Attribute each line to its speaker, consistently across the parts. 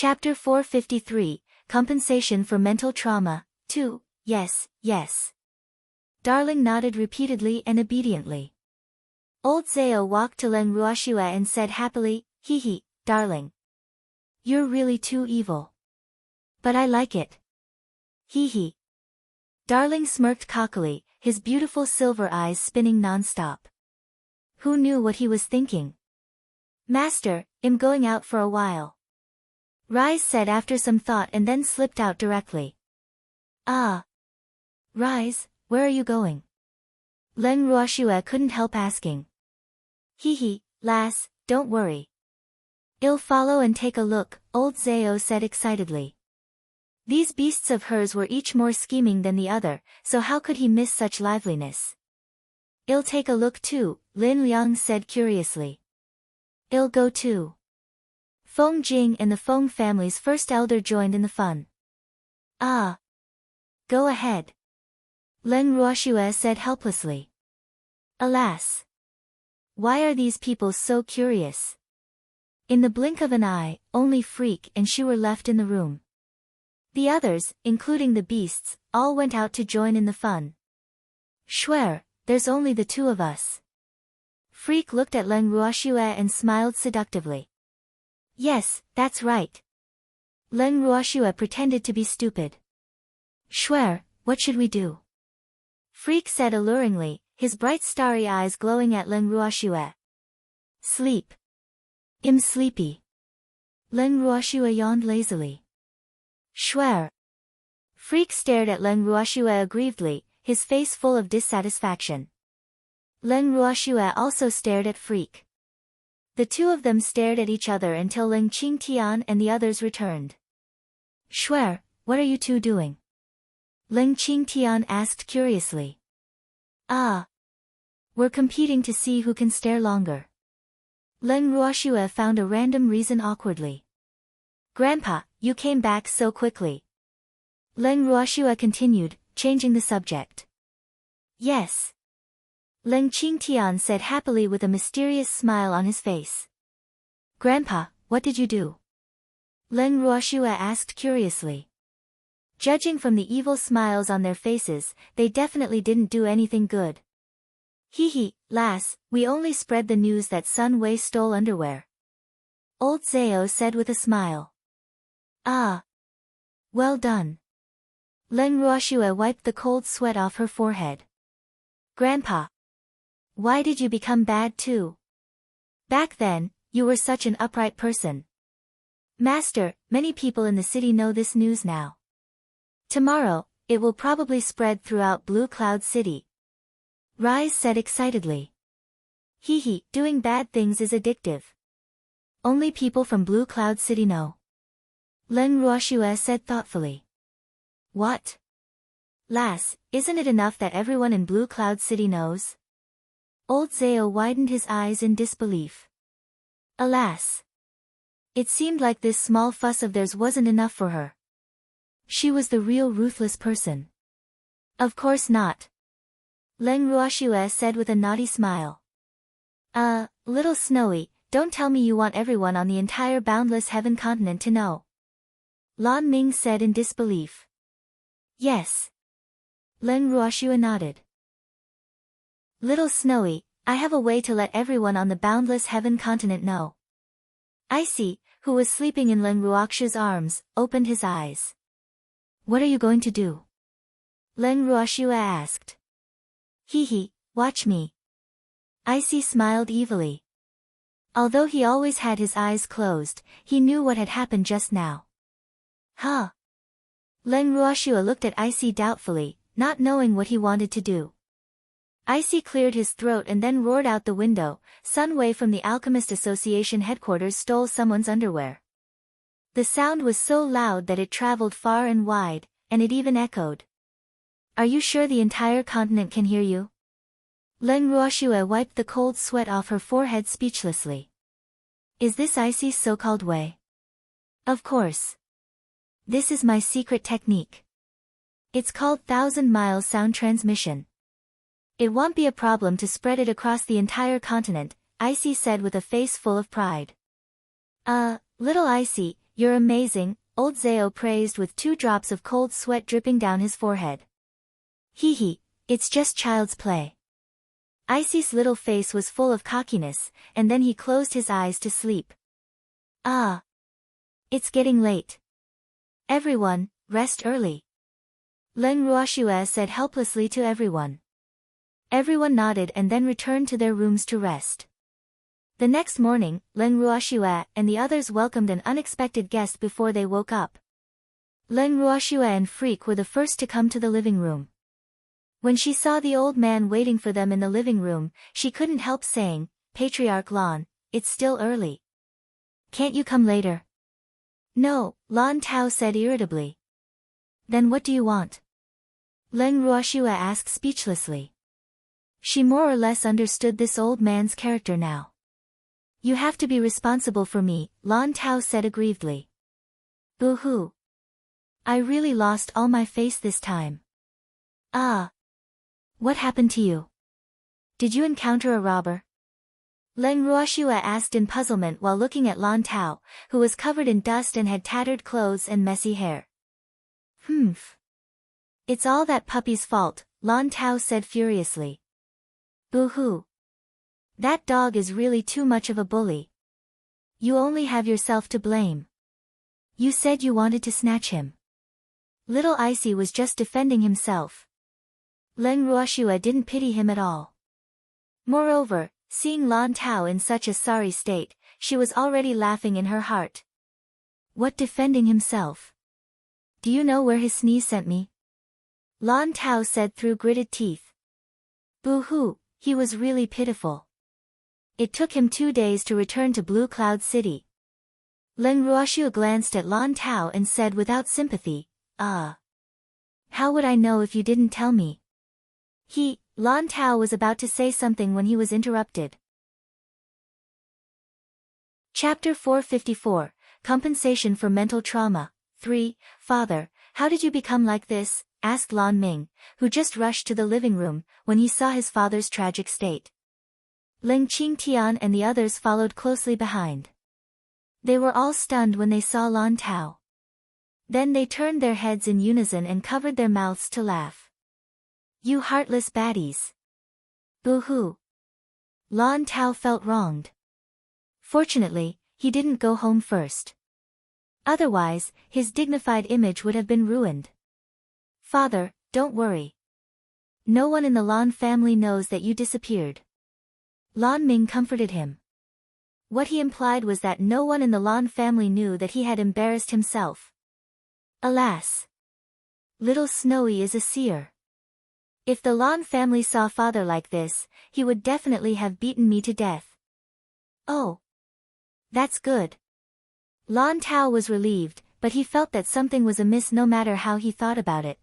Speaker 1: Chapter 453, Compensation for Mental Trauma, 2, Yes, yes. Darling nodded repeatedly and obediently. Old Zao walked to Leng Ruoxue and said happily, hee hee, darling. You're really too evil. But I like it. Hee hee. Darling smirked cockily, his beautiful silver eyes spinning non-stop. Who knew what he was thinking? Master, I'm going out for a while. Rise said after some thought and then slipped out directly. Ah. Rise, where are you going? Leng Ruoxue couldn't help asking. Hee hee, lass, don't worry. I'll follow and take a look, old Zao said excitedly. These beasts of hers were each more scheming than the other, so how could he miss such liveliness? I'll take a look too, Lin Liang said curiously. I'll go too. Feng Jing and the Feng family's first elder joined in the fun. Ah. Go ahead. Leng Ruoxue said helplessly. Alas. Why are these people so curious? In the blink of an eye, only Freak and Shu were left in the room. The others, including the beasts, all went out to join in the fun. Schwer, there's only the two of us. Freak looked at Leng Ruoxue and smiled seductively. Yes, that's right. Leng Ruoxue pretended to be stupid. Schwer, what should we do? Freak said alluringly, his bright starry eyes glowing at Leng Ruoxue. Sleep. I'm sleepy. Leng Ruoxue yawned lazily. Schwer. Freak stared at Leng Ruoxue aggrievedly, his face full of dissatisfaction. Leng Ruoxue also stared at Freak. The two of them stared at each other until Leng Qingtian and the others returned. Schwer, what are you two doing? Leng Qingtian asked curiously. Ah. We're competing to see who can stare longer. Leng Ruoxue found a random reason awkwardly. Grandpa, you came back so quickly. Leng Ruoxue continued, changing the subject. Yes. Leng Qingtian said happily with a mysterious smile on his face. Grandpa, what did you do? Leng Ruoxue asked curiously. Judging from the evil smiles on their faces, they definitely didn't do anything good. Hee hee, lass, we only spread the news that Sun Wei stole underwear. Old Zao said with a smile. Ah. Well done. Leng Ruoxue wiped the cold sweat off her forehead. Grandpa. Why did you become bad too? Back then, you were such an upright person. Master, many people in the city know this news now. Tomorrow, it will probably spread throughout Blue Cloud City. Rise said excitedly. Hee hee, doing bad things is addictive. Only people from Blue Cloud City know. Leng Ruoxue said thoughtfully. What? Lass, isn't it enough that everyone in Blue Cloud City knows? Old Zao widened his eyes in disbelief. Alas. It seemed like this small fuss of theirs wasn't enough for her. She was the real ruthless person. Of course not. Leng Ruoxue said with a naughty smile. Little Snowy, don't tell me you want everyone on the entire Boundless Heaven continent to know. Lan Ming said in disbelief. Yes. Leng Ruoxue nodded. Little Snowy, I have a way to let everyone on the Boundless Heaven continent know. Icy, who was sleeping in Leng Ruoxue's arms, opened his eyes. What are you going to do? Leng Ruoxue asked. Hee hee, watch me. Icy smiled evilly. Although he always had his eyes closed, he knew what had happened just now. Huh? Leng Ruoxue looked at Icy doubtfully, not knowing what he wanted to do. Icy cleared his throat and then roared out the window, Sun Wei from the Alchemist Association headquarters stole someone's underwear. The sound was so loud that it traveled far and wide, and it even echoed. Are you sure the entire continent can hear you? Leng Ruoxue wiped the cold sweat off her forehead speechlessly. Is this Icy's so-called way? Of course. This is my secret technique. It's called 1,000-mile sound transmission. It won't be a problem to spread it across the entire continent, Icy said with a face full of pride. Little Icy, You're amazing, old Zao praised with 2 drops of cold sweat dripping down his forehead. Hee hee, it's just child's play. Icy's little face was full of cockiness, and then he closed his eyes to sleep. Ah. It's getting late. Everyone, rest early. Leng Ruoxue said helplessly to everyone. Everyone nodded and then returned to their rooms to rest. The next morning, Leng Ruoxue and the others welcomed an unexpected guest before they woke up. Leng Ruoxue and Freak were the first to come to the living room. When she saw the old man waiting for them in the living room, she couldn't help saying, "Patriarch Lan, it's still early. Can't you come later?" "No," Lan Tao said irritably. "Then what do you want?" Leng Ruoxue asked speechlessly. She more or less understood this old man's character now. "You have to be responsible for me," Lan Tao said aggrievedly. "Boo-hoo. I really lost all my face this time." "Ah. What happened to you? Did you encounter a robber?" Leng Ruoxue asked in puzzlement while looking at Lan Tao, who was covered in dust and had tattered clothes and messy hair. "Humph. It's all that puppy's fault," Lan Tao said furiously. "Boo-hoo. That dog is really too much of a bully. You only have yourself to blame. You said you wanted to snatch him." Little Icy was just defending himself. Leng Ruoxue didn't pity him at all. Moreover, seeing Lan Tao in such a sorry state, she was already laughing in her heart. "What defending himself? Do you know where his sneeze sent me?" Lan Tao said through gritted teeth. "Boo-hoo, he was really pitiful. It took him 2 days to return to Blue Cloud City." Leng Ruoxue glanced at Lan Tao and said without sympathy, "Ah. How would I know if you didn't tell me?" Lan Tao was about to say something when he was interrupted. Chapter 454, Compensation for Mental Trauma. 3. "Father, how did you become like this?" asked Lan Ming, who just rushed to the living room when he saw his father's tragic state. Ling Qingtian and the others followed closely behind. They were all stunned when they saw Lan Tao. Then they turned their heads in unison and covered their mouths to laugh. "You heartless baddies. Boo-hoo." Lan Tao felt wronged. Fortunately, he didn't go home first. Otherwise, his dignified image would have been ruined. "Father, don't worry. No one in the Lan family knows that you disappeared." Lan Ming comforted him. What he implied was that no one in the Lan family knew that he had embarrassed himself. Alas. Little Snowy is a seer. If the Lan family saw father like this, he would definitely have beaten me to death. "Oh. That's good." Lan Tao was relieved, but he felt that something was amiss no matter how he thought about it.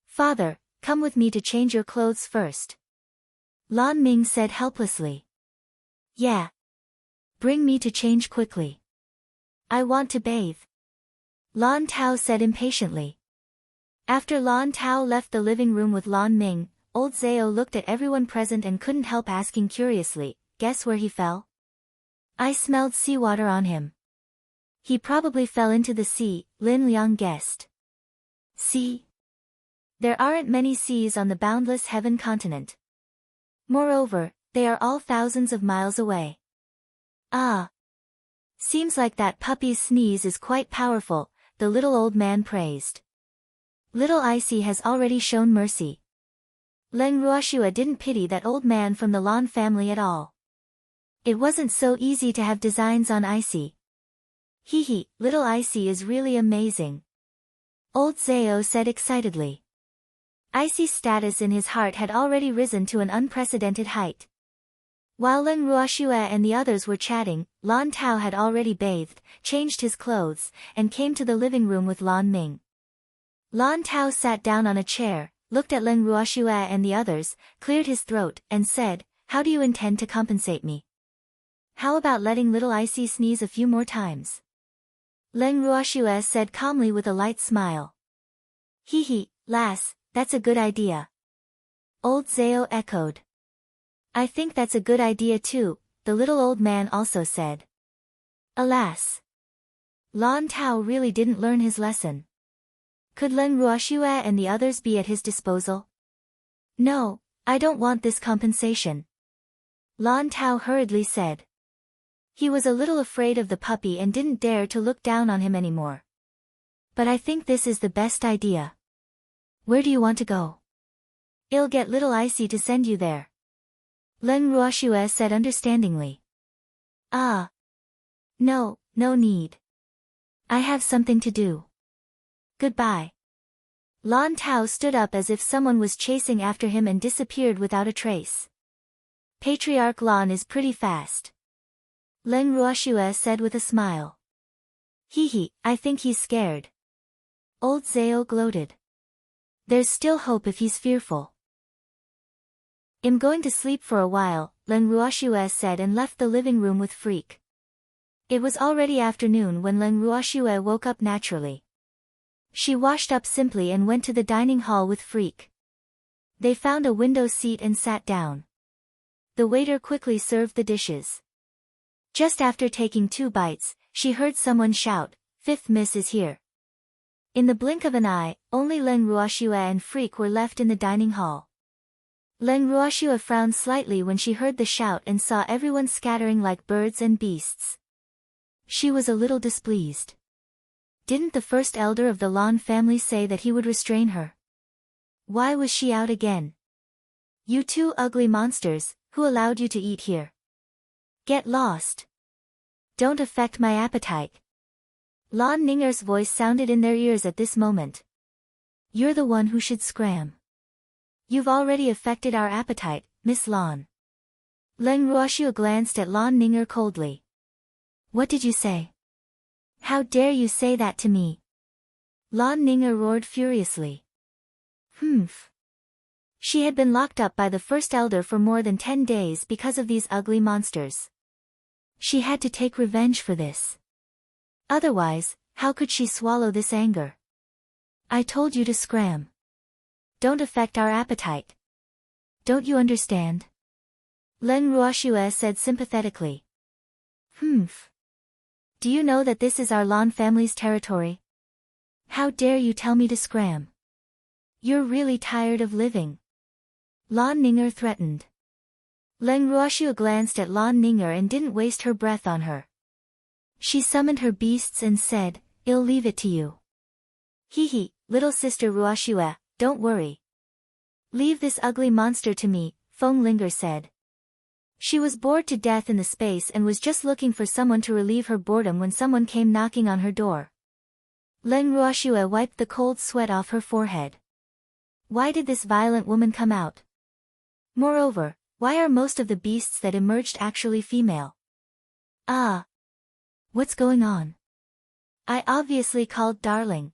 Speaker 1: "Father, come with me to change your clothes first." Lan Ming said helplessly. "Yeah. Bring me to change quickly. I want to bathe." Lan Tao said impatiently. After Lan Tao left the living room with Lan Ming, old Zao looked at everyone present and couldn't help asking curiously, "Guess where he fell?" "I smelled seawater on him." "He probably fell into the sea," Lin Liang guessed. "Sea? There aren't many seas on the boundless heaven continent. Moreover, they are all thousands of miles away." "Ah. Seems like that puppy's sneeze is quite powerful," the little old man praised. "Little Icy has already shown mercy." Leng Ruoxue didn't pity that old man from the Lan family at all. It wasn't so easy to have designs on Icy. "Hee, little Icy is really amazing," old Zao said excitedly. Icy's status in his heart had already risen to an unprecedented height. While Leng Ruoxue and the others were chatting, Lan Tao had already bathed, changed his clothes, and came to the living room with Lan Ming. Lan Tao sat down on a chair, looked at Leng Ruoxue and the others, cleared his throat, and said, "How do you intend to compensate me? How about letting little Icy sneeze a few more times?" Leng Ruoxue said calmly with a light smile. "Hee, lass, that's a good idea." Old Zao echoed. "I think that's a good idea too," the little old man also said. Alas. Lan Tao really didn't learn his lesson. Could Leng Ruoxue and the others be at his disposal? No, I don't want this compensation. Lan Tao hurriedly said. He was a little afraid of the puppy and didn't dare to look down on him anymore. But I think this is the best idea. Where do you want to go? I'll get little Icy to send you there. Leng Ruoxue said understandingly. Ah. No, no need. I have something to do. Goodbye. Lan Tao stood up as if someone was chasing after him and disappeared without a trace. Patriarch Lan is pretty fast. Leng Ruoxue said with a smile. Hee, I think he's scared. Old Zhao gloated. There's still hope if he's fearful. I'm going to sleep for a while, Leng Ruoxue said and left the living room with Freak. It was already afternoon when Leng Ruoxue woke up naturally. She washed up simply and went to the dining hall with Freak. They found a window seat and sat down. The waiter quickly served the dishes. Just after taking 2 bites, she heard someone shout, "Fifth Miss is here." In the blink of an eye, only Leng Ruoxue and Freak were left in the dining hall. Leng Ruoxue frowned slightly when she heard the shout and saw everyone scattering like birds and beasts. She was a little displeased. Didn't the first elder of the Lan family say that he would restrain her? Why was she out again? You 2 ugly monsters, who allowed you to eat here? Get lost. Don't affect my appetite. Lan Ninger's voice sounded in their ears at this moment. You're the one who should scram. You've already affected our appetite, Miss Lan. Leng Ruoxue glanced at Lan Ninger coldly. What did you say? How dare you say that to me? Lan Ninger roared furiously. Humph. She had been locked up by the first elder for more than 10 days because of these ugly monsters. She had to take revenge for this. Otherwise, how could she swallow this anger? I told you to scram. Don't affect our appetite. Don't you understand? Leng Ruoxue said sympathetically. Humph. Do you know that this is our Lan family's territory? How dare you tell me to scram? You're really tired of living. Lan Ninger threatened. Leng Ruoxue glanced at Lan Ninger and didn't waste her breath on her. She summoned her beasts and said, I'll leave it to you. Hee, little sister Ruoxue, don't worry. Leave this ugly monster to me, Feng Linger said. She was bored to death in the space and was just looking for someone to relieve her boredom when someone came knocking on her door. Leng Ruoxue wiped the cold sweat off her forehead. Why did this violent woman come out? Moreover, why are most of the beasts that emerged actually female? Ah. What's going on? I obviously called darling.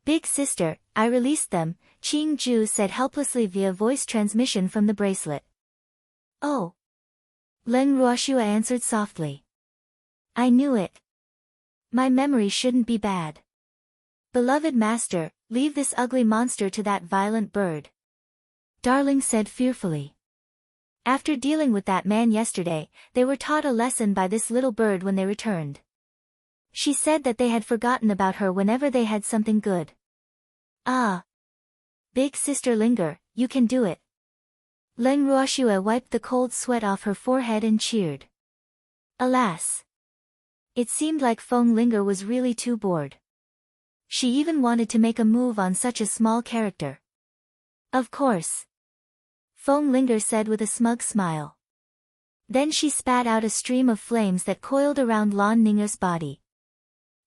Speaker 1: Big sister, I released them, Qing Ju said helplessly via voice transmission from the bracelet. Oh. Leng Ruoxue answered softly. I knew it. My memory shouldn't be bad. Beloved master, leave this ugly monster to that violent bird. Darling said fearfully. After dealing with that man yesterday, they were taught a lesson by this little bird when they returned. She said that they had forgotten about her whenever they had something good. Ah. Big sister Linger, you can do it. Leng Ruoxue wiped the cold sweat off her forehead and cheered. Alas. It seemed like Feng Linger was really too bored. She even wanted to make a move on such a small character. Of course. Feng Linger said with a smug smile. Then she spat out a stream of flames that coiled around Lan Ninger's body.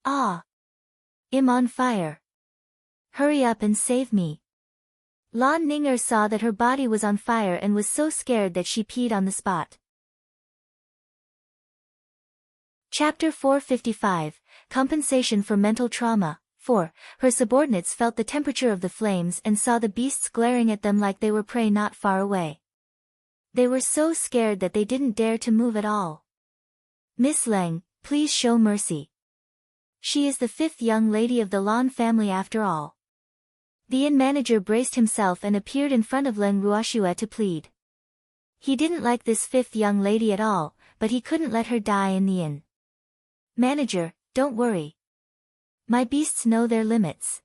Speaker 1: Ah. I'm on fire. Hurry up and save me. Lan Ninger saw that her body was on fire and was so scared that she peed on the spot. Chapter 455, Compensation for Mental Trauma. 4. Her subordinates felt the temperature of the flames and saw the beasts glaring at them like they were prey not far away. They were so scared that they didn't dare to move at all. Miss Leng, please show mercy. She is the 5th young lady of the Lan family after all. The inn manager braced himself and appeared in front of Leng Ruoxue to plead. He didn't like this 5th young lady at all, but he couldn't let her die in the inn. Manager, don't worry, My beasts know their limits.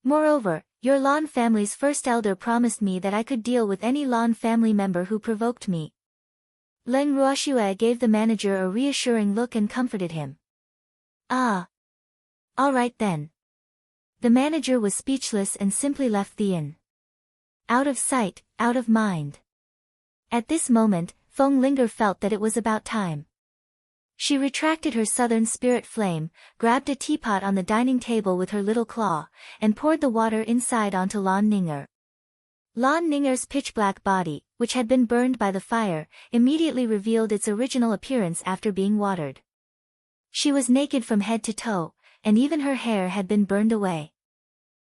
Speaker 1: Moreover, your Lan family's first elder promised me that I could deal with any Lan family member who provoked me. Leng Ruoxue gave the manager a reassuring look and comforted him. Ah. All right then. The manager was speechless and simply left the inn. Out of sight, out of mind. At this moment, Feng Linger felt that it was about time. She retracted her southern spirit flame, grabbed a teapot on the dining table with her little claw, and poured the water inside onto Lan Ninger. Lan Ninger's pitch-black body, which had been burned by the fire, immediately revealed its original appearance after being watered. She was naked from head to toe, and even her hair had been burned away.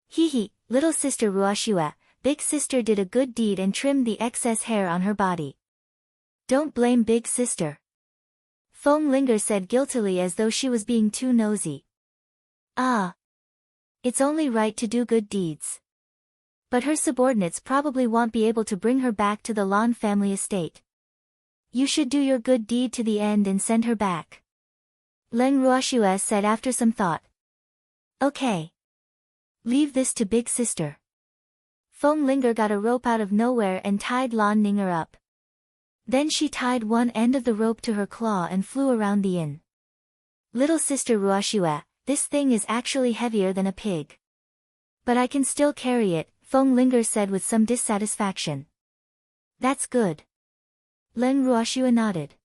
Speaker 1: Hee, little sister Ruoxue, big sister did a good deed and trimmed the excess hair on her body. Don't blame big sister. Feng Linger said guiltily as though she was being too nosy. Ah. It's only right to do good deeds. But her subordinates probably won't be able to bring her back to the Lan family estate. You should do your good deed to the end and send her back. Leng Ruoxue said after some thought. Okay. Leave this to big sister. Feng Linger got a rope out of nowhere and tied Lan Ninger up. Then she tied one end of the rope to her claw and flew around the inn. Little sister Ruoxue, this thing is actually heavier than a pig. But I can still carry it, Feng Linger said with some dissatisfaction. That's good. Leng Ruoxue nodded.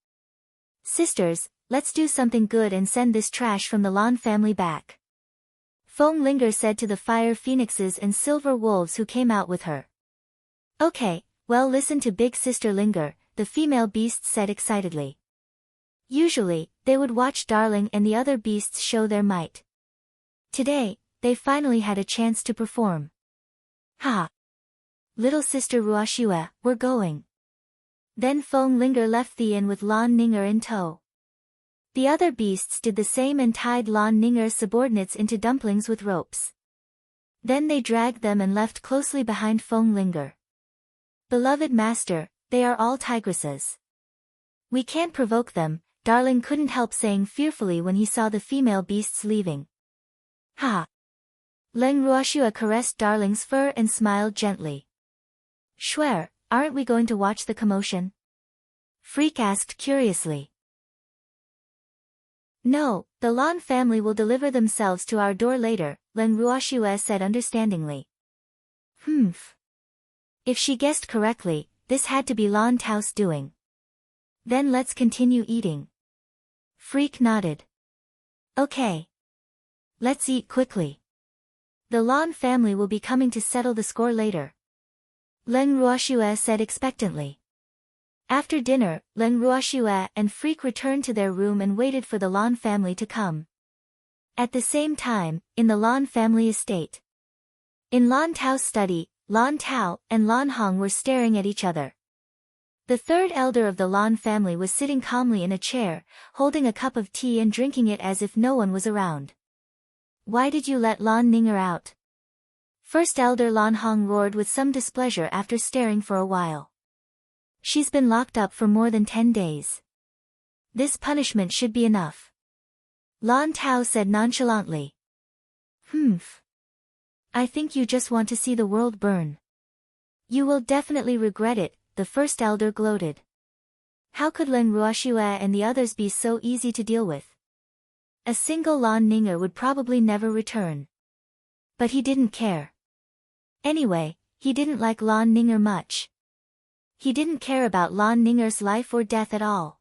Speaker 1: Sisters, let's do something good and send this trash from the Lan family back. Feng Linger said to the fire phoenixes and silver wolves who came out with her. Okay, well listen to big sister Linger, the female beasts said excitedly. Usually, they would watch Darling and the other beasts show their might. Today, they finally had a chance to perform. Ha! Little sister Ruoxue, we're going. Then Feng Linger left the inn with Lan Ninger in tow. The other beasts did the same and tied Lan Ninger's subordinates into dumplings with ropes. Then they dragged them and left closely behind Feng Linger. Beloved master, they are all tigresses. We can't provoke them, Darling couldn't help saying fearfully when he saw the female beasts leaving. Ha! Leng Ruoxue caressed Darling's fur and smiled gently. Schwer, aren't we going to watch the commotion? Freak asked curiously. No, the Lan family will deliver themselves to our door later, Leng Ruoxue said understandingly. If she guessed correctly, this had to be Lan Tao's doing. Then let's continue eating. Freak nodded. Okay. Let's eat quickly. The Lan family will be coming to settle the score later. Leng Ruoxue said expectantly. After dinner, Leng Ruoxue and Freak returned to their room and waited for the Lan family to come. At the same time, in the Lan family estate. In Lan Tao's study, Lan Tao and Lan Hong were staring at each other. The third elder of the Lan family was sitting calmly in a chair, holding a cup of tea and drinking it as if no one was around. Why did you let Lan Ninger out? First elder Lan Hong roared with some displeasure after staring for a while. She's been locked up for more than 10 days. This punishment should be enough. Lan Tao said nonchalantly. I think you just want to see the world burn. You will definitely regret it, the first elder gloated. How could Leng Ruoxue and the others be so easy to deal with? A single Lan Ninger would probably never return. But he didn't care. Anyway, he didn't like Lan Ninger much. He didn't care about Lan Ninger's life or death at all.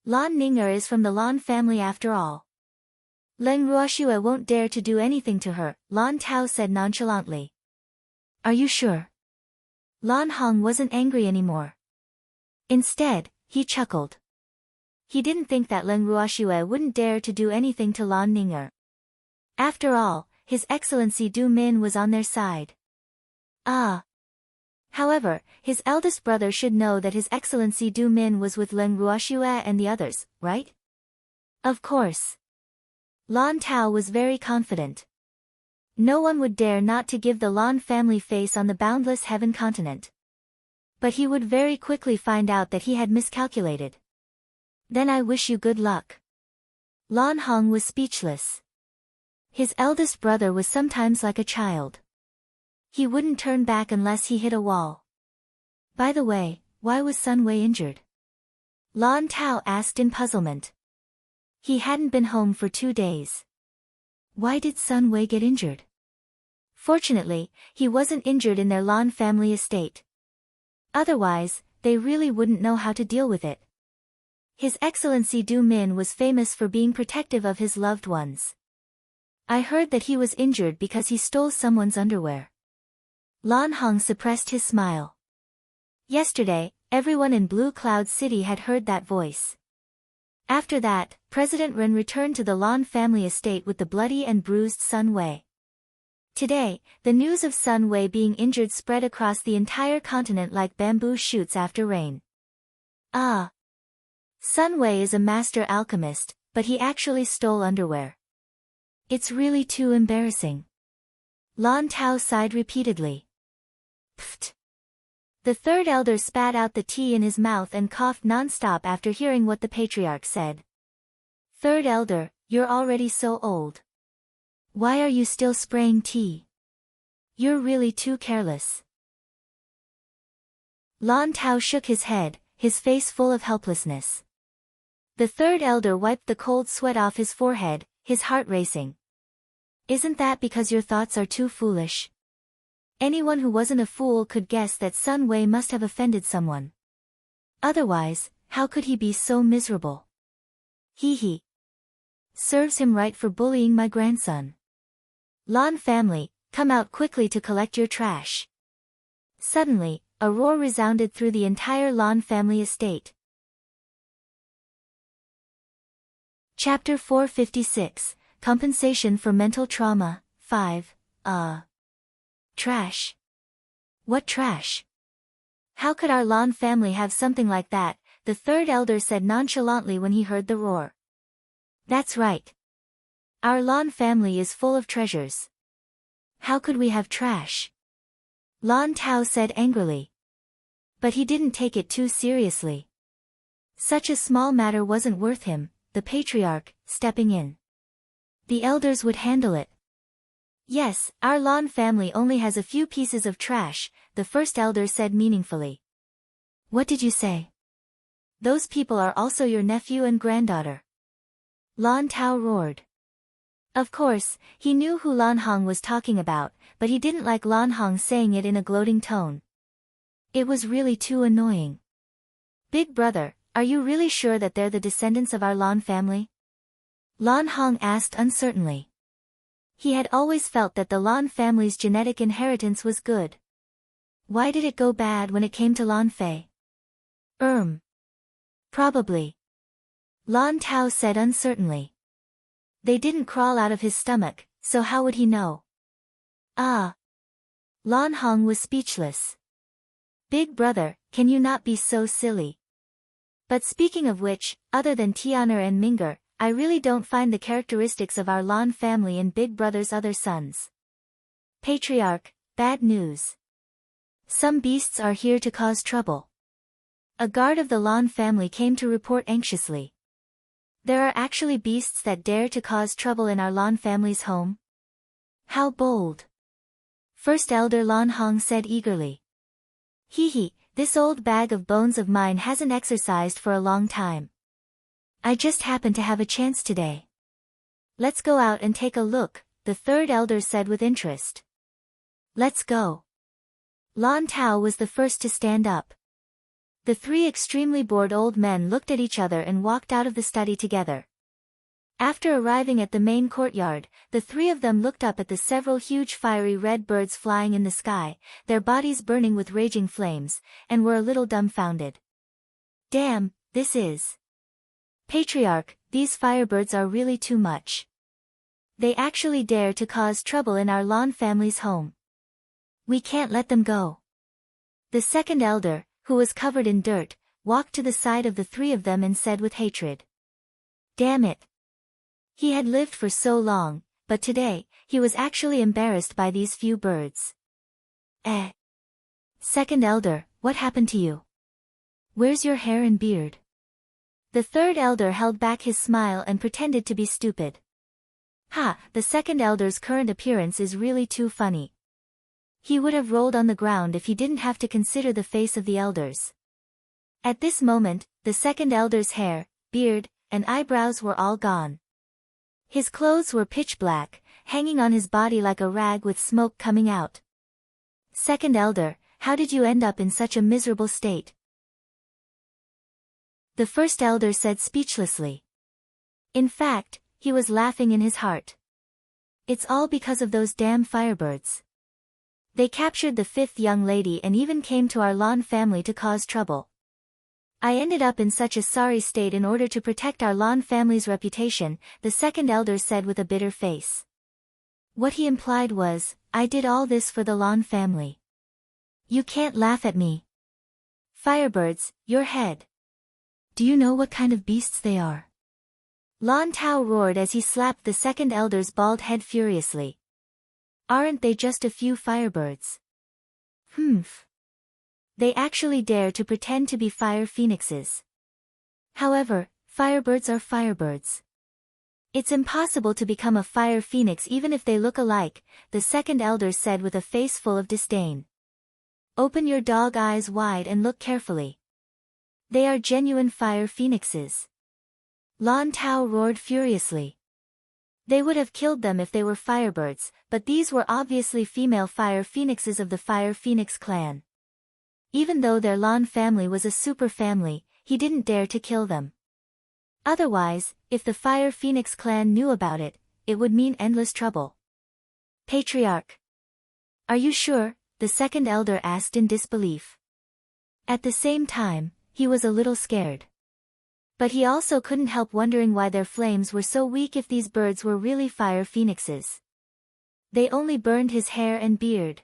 Speaker 1: Lan Ninger is from the Lan family after all. Leng Ruoxue won't dare to do anything to her, Lan Tao said nonchalantly. Are you sure? Lan Hong wasn't angry anymore. Instead, he chuckled. He didn't think that Leng Ruoxue wouldn't dare to do anything to Lan Ninger. After all, His Excellency Du Min was on their side. Ah. However, his eldest brother should know that His Excellency Du Min was with Leng Ruoxue and the others, right? Of course. Lan Tao was very confident. No one would dare not to give the Lan family face on the boundless heaven continent. But he would very quickly find out that he had miscalculated. Then I wish you good luck. Lan Hong was speechless. His eldest brother was sometimes like a child. He wouldn't turn back unless he hit a wall. By the way, why was Sun Wei injured? Lan Tao asked in puzzlement. He hadn't been home for 2 days. Why did Sun Wei get injured? Fortunately, he wasn't injured in their Lan family estate. Otherwise, they really wouldn't know how to deal with it. His Excellency Du Min was famous for being protective of his loved ones. I heard that he was injured because he stole someone's underwear. Lan Hong suppressed his smile. Yesterday, everyone in Blue Cloud City had heard that voice. After that, President Ren returned to the Lan family estate with the bloody and bruised Sun Wei. Today, the news of Sun Wei being injured spread across the entire continent like bamboo shoots after rain. Ah! Sun Wei is a master alchemist, but he actually stole underwear. It's really too embarrassing. Lan Tao sighed repeatedly. Pfft! The third elder spat out the tea in his mouth and coughed non-stop after hearing what the patriarch said. Third elder, you're already so old. Why are you still spraying tea? You're really too careless. Lan Tao shook his head, his face full of helplessness. The third elder wiped the cold sweat off his forehead, his heart racing. Isn't that because your thoughts are too foolish? Anyone who wasn't a fool could guess that Sun Wei must have offended someone. Otherwise, how could he be so miserable? Hee. Serves him right for bullying my grandson. Lan family, come out quickly to collect your trash. Suddenly, a roar resounded through the entire Lan family estate. Chapter 456, Compensation for Mental Trauma, 5, Trash. What trash? How could our Lan family have something like that? The third elder said nonchalantly when he heard the roar. That's right. Our Lan family is full of treasures. How could we have trash? Lan Tao said angrily. But he didn't take it too seriously. Such a small matter wasn't worth him, the patriarch, stepping in. The elders would handle it. Yes, our Lan family only has a few pieces of trash, the first elder said meaningfully. What did you say? Those people are also your nephew and granddaughter. Lan Tao roared. Of course, he knew who Lan Hong was talking about, but he didn't like Lan Hong saying it in a gloating tone. It was really too annoying. Big brother, are you really sure that they're the descendants of our Lan family? Lan Hong asked uncertainly. He had always felt that the Lan family's genetic inheritance was good. Why did it go bad when it came to Lan Fei? Probably. Lan Tao said uncertainly. They didn't crawl out of his stomach, so how would he know? Ah. Lan Hong was speechless. Big brother, can you not be so silly? But speaking of which, other than Tianer and Minger, I really don't find the characteristics of our Lan family in Big Brother's other sons. Patriarch, bad news. Some beasts are here to cause trouble. A guard of the Lan family came to report anxiously. There are actually beasts that dare to cause trouble in our Lan family's home? How bold! First elder Lan Hong said eagerly. Hee, this old bag of bones of mine hasn't exercised for a long time. I just happened to have a chance today. Let's go out and take a look, the third elder said with interest. Let's go. Lan Tao was the first to stand up. The three extremely bored old men looked at each other and walked out of the study together. After arriving at the main courtyard, the three of them looked up at the several huge fiery red birds flying in the sky, their bodies burning with raging flames, and were a little dumbfounded. Damn, this is... Patriarch, these firebirds are really too much. They actually dare to cause trouble in our Lan family's home. We can't let them go. The second elder, who was covered in dirt, walked to the side of the three of them and said with hatred. Damn it. He had lived for so long, but today, he was actually embarrassed by these few birds. Second elder, what happened to you? Where's your hair and beard? The third elder held back his smile and pretended to be stupid. Ha, the second elder's current appearance is really too funny. He would have rolled on the ground if he didn't have to consider the face of the elders. At this moment, the second elder's hair, beard, and eyebrows were all gone. His clothes were pitch black, hanging on his body like a rag with smoke coming out. Second elder, how did you end up in such a miserable state? The first elder said speechlessly. In fact, he was laughing in his heart. It's all because of those damn firebirds. They captured the fifth young lady and even came to our Lon family to cause trouble. I ended up in such a sorry state in order to protect our Lon family's reputation, the second elder said with a bitter face. What he implied was, I did all this for the Lon family. You can't laugh at me. Firebirds, your head. Do you know what kind of beasts they are? Lon Tao roared as he slapped the second elder's bald head furiously. Aren't they just a few firebirds? Humph. They actually dare to pretend to be fire phoenixes. However, firebirds are firebirds. It's impossible to become a fire phoenix even if they look alike, the second elder said with a face full of disdain. Open your dog eyes wide and look carefully. They are genuine fire phoenixes. Lon Tao roared furiously. They would have killed them if they were firebirds, but these were obviously female fire phoenixes of the Fire Phoenix clan. Even though their Lon family was a super family, he didn't dare to kill them. Otherwise, if the Fire Phoenix clan knew about it, it would mean endless trouble. Patriarch. Are you sure? The second elder asked in disbelief. At the same time, he was a little scared. But he also couldn't help wondering why their flames were so weak if these birds were really fire phoenixes. They only burned his hair and beard.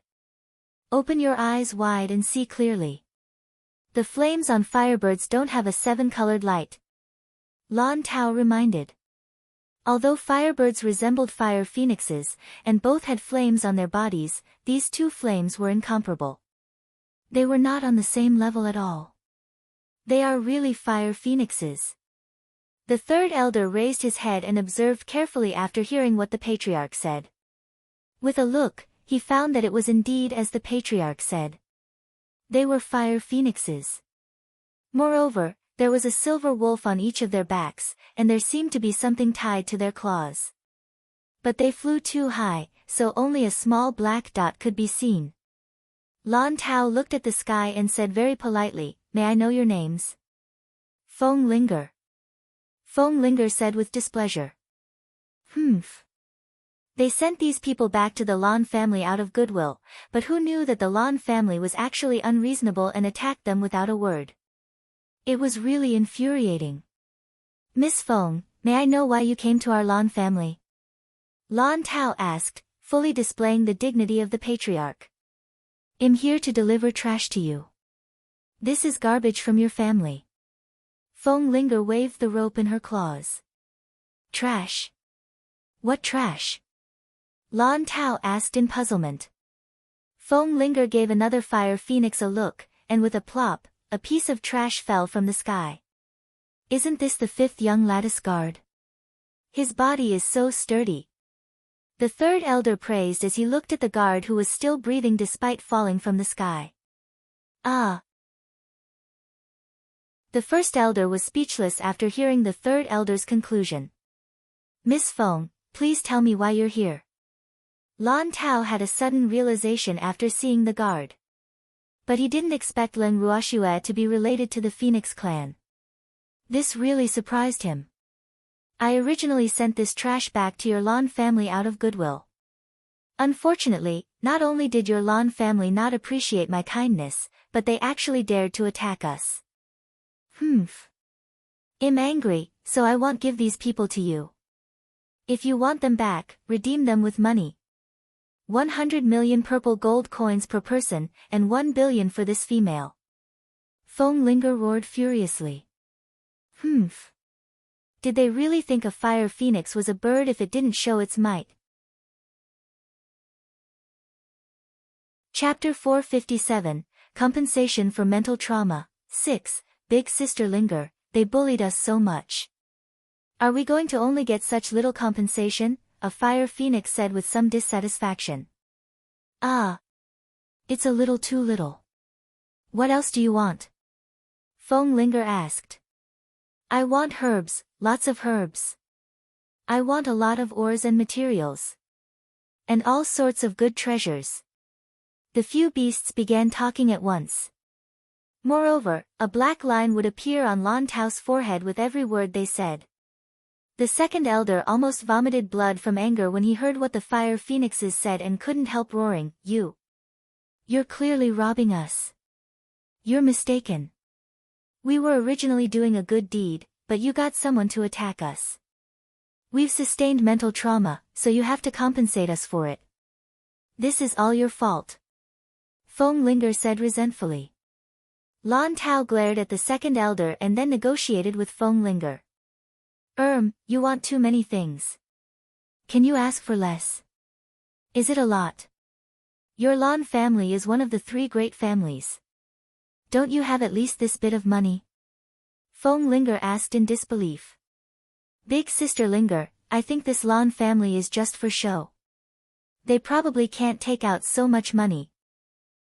Speaker 1: Open your eyes wide and see clearly. The flames on firebirds don't have a seven-colored light. Lon Tao reminded. Although firebirds resembled fire phoenixes, and both had flames on their bodies, these two flames were incomparable. They were not on the same level at all. They are really fire phoenixes. The third elder raised his head and observed carefully after hearing what the patriarch said. With a look, he found that it was indeed as the patriarch said. They were fire phoenixes. Moreover, there was a silver wolf on each of their backs, and there seemed to be something tied to their claws. But they flew too high, so only a small black dot could be seen. Lon Tao looked at the sky and said very politely, May I know your names? Feng Linger. Feng Linger said with displeasure. Humph. They sent these people back to the Lon family out of goodwill, but who knew that the Lon family was actually unreasonable and attacked them without a word? It was really infuriating. Miss Feng, may I know why you came to our Lon family? Lon Tao asked, fully displaying the dignity of the patriarch. I'm here to deliver trash to you. This is garbage from your family. Feng Linger waved the rope in her claws. Trash? What trash? Lon Tao asked in puzzlement. Feng Linger gave another fire phoenix a look, and with a plop, a piece of trash fell from the sky. Isn't this the fifth young lattice guard? His body is so sturdy. The third elder praised as he looked at the guard who was still breathing despite falling from the sky. Ah! The first elder was speechless after hearing the third elder's conclusion. Miss Feng, please tell me why you're here. Lon Tao had a sudden realization after seeing the guard. But he didn't expect Len Ruoxue to be related to the Phoenix clan. This really surprised him. I originally sent this trash back to your Lon family out of goodwill. Unfortunately, not only did your Lon family not appreciate my kindness, but they actually dared to attack us. Humph. I'm angry, so I won't give these people to you. If you want them back, redeem them with money. 100 million purple gold coins per person, and 1 billion for this female. Feng Linger roared furiously. Humph. Did they really think a fire phoenix was a bird if it didn't show its might? Chapter 457, Compensation for Mental Trauma, 6, Big Sister Linger, they bullied us so much. Are we going to only get such little compensation? a fire phoenix said with some dissatisfaction. Ah. It's a little too little. What else do you want? Feng Linger asked. I want herbs, lots of herbs. I want a lot of ores and materials. And all sorts of good treasures. The few beasts began talking at once. Moreover, a black line would appear on Lan Tao's forehead with every word they said. The second elder almost vomited blood from anger when he heard what the fire phoenixes said and couldn't help roaring, You're clearly robbing us. You're mistaken. We were originally doing a good deed, but you got someone to attack us. We've sustained mental trauma, so you have to compensate us for it. This is all your fault. Feng Linger said resentfully. Lan Tao glared at the second elder and then negotiated with Feng Linger. You want too many things. Can you ask for less? Is it a lot? Your Lan family is one of the 3 great families. Don't you have at least this bit of money? Feng Linger asked in disbelief. Big Sister Linger, I think this Lan family is just for show. They probably can't take out so much money.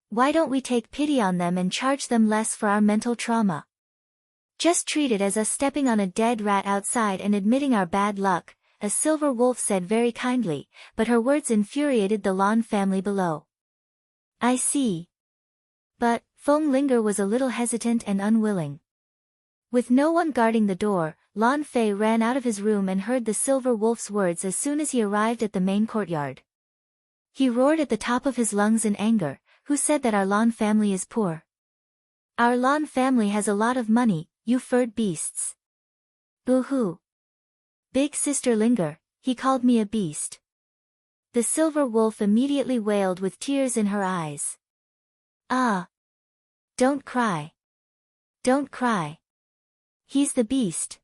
Speaker 1: Why don't we take pity on them and charge them less for our mental trauma? Just treat it as us stepping on a dead rat outside and admitting our bad luck, a silver wolf said very kindly, but her words infuriated the Lan family below. I see. But, Feng Linger was a little hesitant and unwilling. With no one guarding the door, Lan Fei ran out of his room and heard the silver wolf's words as soon as he arrived at the main courtyard. He roared at the top of his lungs in anger, who said that our Lan family is poor? Our Lan family has a lot of money, you furred beasts. Boo-hoo. Big Sister Linger, he called me a beast. The silver wolf immediately wailed with tears in her eyes. Ah. Don't cry. Don't cry. He's the beast.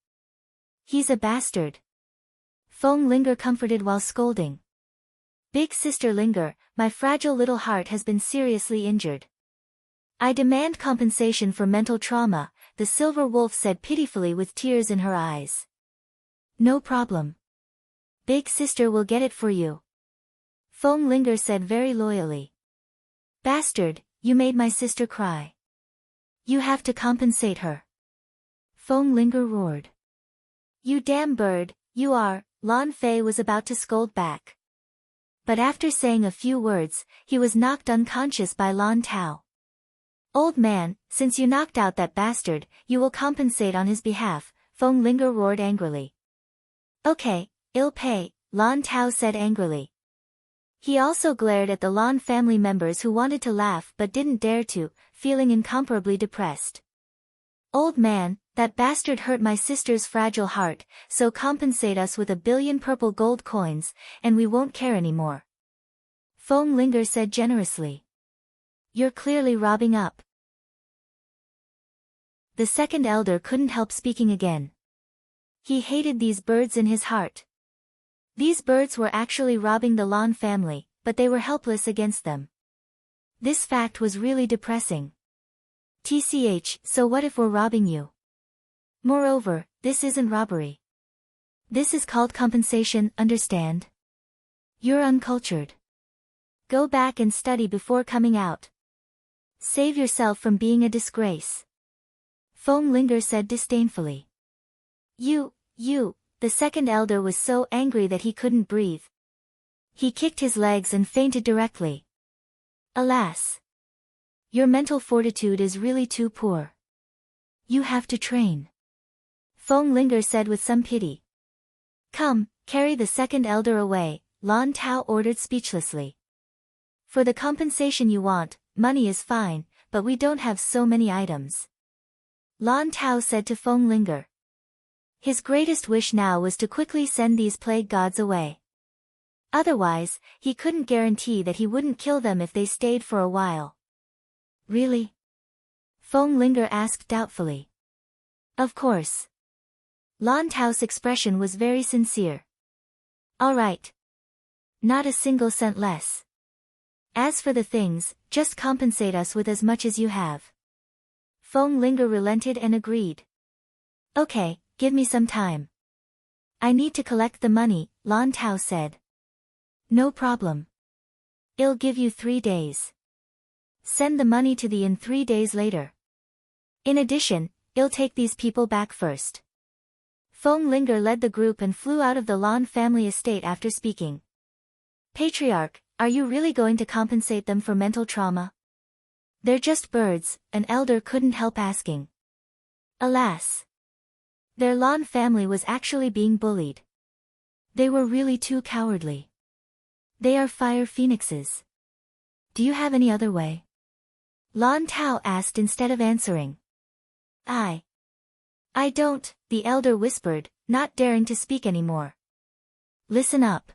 Speaker 1: He's a bastard. Feng Linger comforted while scolding. Big Sister Linger, my fragile little heart has been seriously injured. I demand compensation for mental trauma, the silver wolf said pitifully with tears in her eyes. No problem. Big Sister will get it for you. Feng Linger said very loyally. Bastard, you made my sister cry. You have to compensate her. Feng Linger roared. You damn bird, you are, Lan Fei was about to scold back. But after saying a few words, he was knocked unconscious by Lan Tao. Old man, since you knocked out that bastard, you will compensate on his behalf, Feng Linger roared angrily. Okay, I'll pay, Lan Tao said angrily. He also glared at the Lan family members who wanted to laugh but didn't dare to, feeling incomparably depressed. Old man, that bastard hurt my sister's fragile heart, so compensate us with 1 billion purple gold coins, and we won't care anymore. Feng Linger said generously. You're clearly robbing up. The second elder couldn't help speaking again. He hated these birds in his heart. These birds were actually robbing the Lan family, but they were helpless against them. This fact was really depressing. TCH, so what if we're robbing you? Moreover, this isn't robbery. This is called compensation, understand? You're uncultured. Go back and study before coming out. Save yourself from being a disgrace. Feng Linger said disdainfully. You, the second elder was so angry that he couldn't breathe. He kicked his legs and fainted directly. Alas. Your mental fortitude is really too poor. You have to train. Feng Linger said with some pity. Come, carry the second elder away, Lan Tao ordered speechlessly. For the compensation you want, money is fine, but we don't have so many items. Lan Tao said to Feng Linger. His greatest wish now was to quickly send these plague gods away. Otherwise, he couldn't guarantee that he wouldn't kill them if they stayed for a while. Really? Feng Linger asked doubtfully. Of course. Lan Tao's expression was very sincere. All right. Not a single cent less. As for the things, just compensate us with as much as you have. Feng Linger relented and agreed. Okay, give me some time. I need to collect the money, Lan Tao said. No problem. I'll give you 3 days. Send the money to the inn 3 days later. In addition, I'll take these people back first. Feng Linger led the group and flew out of the Lan family estate after speaking. Patriarch, are you really going to compensate them for mental trauma? They're just birds, an elder couldn't help asking. Alas. Their Lan family was actually being bullied. They were really too cowardly. They are fire phoenixes. Do you have any other way? Lan Tao asked instead of answering. I don't, the elder whispered, not daring to speak anymore. Listen up.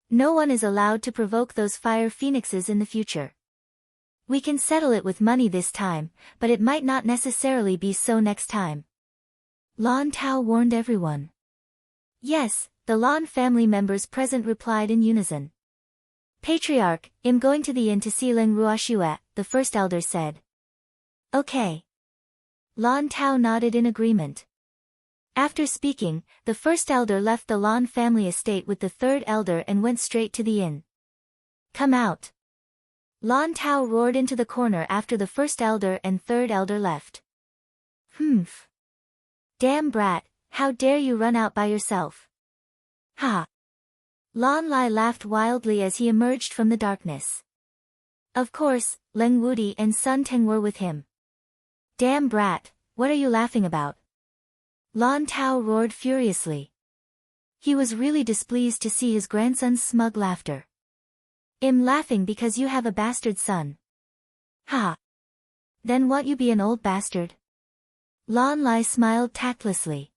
Speaker 1: No one is allowed to provoke those fire phoenixes in the future. We can settle it with money this time, but it might not necessarily be so next time. Lan Tao warned everyone. Yes, the Lan family members present replied in unison. Patriarch, I'm going to the inn to see Leng Ruoxue, the first elder said. Okay. Lan Tao nodded in agreement. After speaking, the first elder left the Lan family estate with the third elder and went straight to the inn. Come out. Lan Tao roared into the corner after the first elder and third elder left. Humph. Damn brat, how dare you run out by yourself? Ha. Lan Lai laughed wildly as he emerged from the darkness. Of course, Leng Wudi and Sun Teng were with him. Damn brat, what are you laughing about? Lan Tao roared furiously. He was really displeased to see his grandson's smug laughter. I'm laughing because you have a bastard son. Ha. Then won't you be an old bastard? Lan Lai smiled tactlessly.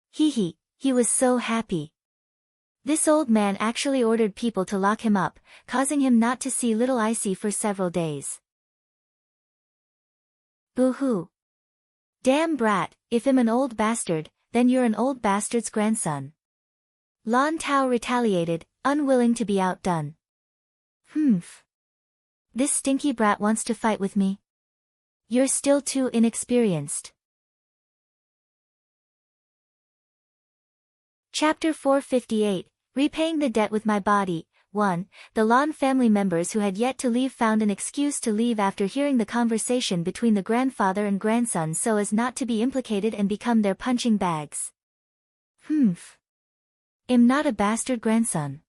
Speaker 1: He was so happy. This old man actually ordered people to lock him up, causing him not to see little Icy for several days. Boo-hoo. Damn brat, if I'm an old bastard, then you're an old bastard's grandson. Lan Tao retaliated, unwilling to be outdone. Humph. This stinky brat wants to fight with me? You're still too inexperienced. Chapter 458, Repaying the Debt with My Body. 1. The Lan family members who had yet to leave found an excuse to leave after hearing the conversation between the grandfather and grandson so as not to be implicated and become their punching bags. Humph. I'm not a bastard grandson.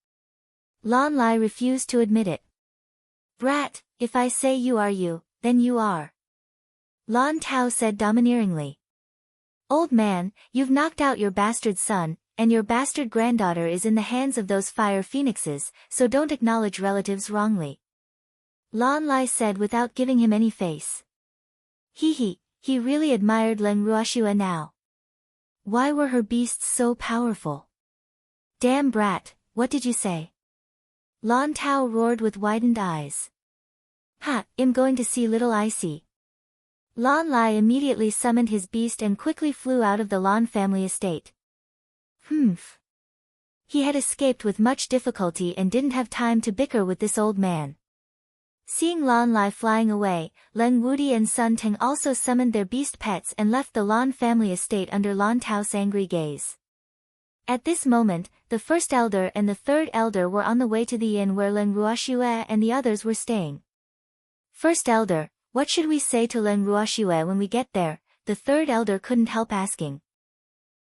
Speaker 1: Lan Lai refused to admit it. Brat, if I say you are you, then you are. Lan Tao said domineeringly. Old man, you've knocked out your bastard son, and your bastard granddaughter is in the hands of those fire phoenixes, so don't acknowledge relatives wrongly. Lan Lai said without giving him any face. He really admired Leng Ruoxue now. Why were her beasts so powerful? Damn brat, what did you say? Lan Tao roared with widened eyes. Ha, I'm going to see little Icy. Lan Lai immediately summoned his beast and quickly flew out of the Lan family estate. Humph. He had escaped with much difficulty and didn't have time to bicker with this old man. Seeing Lan Lai flying away, Leng Wudi and Sun Teng also summoned their beast pets and left the Lan family estate under Lan Tao's angry gaze. At this moment, the first elder and the third elder were on the way to the inn where Leng Ruoxue and the others were staying. First elder, what should we say to Leng Ruoxue when we get there? The third elder couldn't help asking.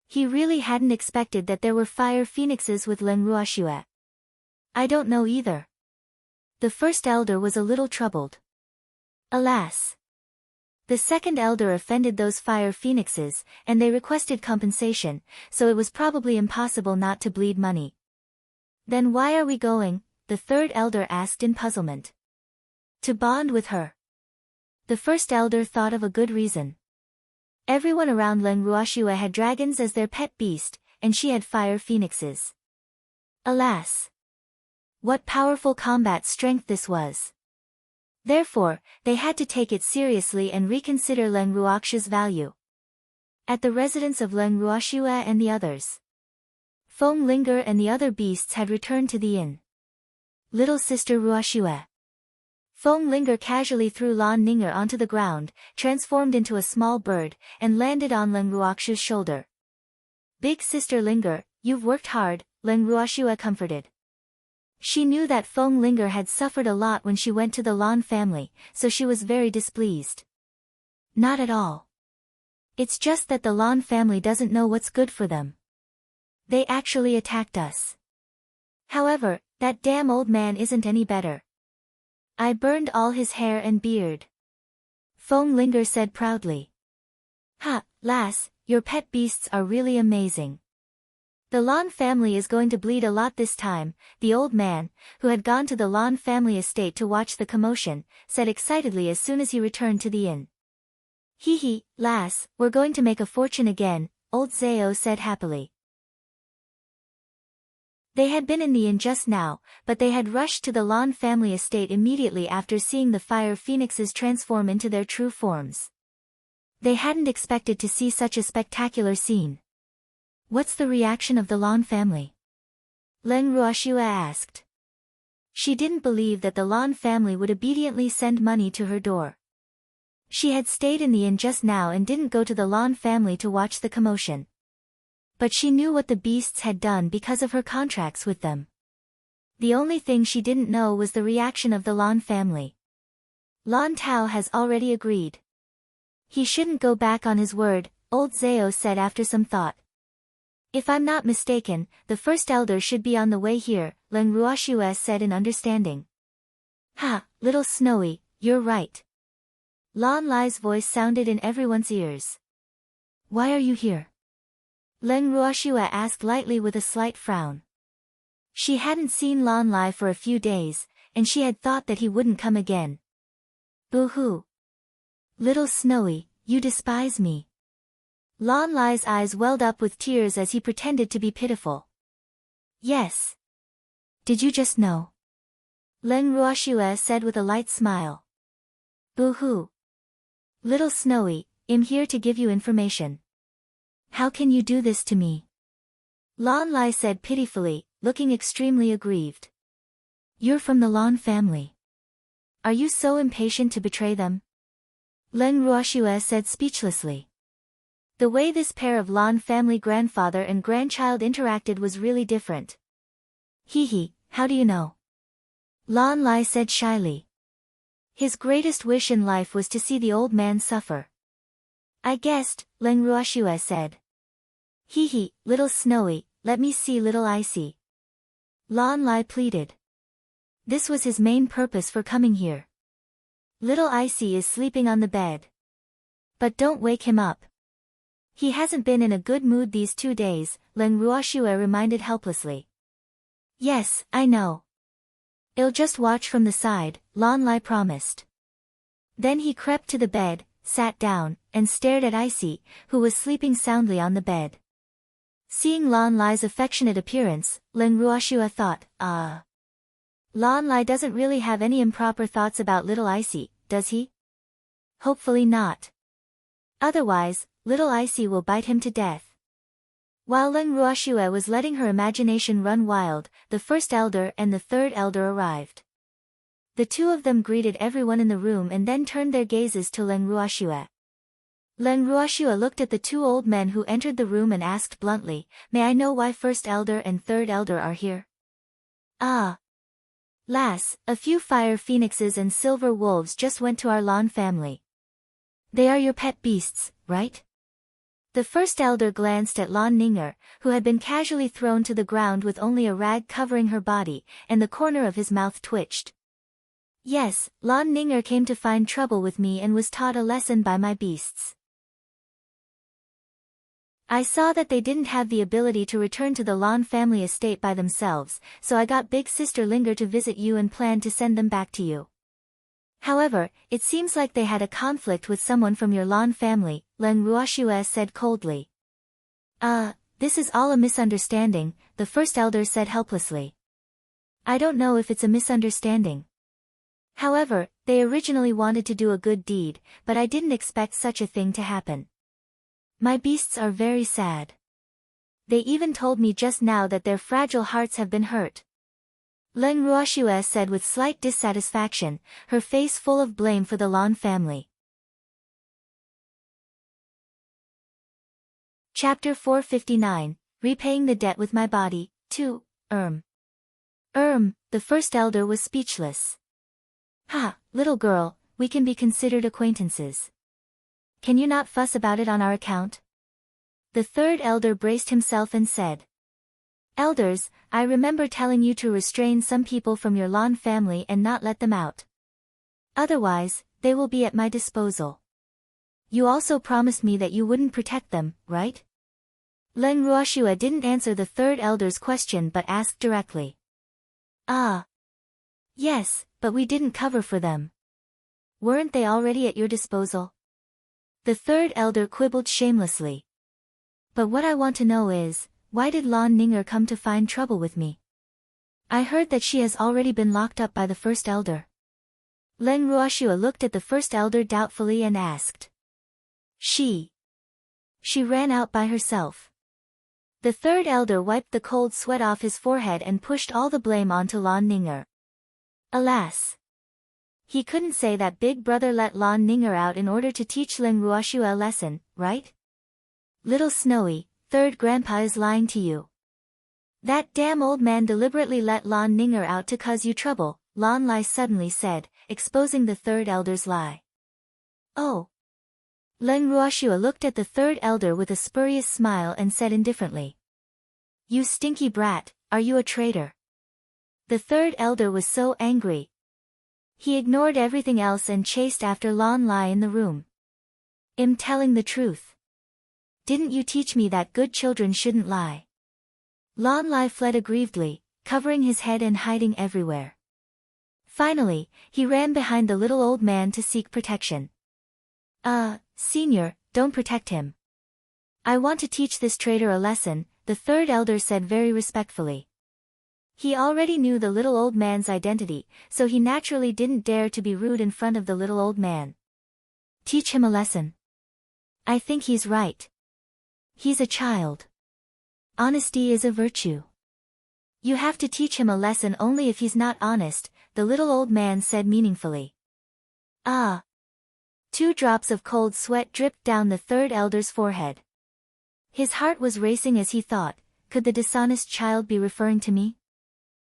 Speaker 1: He really hadn't expected that there were fire phoenixes with Leng Ruoxue. I don't know either. The first elder was a little troubled. Alas. The second elder offended those fire phoenixes, and they requested compensation, so it was probably impossible not to bleed money. Then why are we going? The third elder asked in puzzlement. To bond with her. The first elder thought of a good reason. Everyone around Leng Ruoxue had dragons as their pet beast, and she had fire phoenixes. Alas! What powerful combat strength this was! Therefore, they had to take it seriously and reconsider Leng Ruoxue's value. At the residence of Leng Ruoxue and the others, Feng Linger and the other beasts had returned to the inn. Little sister Ruoxue. Feng Linger casually threw Lan Ninger onto the ground, transformed into a small bird, and landed on Leng Ruoxue's shoulder. Big sister Linger, you've worked hard, Leng Ruoxue comforted. She knew that Feng Linger had suffered a lot when she went to the Lan family, so she was very displeased. Not at all. It's just that the Lan family doesn't know what's good for them. They actually attacked us. However, that damn old man isn't any better. I burned all his hair and beard. Feng Linger said proudly. Ha, lass, your pet beasts are really amazing. The Lan family is going to bleed a lot this time, the old man, who had gone to the Lan family estate to watch the commotion, said excitedly as soon as he returned to the inn. Hee hee, lass, we're going to make a fortune again, old Zao said happily. They had been in the inn just now, but they had rushed to the Lan family estate immediately after seeing the fire phoenixes transform into their true forms. They hadn't expected to see such a spectacular scene. What's the reaction of the Lan family? Leng Ruoxue asked. She didn't believe that the Lan family would obediently send money to her door. She had stayed in the inn just now and didn't go to the Lan family to watch the commotion. But she knew what the beasts had done because of her contracts with them. The only thing she didn't know was the reaction of the Lan family. Lan Tao has already agreed. He shouldn't go back on his word, old Zao said after some thought. If I'm not mistaken, the first elder should be on the way here, Leng Ruoxue said in understanding. Ha, little Snowy, you're right. Lan Lai's voice sounded in everyone's ears. Why are you here? Leng Ruoxue asked lightly with a slight frown. She hadn't seen Lan Lai for a few days, and she had thought that he wouldn't come again. Boo-hoo. Little Snowy, you despise me. Lan Lai's eyes welled up with tears as he pretended to be pitiful. Yes. Did you just know? Leng Ruoxue said with a light smile. Boo-hoo. Little Snowy, I'm here to give you information. How can you do this to me? Lan Lai said pitifully, looking extremely aggrieved. You're from the Lan family. Are you so impatient to betray them? Leng Ruoxue said speechlessly. The way this pair of Lan family grandfather and grandchild interacted was really different. Hee hee, how do you know? Lan Lai said shyly. His greatest wish in life was to see the old man suffer. I guessed, Leng Ruoxue said. Hee hee, little Snowy, let me see little Icy. Lan Lai pleaded. This was his main purpose for coming here. Little Icy is sleeping on the bed. But don't wake him up. He hasn't been in a good mood these 2 days, Leng Ruoxue reminded helplessly. Yes, I know. I'll just watch from the side, Lan Lai promised. Then he crept to the bed, sat down, and stared at Icy, who was sleeping soundly on the bed. Seeing Lan Lai's affectionate appearance, Leng Ruoxue thought, Lan Lai doesn't really have any improper thoughts about little Icy, does he? Hopefully not. Otherwise, little Icy will bite him to death. While Leng Ruoxue was letting her imagination run wild, the first elder and the third elder arrived. The two of them greeted everyone in the room and then turned their gazes to Leng Ruoxue. Leng Ruoxue looked at the two old men who entered the room and asked bluntly, May I know why first elder and third elder are here? Ah. Lass, a few fire phoenixes and silver wolves just went to our Lan family. They are your pet beasts, right? The first elder glanced at Lan Ninger, who had been casually thrown to the ground with only a rag covering her body, and the corner of his mouth twitched. Yes, Lan Ninger came to find trouble with me and was taught a lesson by my beasts. I saw that they didn't have the ability to return to the Lan family estate by themselves, so I got Big Sister Linger to visit you and planned to send them back to you. However, it seems like they had a conflict with someone from your Lan family, Leng Ruoxue said coldly. This is all a misunderstanding, the first elder said helplessly. I don't know if it's a misunderstanding. However, they originally wanted to do a good deed, but I didn't expect such a thing to happen. My beasts are very sad. They even told me just now that their fragile hearts have been hurt. Leng Ruoxue said with slight dissatisfaction, her face full of blame for the Lan family. Chapter 459, Repaying the Debt with My Body, 2, The first elder was speechless. Ha, little girl, we can be considered acquaintances. Can you not fuss about it on our account? The third elder braced himself and said. Elders, I remember telling you to restrain some people from your Lan family and not let them out. Otherwise, they will be at my disposal. You also promised me that you wouldn't protect them, right? Leng Ruoshua didn't answer the third elder's question but asked directly. Ah. Yes, but we didn't cover for them. Weren't they already at your disposal? The third elder quibbled shamelessly. But what I want to know is, why did Lan Ninger come to find trouble with me? I heard that she has already been locked up by the first elder. Leng Ruoshua looked at the first elder doubtfully and asked. She ran out by herself. The third elder wiped the cold sweat off his forehead and pushed all the blame onto Lan Ninger. Alas! He couldn't say that Big Brother let Lan Ninger out in order to teach Leng Ruoshua a lesson, right? Little Snowy, third grandpa is lying to you. That damn old man deliberately let Lan Ninger out to cause you trouble, Lan Lai suddenly said, exposing the third elder's lie. Oh! Leng Ruoshua looked at the third elder with a spurious smile and said indifferently. You stinky brat, are you a traitor? The third elder was so angry. He ignored everything else and chased after Lan Lai in the room. I'm telling the truth. Didn't you teach me that good children shouldn't lie? Lan Lai fled aggrievedly, covering his head and hiding everywhere. Finally, he ran behind the little old man to seek protection. Senior, don't protect him. I want to teach this traitor a lesson, the third elder said very respectfully. He already knew the little old man's identity, so he naturally didn't dare to be rude in front of the little old man. Teach him a lesson. I think he's right. He's a child. Honesty is a virtue. You have to teach him a lesson only if he's not honest, the little old man said meaningfully. Ah! 2 drops of cold sweat dripped down the third elder's forehead. His heart was racing as he thought, could the dishonest child be referring to me?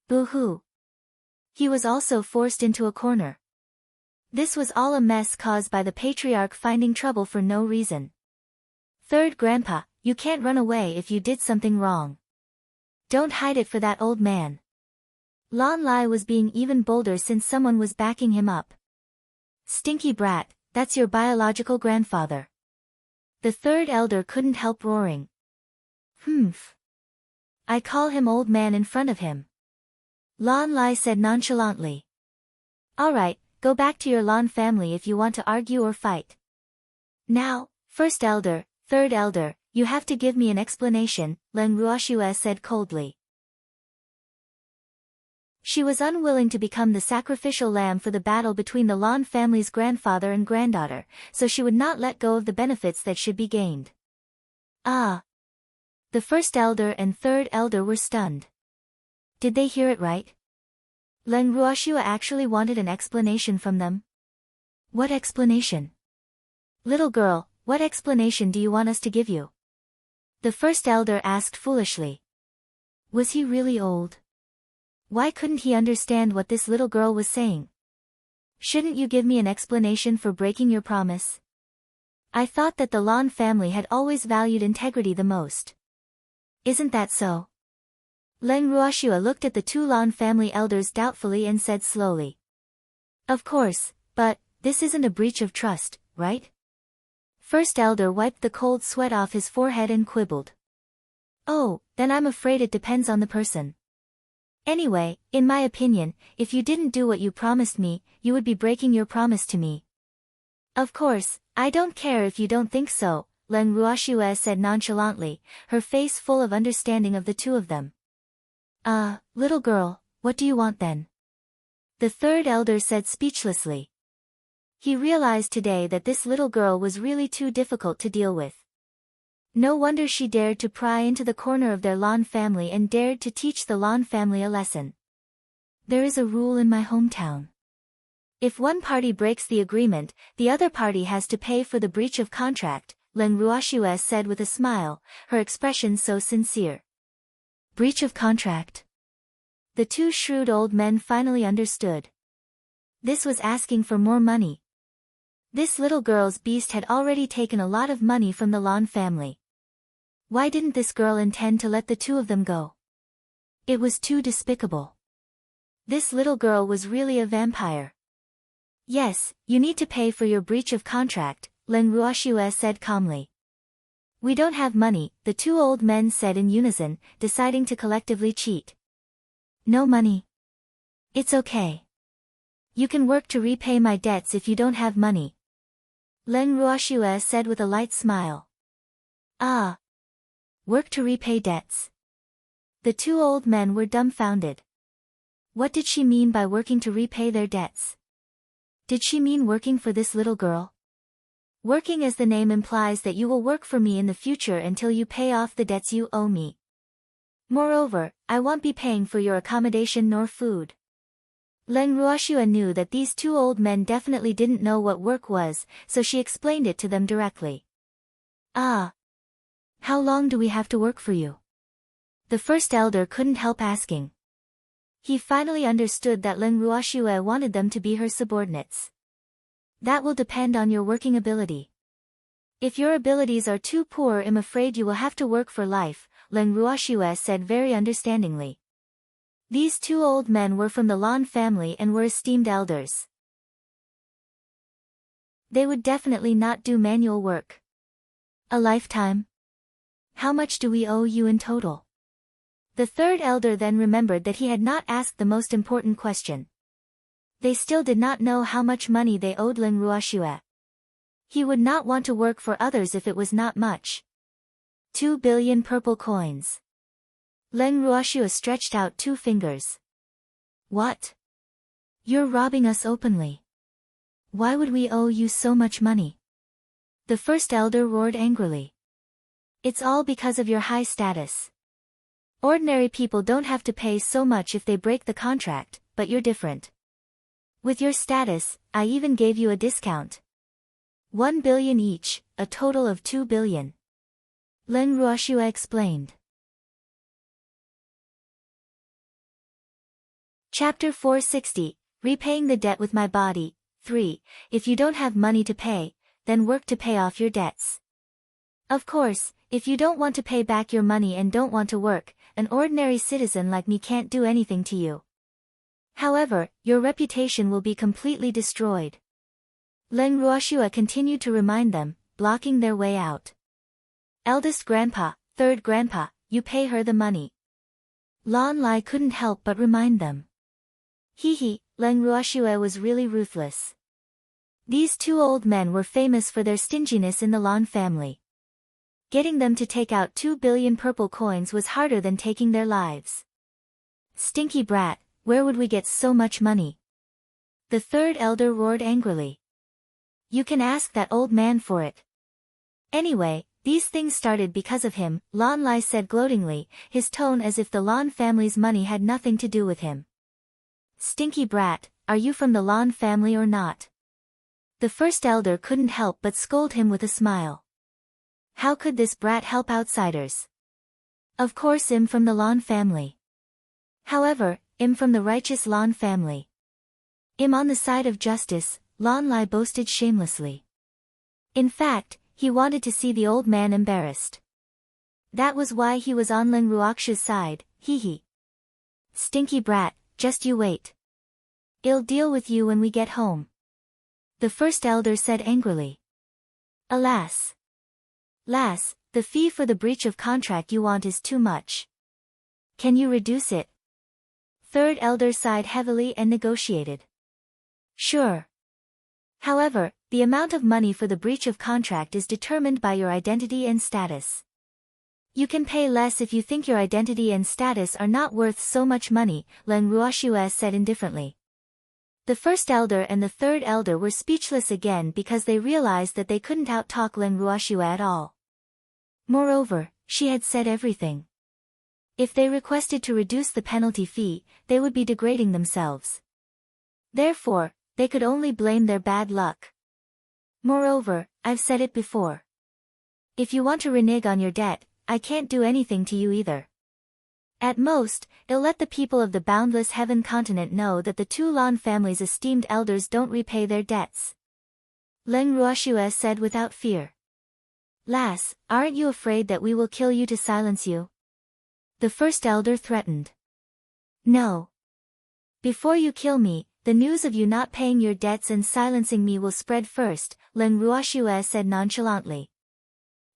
Speaker 1: Boo-hoo. He was also forced into a corner. This was all a mess caused by the patriarch finding trouble for no reason. Third grandpa, you can't run away if you did something wrong. Don't hide it for that old man. Lan Lai was being even bolder since someone was backing him up. Stinky brat, that's your biological grandfather. The third elder couldn't help roaring. Humph. I call him old man in front of him. Lan Lai said nonchalantly. Alright, go back to your Lan family if you want to argue or fight. Now, first elder, third elder, you have to give me an explanation, Leng Ruoshua said coldly. She was unwilling to become the sacrificial lamb for the battle between the Lan family's grandfather and granddaughter, so she would not let go of the benefits that should be gained. Ah! The first elder and third elder were stunned. Did they hear it right? Leng Ruoshua actually wanted an explanation from them. What explanation? Little girl, what explanation do you want us to give you? The first elder asked foolishly. Was he really old? Why couldn't he understand what this little girl was saying? Shouldn't you give me an explanation for breaking your promise? I thought that the Lan family had always valued integrity the most. Isn't that so? Leng Ruoshua looked at the 2 Lan family elders doubtfully and said slowly. Of course, but, this isn't a breach of trust, right? First elder wiped the cold sweat off his forehead and quibbled. Oh, then I'm afraid it depends on the person. Anyway, in my opinion, if you didn't do what you promised me, you would be breaking your promise to me. Of course, I don't care if you don't think so, Leng Ruoshua said nonchalantly, her face full of understanding of the 2 of them. Little girl, what do you want then? The third elder said speechlessly. He realized today that this little girl was really too difficult to deal with. No wonder she dared to pry into the corner of their Lan family and dared to teach the Lan family a lesson. There is a rule in my hometown. If one party breaks the agreement, the other party has to pay for the breach of contract, Leng Ruoshua said with a smile, her expression so sincere. Breach of contract? The two shrewd old men finally understood. This was asking for more money. This little girl's beast had already taken a lot of money from the Lan family. Why didn't this girl intend to let the two of them go? It was too despicable. This little girl was really a vampire. Yes, you need to pay for your breach of contract, Len Ruoxue said calmly. We don't have money, the two old men said in unison, deciding to collectively cheat. No money. It's okay. You can work to repay my debts if you don't have money. Len Ruoxue said with a light smile. Ah. Work to repay debts. The two old men were dumbfounded. What did she mean by working to repay their debts? Did she mean working for this little girl? Working, as the name implies, that you will work for me in the future until you pay off the debts you owe me. Moreover, I won't be paying for your accommodation nor food. Len Ruoxue knew that these two old men definitely didn't know what work was, so she explained it to them directly. Ah. How long do we have to work for you? The first elder couldn't help asking. He finally understood that Len Ruoxue wanted them to be her subordinates. That will depend on your working ability. If your abilities are too poor, I'm afraid you will have to work for life, Len Ruoxue said very understandingly. These two old men were from the Lan family and were esteemed elders. They would definitely not do manual work. A lifetime? How much do we owe you in total? The third elder then remembered that he had not asked the most important question. They still did not know how much money they owed Len Ruoxue. He would not want to work for others if it was not much. 2 billion purple coins. Len Ruoxue stretched out 2 fingers. What? You're robbing us openly. Why would we owe you so much money? The first elder roared angrily. It's all because of your high status. Ordinary people don't have to pay so much if they break the contract, but you're different. With your status, I even gave you a discount. 1 billion each, a total of 2 billion. Len Ruoxue explained. Chapter 460, Repaying the Debt with My Body, 3. If you don't have money to pay, then work to pay off your debts. Of course, if you don't want to pay back your money and don't want to work, an ordinary citizen like me can't do anything to you. However, your reputation will be completely destroyed. Len Ruoxue continued to remind them, blocking their way out. Eldest grandpa, third grandpa, you pay her the money. Lan Lai couldn't help but remind them. Len Ruoxue was really ruthless. These two old men were famous for their stinginess in the Lan family. Getting them to take out 2 billion purple coins was harder than taking their lives. Stinky brat, where would we get so much money? The third elder roared angrily. You can ask that old man for it. Anyway, these things started because of him, Lan Lai said gloatingly, his tone as if the Lan family's money had nothing to do with him. Stinky brat, are you from the Lan family or not? The first elder couldn't help but scold him with a smile. How could this brat help outsiders? Of course I'm from the Lan family. However, I'm from the righteous Lan family. I'm on the side of justice, Lan Lai boasted shamelessly. In fact, he wanted to see the old man embarrassed. That was why he was on Len Ruoxue's side, Stinky brat, just you wait. I'll deal with you when we get home. The first elder said angrily. Alas. Lass, the fee for the breach of contract you want is too much. Can you reduce it? Third elder sighed heavily and negotiated. Sure. However, the amount of money for the breach of contract is determined by your identity and status. You can pay less if you think your identity and status are not worth so much money, Len Ruoxue said indifferently. The first elder and the third elder were speechless again because they realized that they couldn't outtalk Len Ruoxue at all. Moreover, she had said everything. If they requested to reduce the penalty fee, they would be degrading themselves. Therefore, they could only blame their bad luck. Moreover, I've said it before. If you want to renege on your debt, I can't do anything to you either. At most, it'll let the people of the boundless heaven continent know that the Tu Lan family's esteemed elders don't repay their debts. Leng Ruoxue said without fear. Lass, aren't you afraid that we will kill you to silence you? The first elder threatened. No. Before you kill me, the news of you not paying your debts and silencing me will spread first, Leng Ruoxue said nonchalantly.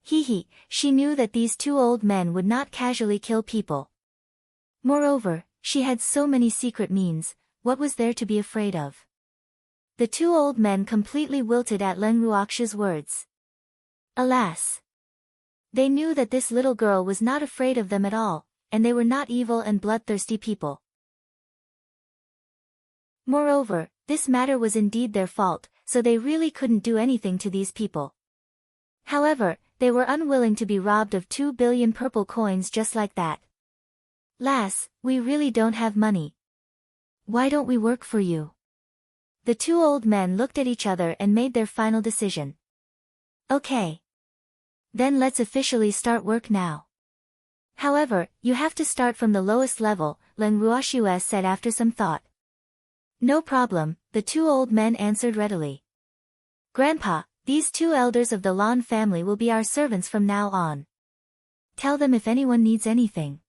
Speaker 1: She knew that these two old men would not casually kill people. Moreover, she had so many secret means, what was there to be afraid of? The two old men completely wilted at Leng Ruoxue's words. Alas! They knew that this little girl was not afraid of them at all, and they were not evil and bloodthirsty people. Moreover, this matter was indeed their fault, so they really couldn't do anything to these people. However, they were unwilling to be robbed of 2 billion purple coins just like that. Lass, we really don't have money. Why don't we work for you? The two old men looked at each other and made their final decision. Okay. Then let's officially start work now. However, you have to start from the lowest level, Leng Ruoxue said after some thought. No problem, the two old men answered readily. Grandpa, these two elders of the Lan family will be our servants from now on. Tell them if anyone needs anything.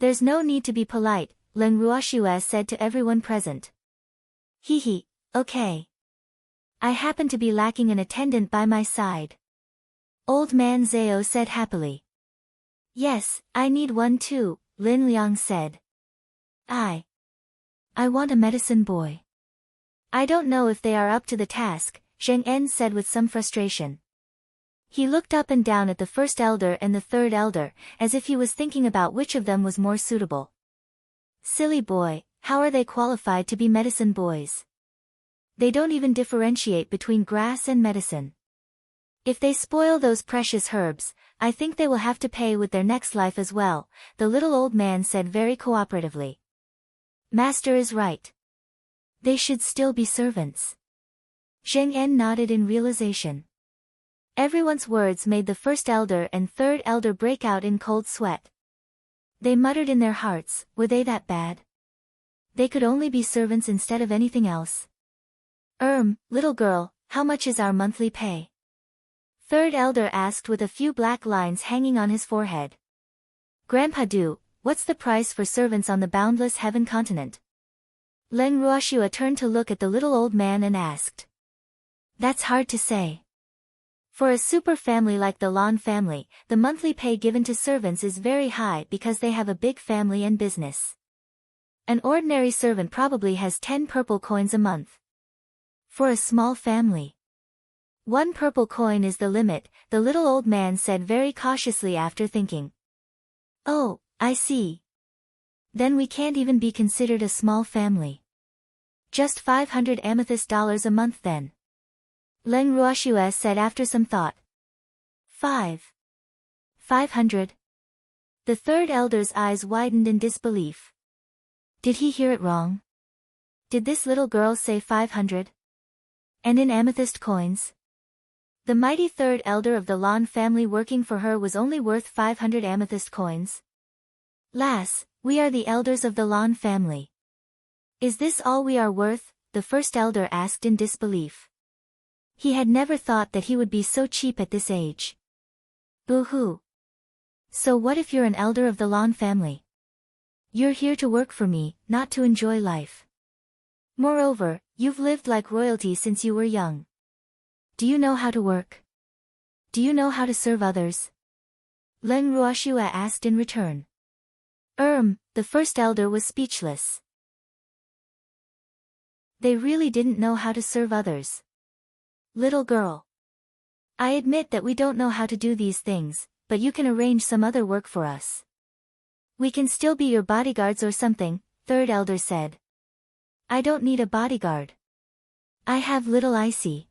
Speaker 1: There's no need to be polite, Leng Ruoxue said to everyone present. Okay. I happen to be lacking an attendant by my side. Old man Zhao said happily. Yes, I need one too, Lin Liang said. I want a medicine boy. I don't know if they are up to the task, Zheng En said with some frustration. He looked up and down at the first elder and the third elder, as if he was thinking about which of them was more suitable. Silly boy, how are they qualified to be medicine boys? They don't even differentiate between grass and medicine. If they spoil those precious herbs, I think they will have to pay with their next life as well, the little old man said very cooperatively. Master is right. They should still be servants. Zheng En nodded in realization. Everyone's words made the first elder and third elder break out in cold sweat. They muttered in their hearts, were they that bad? They could only be servants instead of anything else. Little girl, how much is our monthly pay? Third elder asked with a few black lines hanging on his forehead. Grandpa Du, what's the price for servants on the boundless heaven continent? Leng Ruoxue turned to look at the little old man and asked. That's hard to say. For a super family like the Lan family, the monthly pay given to servants is very high because they have a big family and business. An ordinary servant probably has 10 purple coins a month. For a small family, 1 purple coin is the limit, the little old man said very cautiously after thinking. Oh, I see. Then we can't even be considered a small family. Just 500 amethyst dollars a month then. Leng Ruoxue said after some thought. 500? The third elder's eyes widened in disbelief. Did he hear it wrong? Did this little girl say 500? And in amethyst coins? The mighty third elder of the Lan family working for her was only worth 500 amethyst coins. Lass, we are the elders of the Lan family. Is this all we are worth? The first elder asked in disbelief. He had never thought that he would be so cheap at this age. Boo-hoo. So what if you're an elder of the Lan family? You're here to work for me, not to enjoy life. Moreover, you've lived like royalty since you were young. Do you know how to work? Do you know how to serve others? Leng Ruoxue asked in return. The first elder was speechless. They really didn't know how to serve others. Little girl. I admit that we don't know how to do these things, but you can arrange some other work for us. We can still be your bodyguards or something, third elder said. I don't need a bodyguard. I have little Icy.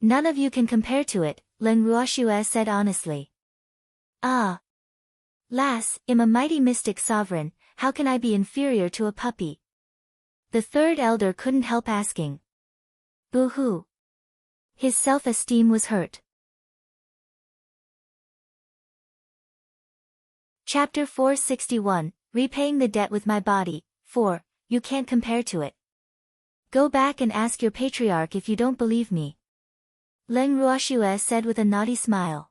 Speaker 1: None of you can compare to it, Leng Ruoxue said honestly. Ah. Lass, I'm a mighty mystic sovereign, how can I be inferior to a puppy? The third elder couldn't help asking. Boo-hoo. His self-esteem was hurt. Chapter 461, Repaying the Debt with My Body. 4. You can't compare to it. Go back and ask your patriarch if you don't believe me. Leng Ruoxue said with a naughty smile.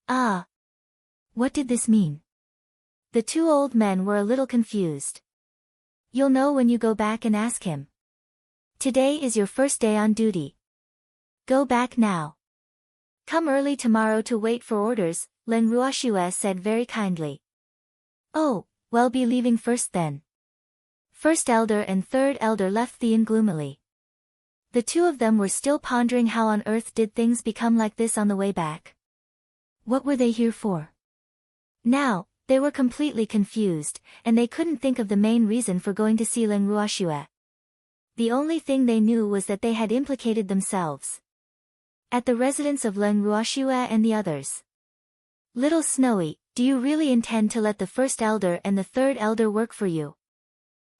Speaker 1: Ah. What did this mean? The two old men were a little confused. You'll know when you go back and ask him. Today is your first day on duty. Go back now. Come early tomorrow to wait for orders, Leng Ruoxue said very kindly. Oh, well, be leaving first then. First elder and third elder left the inn gloomily. The two of them were still pondering how on earth did things become like this on the way back. What were they here for? Now, they were completely confused, and they couldn't think of the main reason for going to see Leng Ruoxue. The only thing they knew was that they had implicated themselves at the residence of Leng Ruoxue and the others. Little Snowy, do you really intend to let the first elder and the third elder work for you?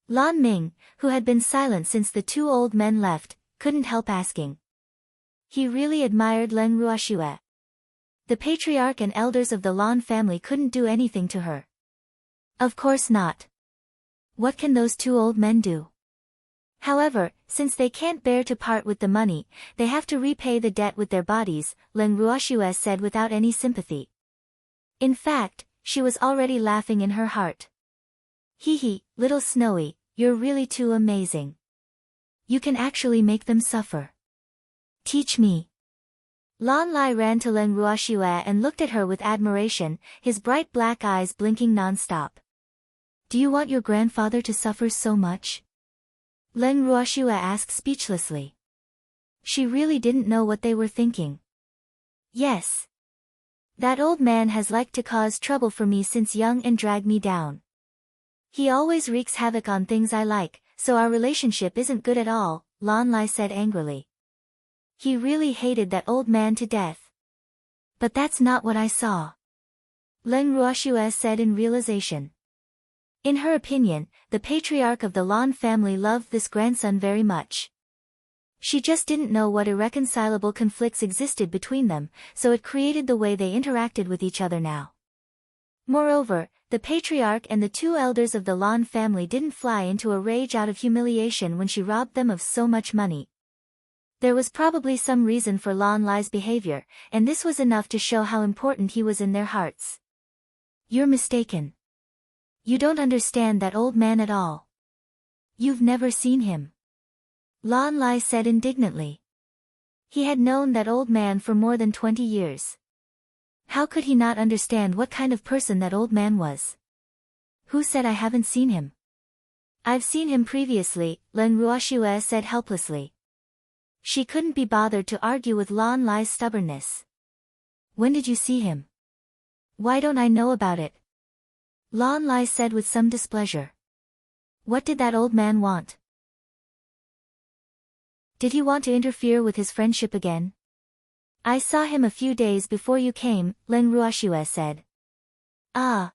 Speaker 1: Lan Ming, who had been silent since the two old men left, couldn't help asking. He really admired Leng Ruoxue. The patriarch and elders of the Lan family couldn't do anything to her. Of course not. What can those two old men do? However, since they can't bear to part with the money, they have to repay the debt with their bodies, Leng Ruoxue said without any sympathy. In fact, she was already laughing in her heart. Hee hee, little Snowy, you're really too amazing. You can actually make them suffer. Teach me. Lan Lai ran to Leng Ruoxue and looked at her with admiration, his bright black eyes blinking non-stop. Do you want your grandfather to suffer so much? Leng Ruoxue asked speechlessly. She really didn't know what they were thinking. Yes. That old man has liked to cause trouble for me since young and drag me down. He always wreaks havoc on things I like, so our relationship isn't good at all, Lan Lai said angrily. He really hated that old man to death. But that's not what I saw. Leng Ruoxue said in realization. In her opinion, the patriarch of the Lan family loved this grandson very much. She just didn't know what irreconcilable conflicts existed between them, so it created the way they interacted with each other now. Moreover, the patriarch and the two elders of the Lan family didn't fly into a rage out of humiliation when she robbed them of so much money. There was probably some reason for Lan Lai's behavior, and this was enough to show how important he was in their hearts. You're mistaken. You don't understand that old man at all. You've never seen him. Lan Lai said indignantly. He had known that old man for more than 20 years. How could he not understand what kind of person that old man was? Who said I haven't seen him? I've seen him previously, Leng Ruoxue said helplessly. She couldn't be bothered to argue with Lan Lai's stubbornness. When did you see him? Why don't I know about it? Lan Lai said with some displeasure. What did that old man want? Did he want to interfere with his friendship again? I saw him a few days before you came, Leng Ruoxue said. Ah.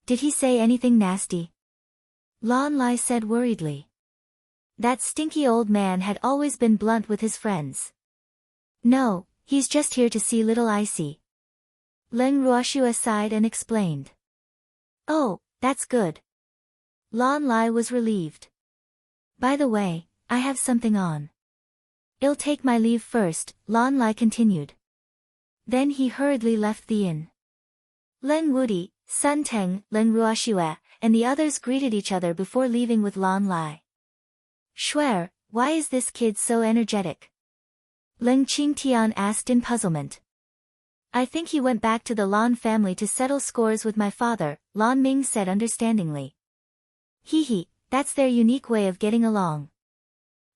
Speaker 1: Did he say anything nasty? Lan Lai said worriedly. That stinky old man had always been blunt with his friends. No, he's just here to see little Icy. Leng Ruoxue sighed and explained. Oh, that's good. Lan Lai was relieved. By the way, I have something on. I'll take my leave first, Lan Lai continued. Then he hurriedly left the inn. Leng Wudi, Sun Teng, Leng Ruoxue, and the others greeted each other before leaving with Lan Lai. Shuer, why is this kid so energetic? Leng Qingtian asked in puzzlement. I think he went back to the Lan family to settle scores with my father, Lan Ming said understandingly. Hee hee, that's their unique way of getting along.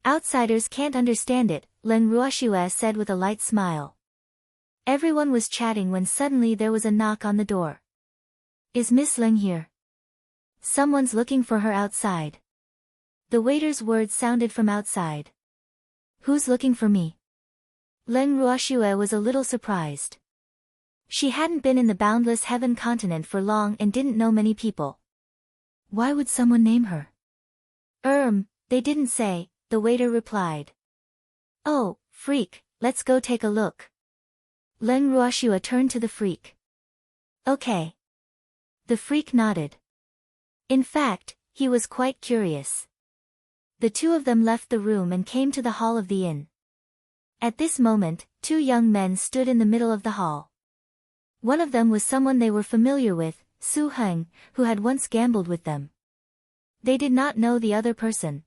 Speaker 1: Outsiders can't understand it, Leng Ruoxue said with a light smile. Everyone was chatting when suddenly there was a knock on the door. Is Miss Leng here? Someone's looking for her outside. The waiter's words sounded from outside. Who's looking for me? Leng Ruoxue was a little surprised. She hadn't been in the boundless heaven continent for long and didn't know many people. Why would someone name her? They didn't say, the waiter replied. Oh, freak, let's go take a look. Leng Ruoxue turned to the freak. Okay. The freak nodded. In fact, he was quite curious. The two of them left the room and came to the hall of the inn. At this moment, two young men stood in the middle of the hall. One of them was someone they were familiar with, Su Heng, who had once gambled with them. They did not know the other person.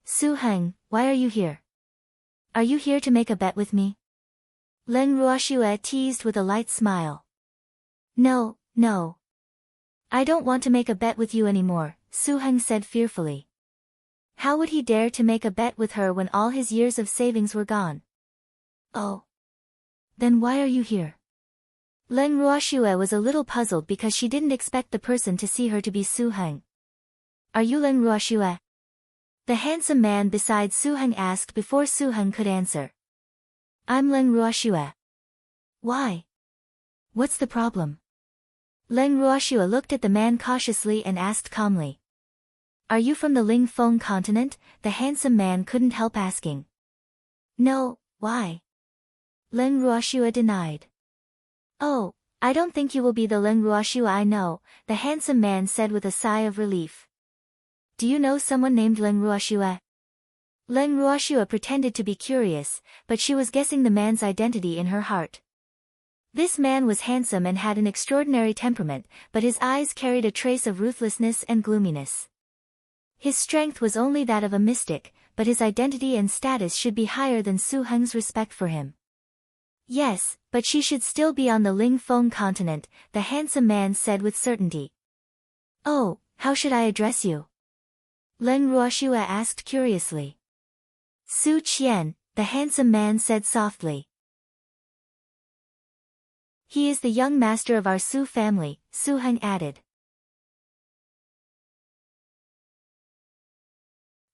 Speaker 1: Su Heng, why are you here? Are you here to make a bet with me? Leng Ruoxue teased with a light smile. No, no. I don't want to make a bet with you anymore, Su Heng said fearfully. How would he dare to make a bet with her when all his years of savings were gone? Oh. Then why are you here? Leng Ruoxue was a little puzzled because she didn't expect the person to see her to be Su Heng. Are you Leng Ruoxue? The handsome man beside Su Heng asked before Su Heng could answer. I'm Leng Ruoxue. Why? What's the problem? Leng Ruoxue looked at the man cautiously and asked calmly. Are you from the Ling Feng continent? The handsome man couldn't help asking. No, why? Leng Ruoxue denied. Oh, I don't think you will be the Leng Ruoxue I know, the handsome man said with a sigh of relief. Do you know someone named Leng Ruoxue? Leng Ruoxue pretended to be curious, but she was guessing the man's identity in her heart. This man was handsome and had an extraordinary temperament, but his eyes carried a trace of ruthlessness and gloominess. His strength was only that of a mystic, but his identity and status should be higher than Su Heng's respect for him. Yes, but she should still be on the Ling Feng continent, the handsome man said with certainty. Oh, how should I address you? Leng Ruoxue asked curiously. Su Qian, the handsome man said softly. He is the young master of our Su family, Su Heng added.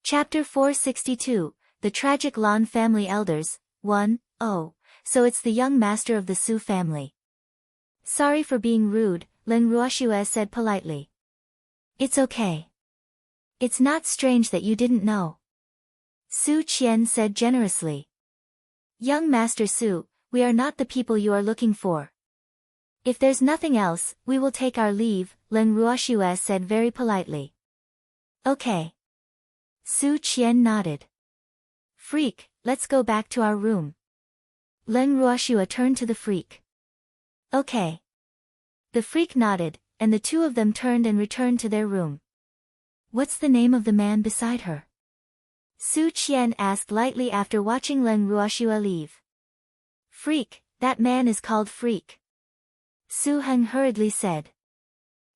Speaker 1: Chapter 462, The Tragic Lan Family Elders, 1, Oh, so it's the young master of the Su family. Sorry for being rude, Leng Ruoxue said politely. It's okay. It's not strange that you didn't know. Su Qian said generously. Young Master Su, we are not the people you are looking for. If there's nothing else, we will take our leave, Leng Ruoxue said very politely. Okay. Su Qian nodded. Freak, let's go back to our room. Leng Ruoxue turned to the freak. Okay. The freak nodded, and the two of them turned and returned to their room. What's the name of the man beside her? Su Qian asked lightly after watching Leng Ruoxue leave. Freak, that man is called Freak. Su Heng hurriedly said.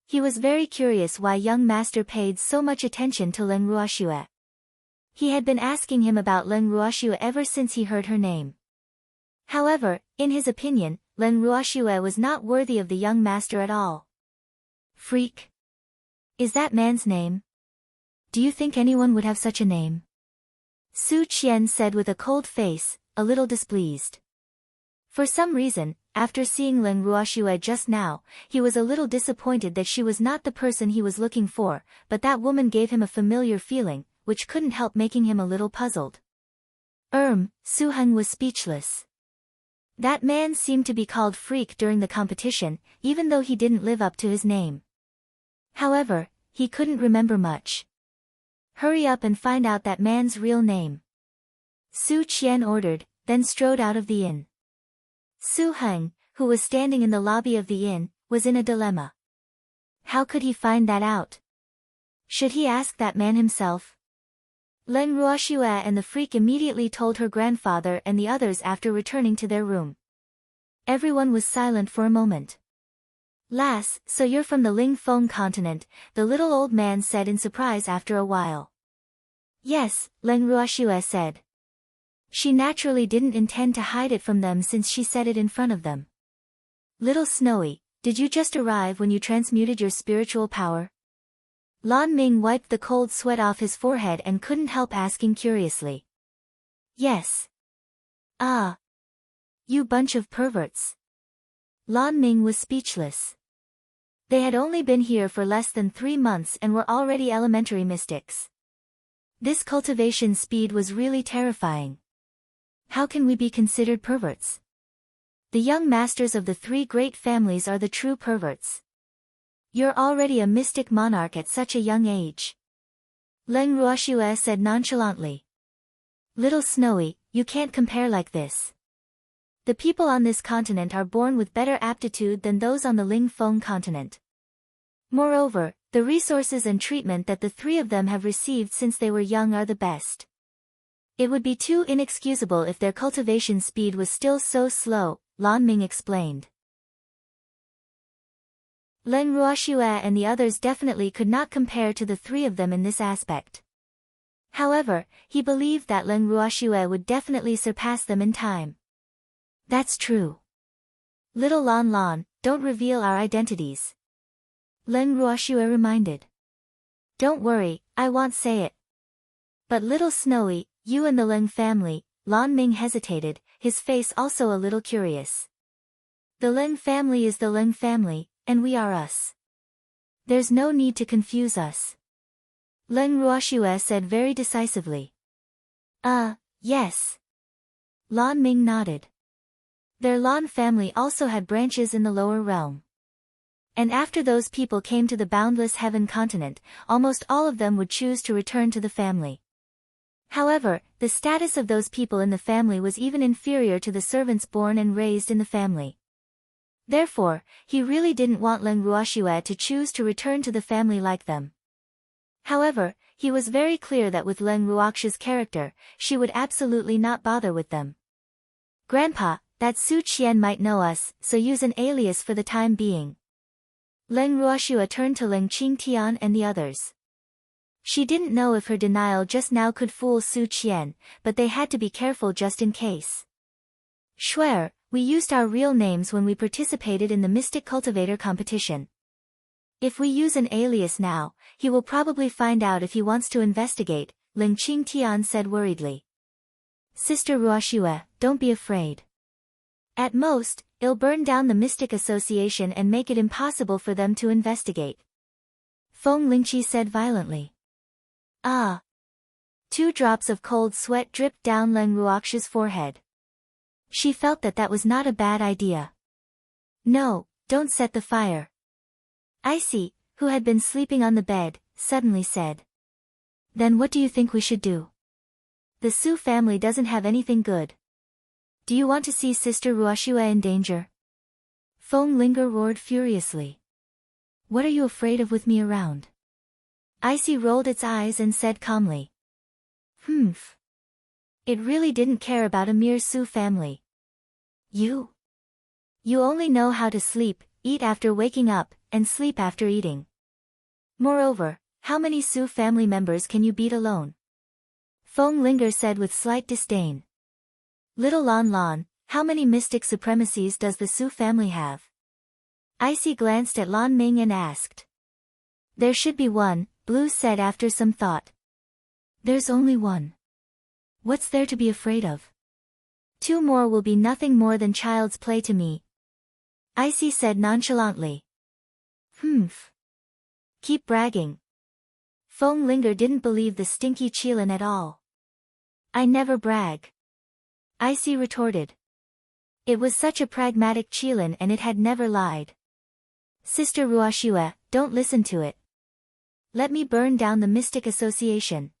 Speaker 1: He was very curious why young master paid so much attention to Leng Ruoxue. He had been asking him about Leng Ruoxue ever since he heard her name. However, in his opinion, Leng Ruoxue was not worthy of the young master at all. Freak? Is that man's name? Do you think anyone would have such a name? Su Qian said with a cold face, a little displeased. For some reason, after seeing Leng Ruoxue just now, he was a little disappointed that she was not the person he was looking for, but that woman gave him a familiar feeling, which couldn't help making him a little puzzled. Su Heng was speechless. That man seemed to be called Freak during the competition, even though he didn't live up to his name. However, he couldn't remember much. Hurry up and find out that man's real name. Su Qian ordered, then strode out of the inn. Su Heng, who was standing in the lobby of the inn, was in a dilemma. How could he find that out? Should he ask that man himself? Leng Ruoxue and the freak immediately told her grandfather and the others after returning to their room. Everyone was silent for a moment. Lass, so you're from the Ling Feng continent, the little old man said in surprise after a while. Yes, Leng Ruoxue said. She naturally didn't intend to hide it from them since she said it in front of them. Little Snowy, did you just arrive when you transmuted your spiritual power? Lan Ming wiped the cold sweat off his forehead and couldn't help asking curiously. Yes. Ah. You bunch of perverts. Lan Ming was speechless. They had only been here for less than 3 months and were already elementary mystics. This cultivation speed was really terrifying. How can we be considered perverts? The young masters of the 3 great families are the true perverts. You're already a mystic monarch at such a young age. Leng Ruoxue said nonchalantly. Little Snowy, you can't compare like this. The people on this continent are born with better aptitude than those on the Ling Feng continent. Moreover, the resources and treatment that the three of them have received since they were young are the best. It would be too inexcusable if their cultivation speed was still so slow, Lan Ming explained. Leng Ruoxue and the others definitely could not compare to the three of them in this aspect. However, he believed that Leng Ruoxue would definitely surpass them in time. That's true. Little Lan Lan, don't reveal our identities. Leng Ruoxue reminded. Don't worry, I won't say it. But little Snowy, you and the Leng family, Lan Ming hesitated, his face also a little curious. The Leng family is the Leng family, and we are us. There's no need to confuse us. Leng Ruoxue said very decisively. Yes. Lan Ming nodded. Their Lan family also had branches in the lower realm. And after those people came to the boundless heaven continent, almost all of them would choose to return to the family. However, the status of those people in the family was even inferior to the servants born and raised in the family. Therefore, he really didn't want Leng Ruoxue to choose to return to the family like them. However, he was very clear that with Leng Ruoxue's character, she would absolutely not bother with them. Grandpa, that Su Qian might know us, so use an alias for the time being. Leng Ruoxue turned to Leng Qingtian and the others. She didn't know if her denial just now could fool Su Qian, but they had to be careful just in case. Swear, we used our real names when we participated in the Mystic Cultivator competition. If we use an alias now, he will probably find out if he wants to investigate, Leng Qingtian said worriedly. Sister Ruoxue, don't be afraid. At most, it'll burn down the Mystic Association and make it impossible for them to investigate. Feng Lingqi said violently. Ah! 2 drops of cold sweat dripped down Leng Ruoxue's forehead. She felt that that was not a bad idea. No, don't set the fire. Icy, who had been sleeping on the bed, suddenly said. Then what do you think we should do? The Su family doesn't have anything good. Do you want to see Sister Ruoxue in danger? Feng Linger roared furiously. What are you afraid of with me around? Icy rolled its eyes and said calmly. Humph. It really didn't care about a mere Su family. You only know how to sleep, eat after waking up, and sleep after eating. Moreover, how many Su family members can you beat alone? Feng Linger said with slight disdain. Little Lan Lan, how many mystic supremacies does the Su family have? Icy glanced at Lan Ming and asked. There should be one, Blue said after some thought. There's only one. What's there to be afraid of? 2 more will be nothing more than child's play to me. Icy said nonchalantly. Humph. Keep bragging. Feng Linger didn't believe the stinky Qilin at all. I never brag. Icy retorted. It was such a pragmatic Qilin and it had never lied. Sister Ruoxue, don't listen to it. Let me burn down the Mystic Association.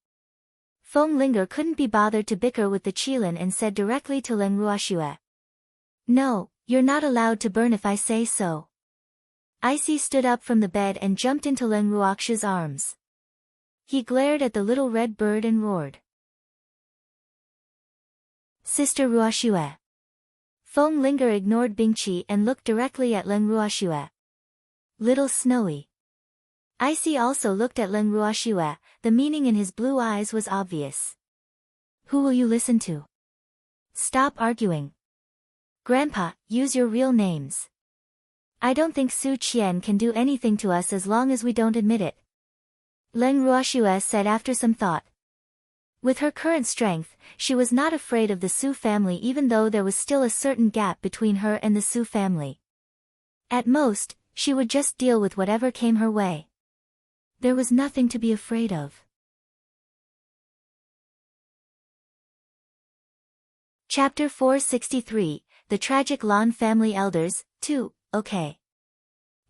Speaker 1: Feng Linger couldn't be bothered to bicker with the Qilin and said directly to Leng Ruoxue. No, you're not allowed to burn if I say so. Icy stood up from the bed and jumped into Leng Ruoxue's arms. He glared at the little red bird and roared. Sister Ruoxue. Feng Linger ignored Bingqi and looked directly at Leng Ruoxue. Little Snowy. Icy also looked at Leng Ruoxue, the meaning in his blue eyes was obvious. Who will you listen to? Stop arguing. Grandpa, use your real names. I don't think Su Qian can do anything to us as long as we don't admit it. Leng Ruoxue said after some thought. With her current strength, she was not afraid of the Su family even though there was still a certain gap between her and the Su family. At most, she would just deal with whatever came her way. There was nothing to be afraid of. Chapter 463, The Tragic Lan Family Elders, 2, okay.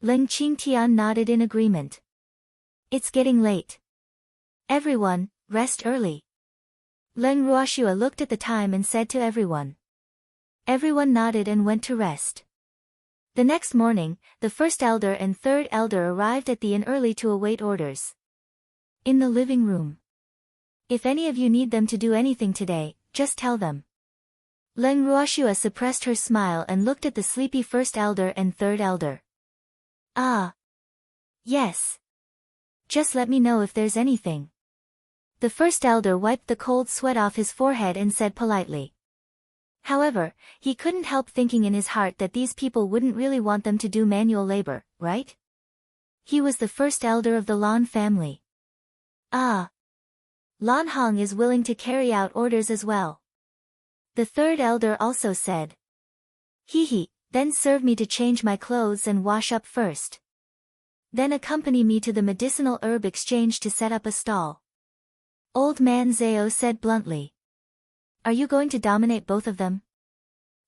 Speaker 1: Leng Qingtian nodded in agreement. It's getting late. Everyone, rest early. Leng Ruoxue looked at the time and said to everyone. Everyone nodded and went to rest. The next morning, the first elder and third elder arrived at the inn early to await orders. In the living room. If any of you need them to do anything today, just tell them. Leng Ruoxue suppressed her smile and looked at the sleepy first elder and third elder. Ah. Yes. Just let me know if there's anything. The first elder wiped the cold sweat off his forehead and said politely. However, he couldn't help thinking in his heart that these people wouldn't really want them to do manual labor, right? He was the first elder of the Lan family. Ah. Lan Hong is willing to carry out orders as well. The third elder also said. Hee, then serve me to change my clothes and wash up first. Then accompany me to the medicinal herb exchange to set up a stall. Old man Zhao said bluntly. Are you going to dominate both of them?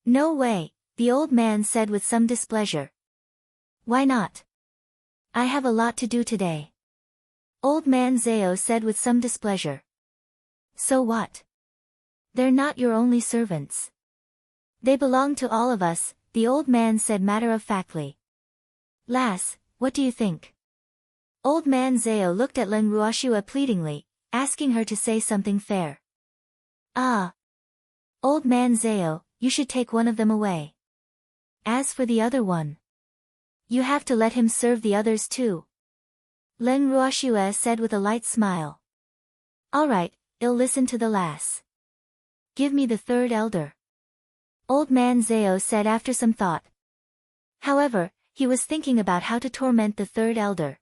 Speaker 1: No way, the old man said with some displeasure. Why not? I have a lot to do today. Old man Zhao said with some displeasure. So what? They're not your only servants. They belong to all of us, the old man said matter-of-factly. Lass, what do you think? Old man Zhao looked at Leng Ruoxue pleadingly, asking her to say something fair. Ah. Old man Zhao, you should take one of them away. As for the other one, you have to let him serve the others too. Leng Ruoxue said with a light smile. All right, I'll listen to the lass. Give me the third elder. Old man Zhao said after some thought. However, he was thinking about how to torment the third elder.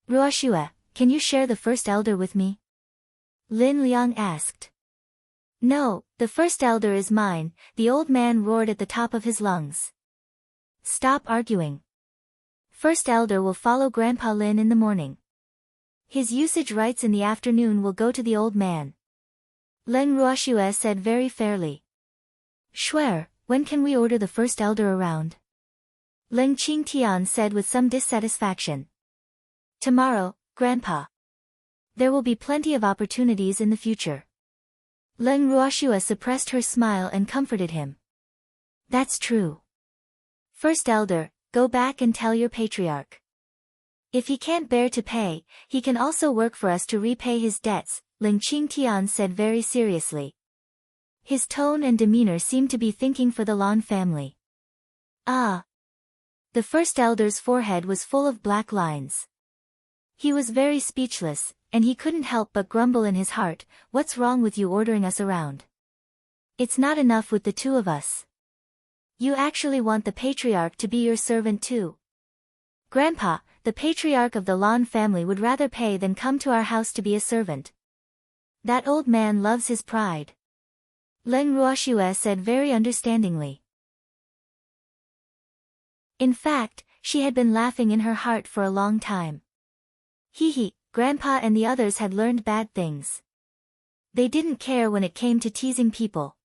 Speaker 1: Ruoxue, can you share the first elder with me? Lin Liang asked. No, the first elder is mine, the old man roared at the top of his lungs. Stop arguing. First elder will follow Grandpa Lin in the morning. His usage rights in the afternoon will go to the old man. Leng Ruoxue said very fairly. Shuer, when can we order the first elder around? Leng Qingtian said with some dissatisfaction. Tomorrow, Grandpa. There will be plenty of opportunities in the future. Leng Ruoxue suppressed her smile and comforted him. That's true. First elder, go back and tell your patriarch. If he can't bear to pay, he can also work for us to repay his debts, Leng Qingtian said very seriously. His tone and demeanor seemed to be thinking for the Lan family. Ah. The first elder's forehead was full of black lines. He was very speechless, and he couldn't help but grumble in his heart, what's wrong with you ordering us around? It's not enough with the two of us. You actually want the patriarch to be your servant too. Grandpa, the patriarch of the Lan family would rather pay than come to our house to be a servant. That old man loves his pride. Leng Ruoxue said very understandingly. In fact, she had been laughing in her heart for a long time. Hee, Grandpa and the others had learned bad things. They didn't care when it came to teasing people.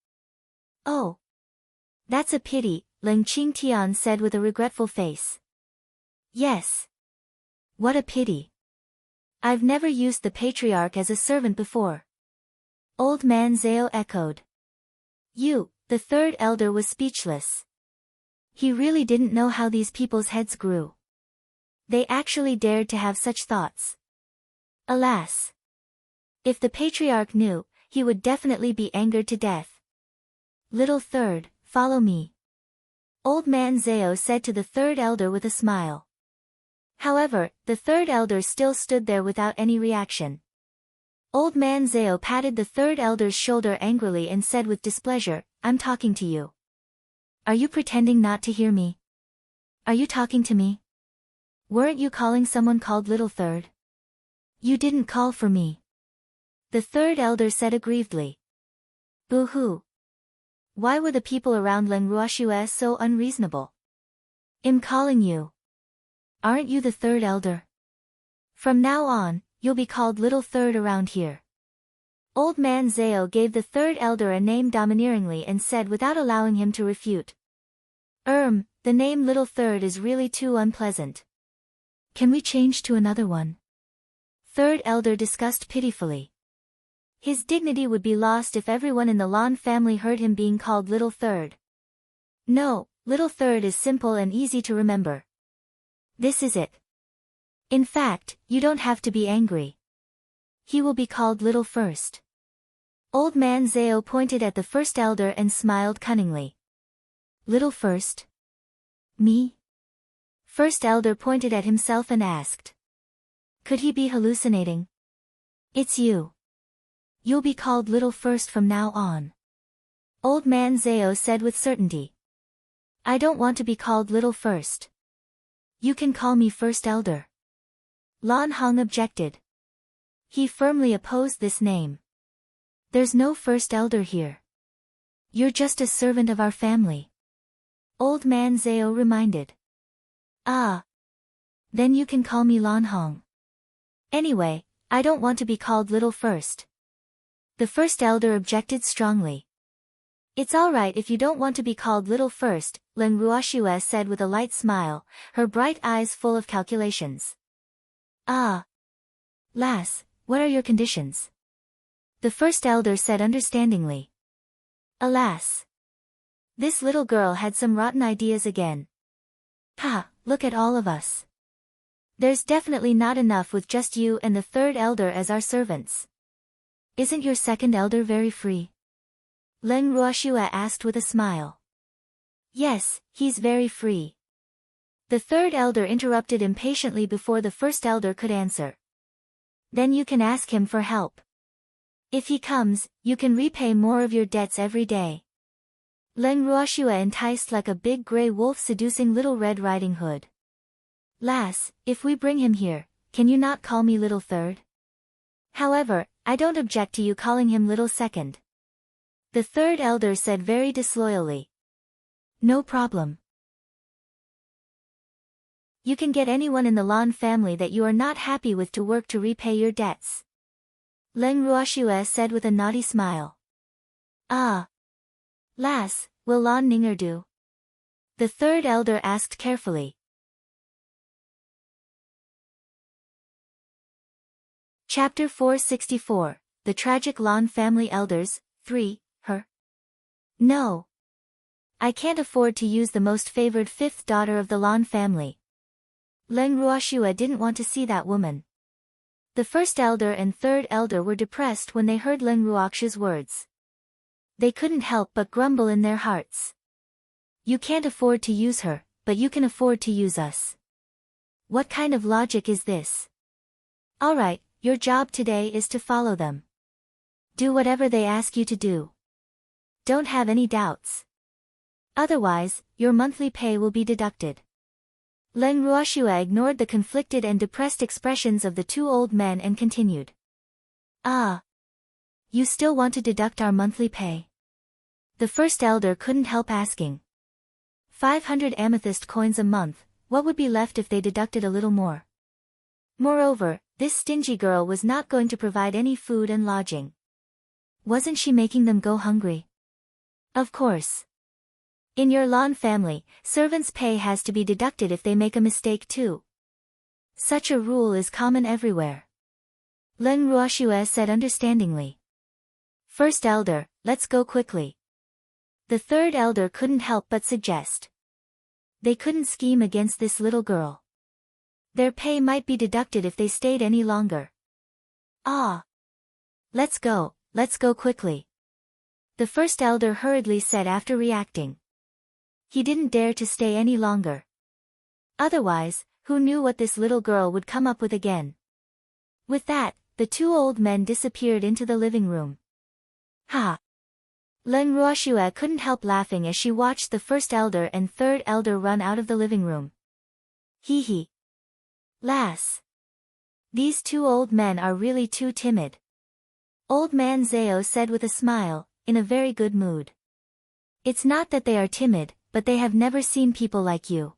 Speaker 1: Oh. That's a pity, Leng Qingtian said with a regretful face. Yes. What a pity. I've never used the patriarch as a servant before. Old man Zhao echoed. You, the third elder was speechless. He really didn't know how these people's heads grew. They actually dared to have such thoughts. Alas. If the patriarch knew, he would definitely be angered to death. Little third, follow me. Old man Zhao said to the third elder with a smile. However, the third elder still stood there without any reaction. Old man Zhao patted the third elder's shoulder angrily and said with displeasure, I'm talking to you. Are you pretending not to hear me? Are you talking to me? Weren't you calling someone called Little Third? You didn't call for me. The third elder said aggrievedly. Boo-hoo. Why were the people around Leng Ruoxue so unreasonable? I'm calling you. Aren't you the third elder? From now on, you'll be called Little Third around here. Old man Zhao gave the third elder a name domineeringly and said without allowing him to refute. the name Little Third is really too unpleasant. Can we change to another one? Third elder discussed pitifully. His dignity would be lost if everyone in the Lan family heard him being called Little Third. No, Little Third is simple and easy to remember. This is it. In fact, you don't have to be angry. He will be called Little First. Old man Zhao pointed at the first elder and smiled cunningly. Little First? Me? First elder pointed at himself and asked. Could he be hallucinating? It's you. You'll be called Little First from now on. Old man Zhao said with certainty. I don't want to be called Little First. You can call me First Elder. Lan Hong objected. He firmly opposed this name. There's no First Elder here. You're just a servant of our family. Old man Zhao reminded. Ah. Then you can call me Lan Hong. Anyway, I don't want to be called Little First. The first elder objected strongly. It's all right if you don't want to be called Little First, Leng Ruoxue said with a light smile, her bright eyes full of calculations. Ah. Lass, what are your conditions? The first elder said understandingly. Alas. This little girl had some rotten ideas again. Ha, look at all of us. There's definitely not enough with just you and the third elder as our servants. Isn't your second elder very free? Leng Ruoxue asked with a smile. Yes, he's very free. The third elder interrupted impatiently before the first elder could answer. Then you can ask him for help. If he comes, you can repay more of your debts every day. Leng Ruoxue enticed like a big gray wolf seducing Little Red Riding Hood. Lass, if we bring him here, can you not call me Little Third? However, I don't object to you calling him Little Second. The third elder said very disloyally. No problem. You can get anyone in the Lan family that you are not happy with to work to repay your debts. Leng Ruoxue said with a naughty smile. Ah. Lass, will Lan Ninger do? The third elder asked carefully. Chapter 464, The Tragic Lan Family Elders, 3, Her. No. I can't afford to use the most favored fifth daughter of the Lan family. Leng Ruoxue didn't want to see that woman. The first elder and third elder were depressed when they heard Leng Ruoxue's words. They couldn't help but grumble in their hearts. You can't afford to use her, but you can afford to use us. What kind of logic is this? All right, your job today is to follow them. Do whatever they ask you to do. Don't have any doubts. Otherwise, your monthly pay will be deducted. Leng Ruoxue ignored the conflicted and depressed expressions of the two old men and continued. Ah. You still want to deduct our monthly pay? The first elder couldn't help asking. 500 amethyst coins a month, what would be left if they deducted a little more? Moreover, this stingy girl was not going to provide any food and lodging. Wasn't she making them go hungry? Of course. In your Lan family, servants' pay has to be deducted if they make a mistake too. Such a rule is common everywhere. Leng Ruoxue said understandingly. First elder, let's go quickly. The third elder couldn't help but suggest. They couldn't scheme against this little girl. Their pay might be deducted if they stayed any longer. Ah. Let's go quickly. The first elder hurriedly said after reacting. He didn't dare to stay any longer. Otherwise, who knew what this little girl would come up with again? With that, the two old men disappeared into the living room. Ha! Leng Ruoxue couldn't help laughing as she watched the first elder and third elder run out of the living room. Hee hee. Lass. These two old men are really too timid. Old man Zhao said with a smile, in a very good mood. It's not that they are timid, but they have never seen people like you.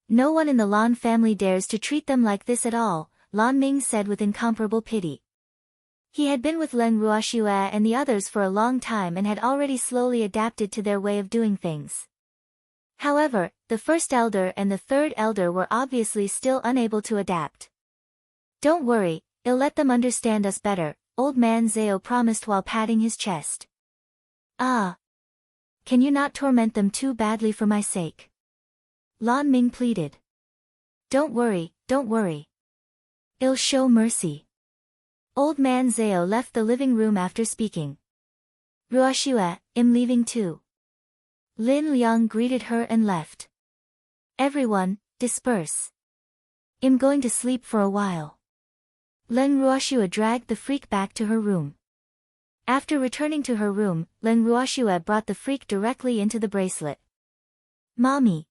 Speaker 1: No one in the Lan family dares to treat them like this at all, Lan Ming said with incomparable pity. He had been with Leng Ruoxue and the others for a long time and had already slowly adapted to their way of doing things. However, the first elder and the third elder were obviously still unable to adapt. Don't worry, I'll let them understand us better, old man Zhao promised while patting his chest. Ah. Can you not torment them too badly for my sake? Lan Ming pleaded. Don't worry, don't worry. I'll show mercy. Old man Zhao left the living room after speaking. Ruoxue, I'm leaving too. Lin Liang greeted her and left. Everyone, disperse. I'm going to sleep for a while. Len Ruoxue dragged the freak back to her room. After returning to her room, Len Ruoxue brought the freak directly into the bracelet. Mommy.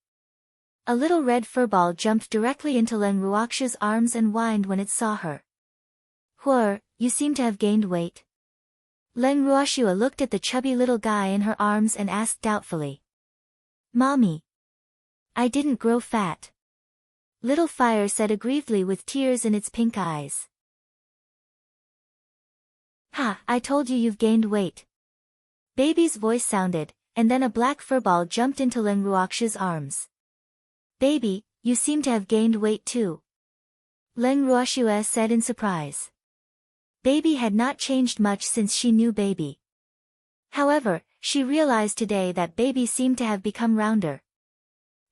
Speaker 1: A little red furball jumped directly into Len Ruoxue's arms and whined when it saw her. Huer, you seem to have gained weight. Len Ruoxue looked at the chubby little guy in her arms and asked doubtfully. Mommy. I didn't grow fat. Little Fire said aggrievedly with tears in its pink eyes. Ha, I told you you've gained weight. Baby's voice sounded, and then a black furball jumped into Len Ruoxue's arms. Baby, you seem to have gained weight too. Len Ruoxue said in surprise. Baby had not changed much since she knew Baby. However, she realized today that Baby seemed to have become rounder.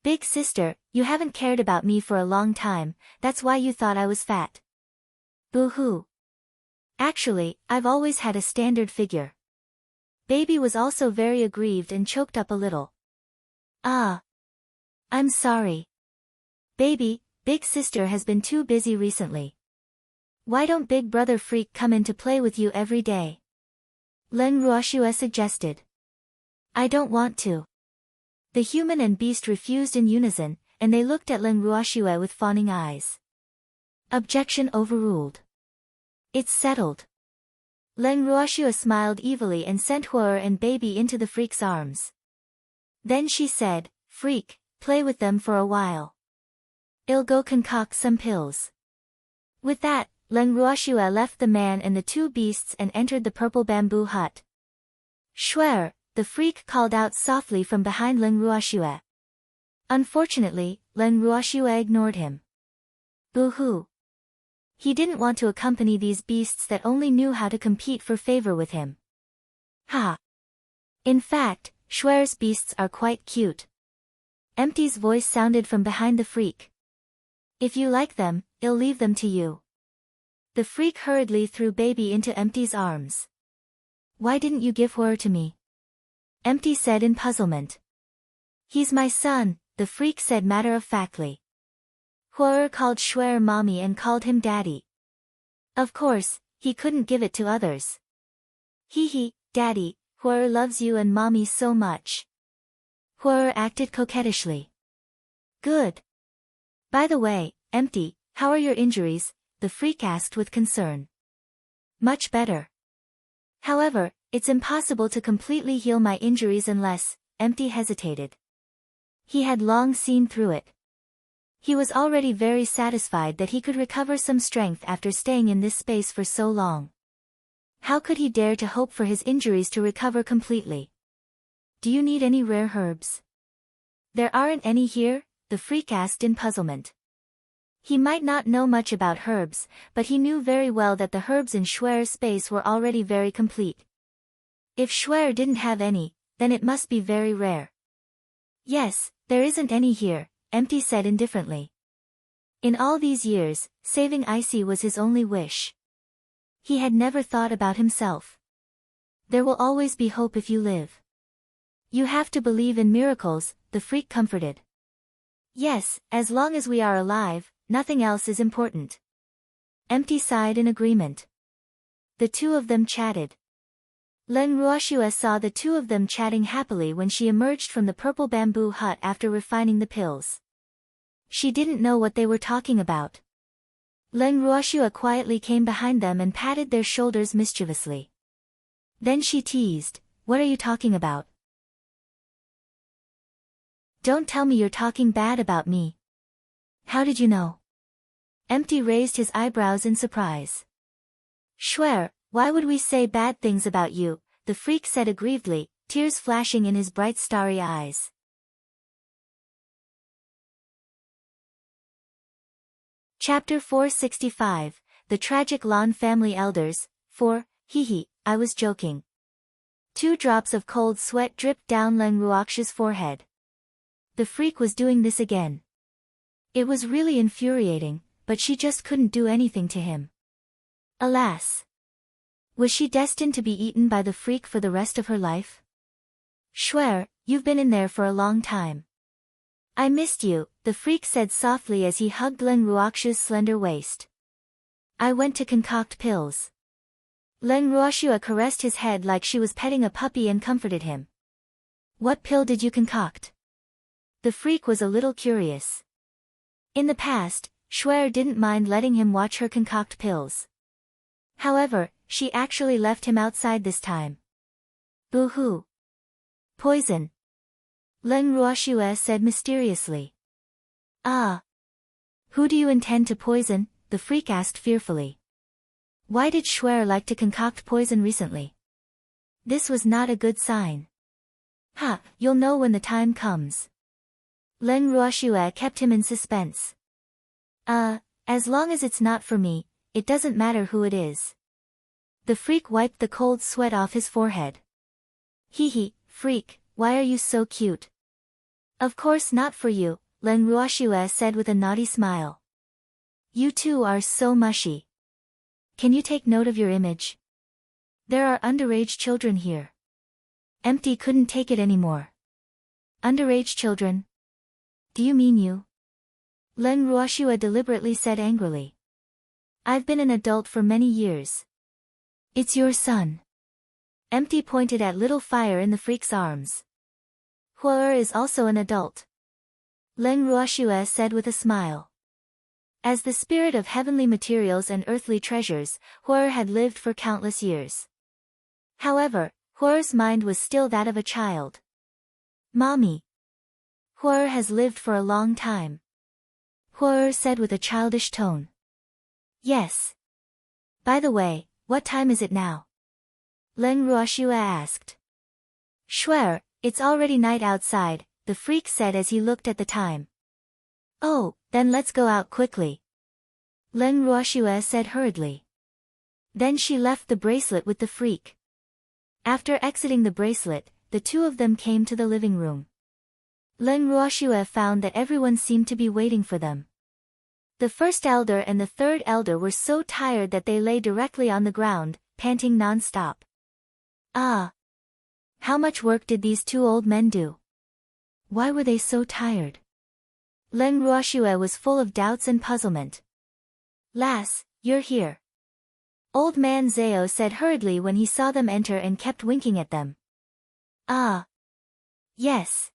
Speaker 1: Big sister, you haven't cared about me for a long time, that's why you thought I was fat. Boo-hoo. Actually, I've always had a standard figure. Baby was also very aggrieved and choked up a little. Ah. I'm sorry. Baby, big sister has been too busy recently. Why don't big brother Freak come in to play with you every day? Len Ruoxue suggested. I don't want to. The human and beast refused in unison, and they looked at Len Ruoxue with fawning eyes. Objection overruled. It's settled. Len Ruoxue smiled evilly and sent Huer and Baby into the freak's arms. Then she said, Freak, play with them for a while. I'll go concoct some pills. With that, Len Ruoxue left the man and the two beasts and entered the purple bamboo hut. Schwer, the freak called out softly from behind Len Ruoxue. Unfortunately, Len Ruoxue ignored him. Boo-hoo. He didn't want to accompany these beasts that only knew how to compete for favor with him. Ha! In fact, Schwer's beasts are quite cute. Empty's voice sounded from behind the freak. If you like them, I'll leave them to you. The freak hurriedly threw Baby into Empty's arms. Why didn't you give Huer to me? Empty said in puzzlement. He's my son, the freak said matter-of-factly. Huer called Schwer mommy and called him daddy. Of course, he couldn't give it to others. Hee, daddy, Huer loves you and mommy so much. Huer acted coquettishly. Good. By the way, Empty, how are your injuries? The freak asked with concern. Much better. However, it's impossible to completely heal my injuries unless, Empty hesitated. He had long seen through it. He was already very satisfied that he could recover some strength after staying in this space for so long. How could he dare to hope for his injuries to recover completely? Do you need any rare herbs? There aren't any here, the freak asked in puzzlement. He might not know much about herbs, but he knew very well that the herbs in Schwer's space were already very complete. If Schwer didn't have any, then it must be very rare. Yes, there isn't any here, Empty said indifferently. In all these years, saving Icy was his only wish. He had never thought about himself. There will always be hope if you live. You have to believe in miracles, the freak comforted. Yes, as long as we are alive, nothing else is important. Empty sighed in agreement. The two of them chatted. Len Ruoxue saw the two of them chatting happily when she emerged from the purple bamboo hut after refining the pills. She didn't know what they were talking about. Len Ruoxue quietly came behind them and patted their shoulders mischievously. Then she teased, "What are you talking about? Don't tell me you're talking bad about me. How did you know?" Empty raised his eyebrows in surprise. "Schwer, why would we say bad things about you?" the freak said aggrievedly, tears flashing in his bright starry eyes. Chapter 465, The Tragic Lan Family Elders, 4, I was joking. 2 drops of cold sweat dripped down Leng Ruox's forehead. The freak was doing this again. It was really infuriating, but she just couldn't do anything to him. Alas! Was she destined to be eaten by the freak for the rest of her life? Shuer, you've been in there for a long time. I missed you, the freak said softly as he hugged Leng Ruox's slender waist. I went to concoct pills. Leng Ruoxua caressed his head like she was petting a puppy and comforted him. What pill did you concoct? The freak was a little curious. In the past, Shuer didn't mind letting him watch her concoct pills. However, she actually left him outside this time. Boo-hoo. Poison. Leng Ruoxua said mysteriously. Ah. Who do you intend to poison? The freak asked fearfully. Why did Shuer like to concoct poison recently? This was not a good sign. Ha, you'll know when the time comes. Leng Ruoxua kept him in suspense. As long as it's not for me, it doesn't matter who it is. The freak wiped the cold sweat off his forehead. Freak, why are you so cute? Of course not for you, Leng Ruoxua said with a naughty smile. You two are so mushy. Can you take note of your image? There are underage children here. Empty couldn't take it anymore. Underage children? Do you mean you? Leng Ruoxua deliberately said angrily. I've been an adult for many years. It's your son. Empty pointed at little fire in the freak's arms. Huer is also an adult. Leng Ruoxua said with a smile. As the spirit of heavenly materials and earthly treasures, Huer had lived for countless years. However, Huer's mind was still that of a child. Mommy. Huer has lived for a long time. Huer said with a childish tone. Yes. By the way, what time is it now? Leng Ruoxua asked. Shuer, it's already night outside, the freak said as he looked at the time. Oh, then let's go out quickly. Leng Ruoxua said hurriedly. Then she left the bracelet with the freak. After exiting the bracelet, the two of them came to the living room. Leng Ruoxua found that everyone seemed to be waiting for them. The first elder and the third elder were so tired that they lay directly on the ground, panting non-stop. Ah! How much work did these 2 old men do? Why were they so tired? Leng Ruoxua was full of doubts and puzzlement. Lass, you're here. Old man Zhao said hurriedly when he saw them enter and kept winking at them. Ah! Yes.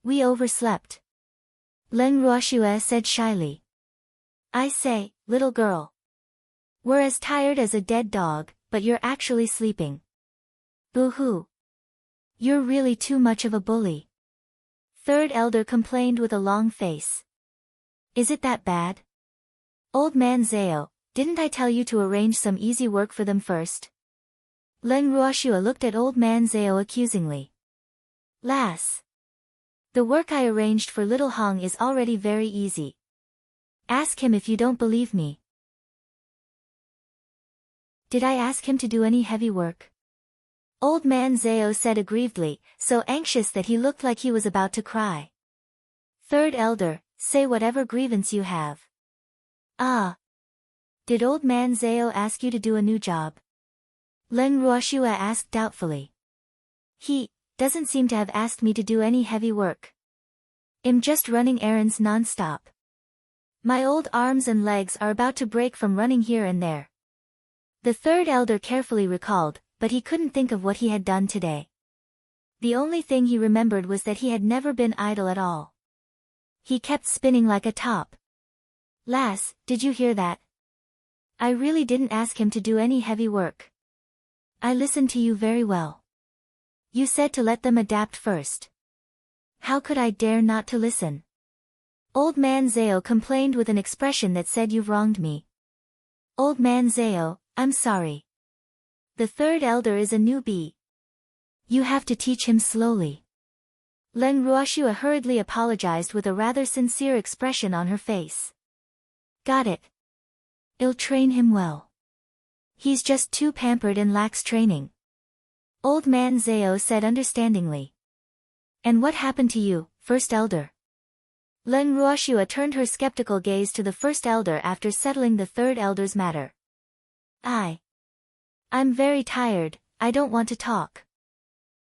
Speaker 1: We overslept. Leng Ruoxua said shyly. I say, little girl. We're as tired as a dead dog, but you're actually sleeping. Boo-hoo. You're really too much of a bully. Third elder complained with a long face. Is it that bad? Old man Zhao, didn't I tell you to arrange some easy work for them first? Leng Ruoxua looked at old man Zhao accusingly. Lass. The work I arranged for little Hong is already very easy. Ask him if you don't believe me. Did I ask him to do any heavy work? Old man Zhao said aggrievedly, so anxious that he looked like he was about to cry. Third elder, say whatever grievance you have. Ah. Did old man Zhao ask you to do a new job? Leng Ruoxua asked doubtfully. He doesn't seem to have asked me to do any heavy work. I'm just running errands non-stop. My old arms and legs are about to break from running here and there. The third elder carefully recalled, but he couldn't think of what he had done today. The only thing he remembered was that he had never been idle at all. He kept spinning like a top. Lass, did you hear that? I really didn't ask him to do any heavy work. I listened to you very well. You said to let them adapt first. How could I dare not to listen? Old man Zhao complained with an expression that said you've wronged me. Old man Zhao, I'm sorry. The third elder is a newbie. You have to teach him slowly. Leng Ruoxua hurriedly apologized with a rather sincere expression on her face. Got it. I'll train him well. He's just too pampered and lacks training. Old man Zhao said understandingly. And what happened to you, First Elder? Leng Ruoxua turned her skeptical gaze to the First Elder after settling the Third Elder's matter. I'm very tired, I don't want to talk.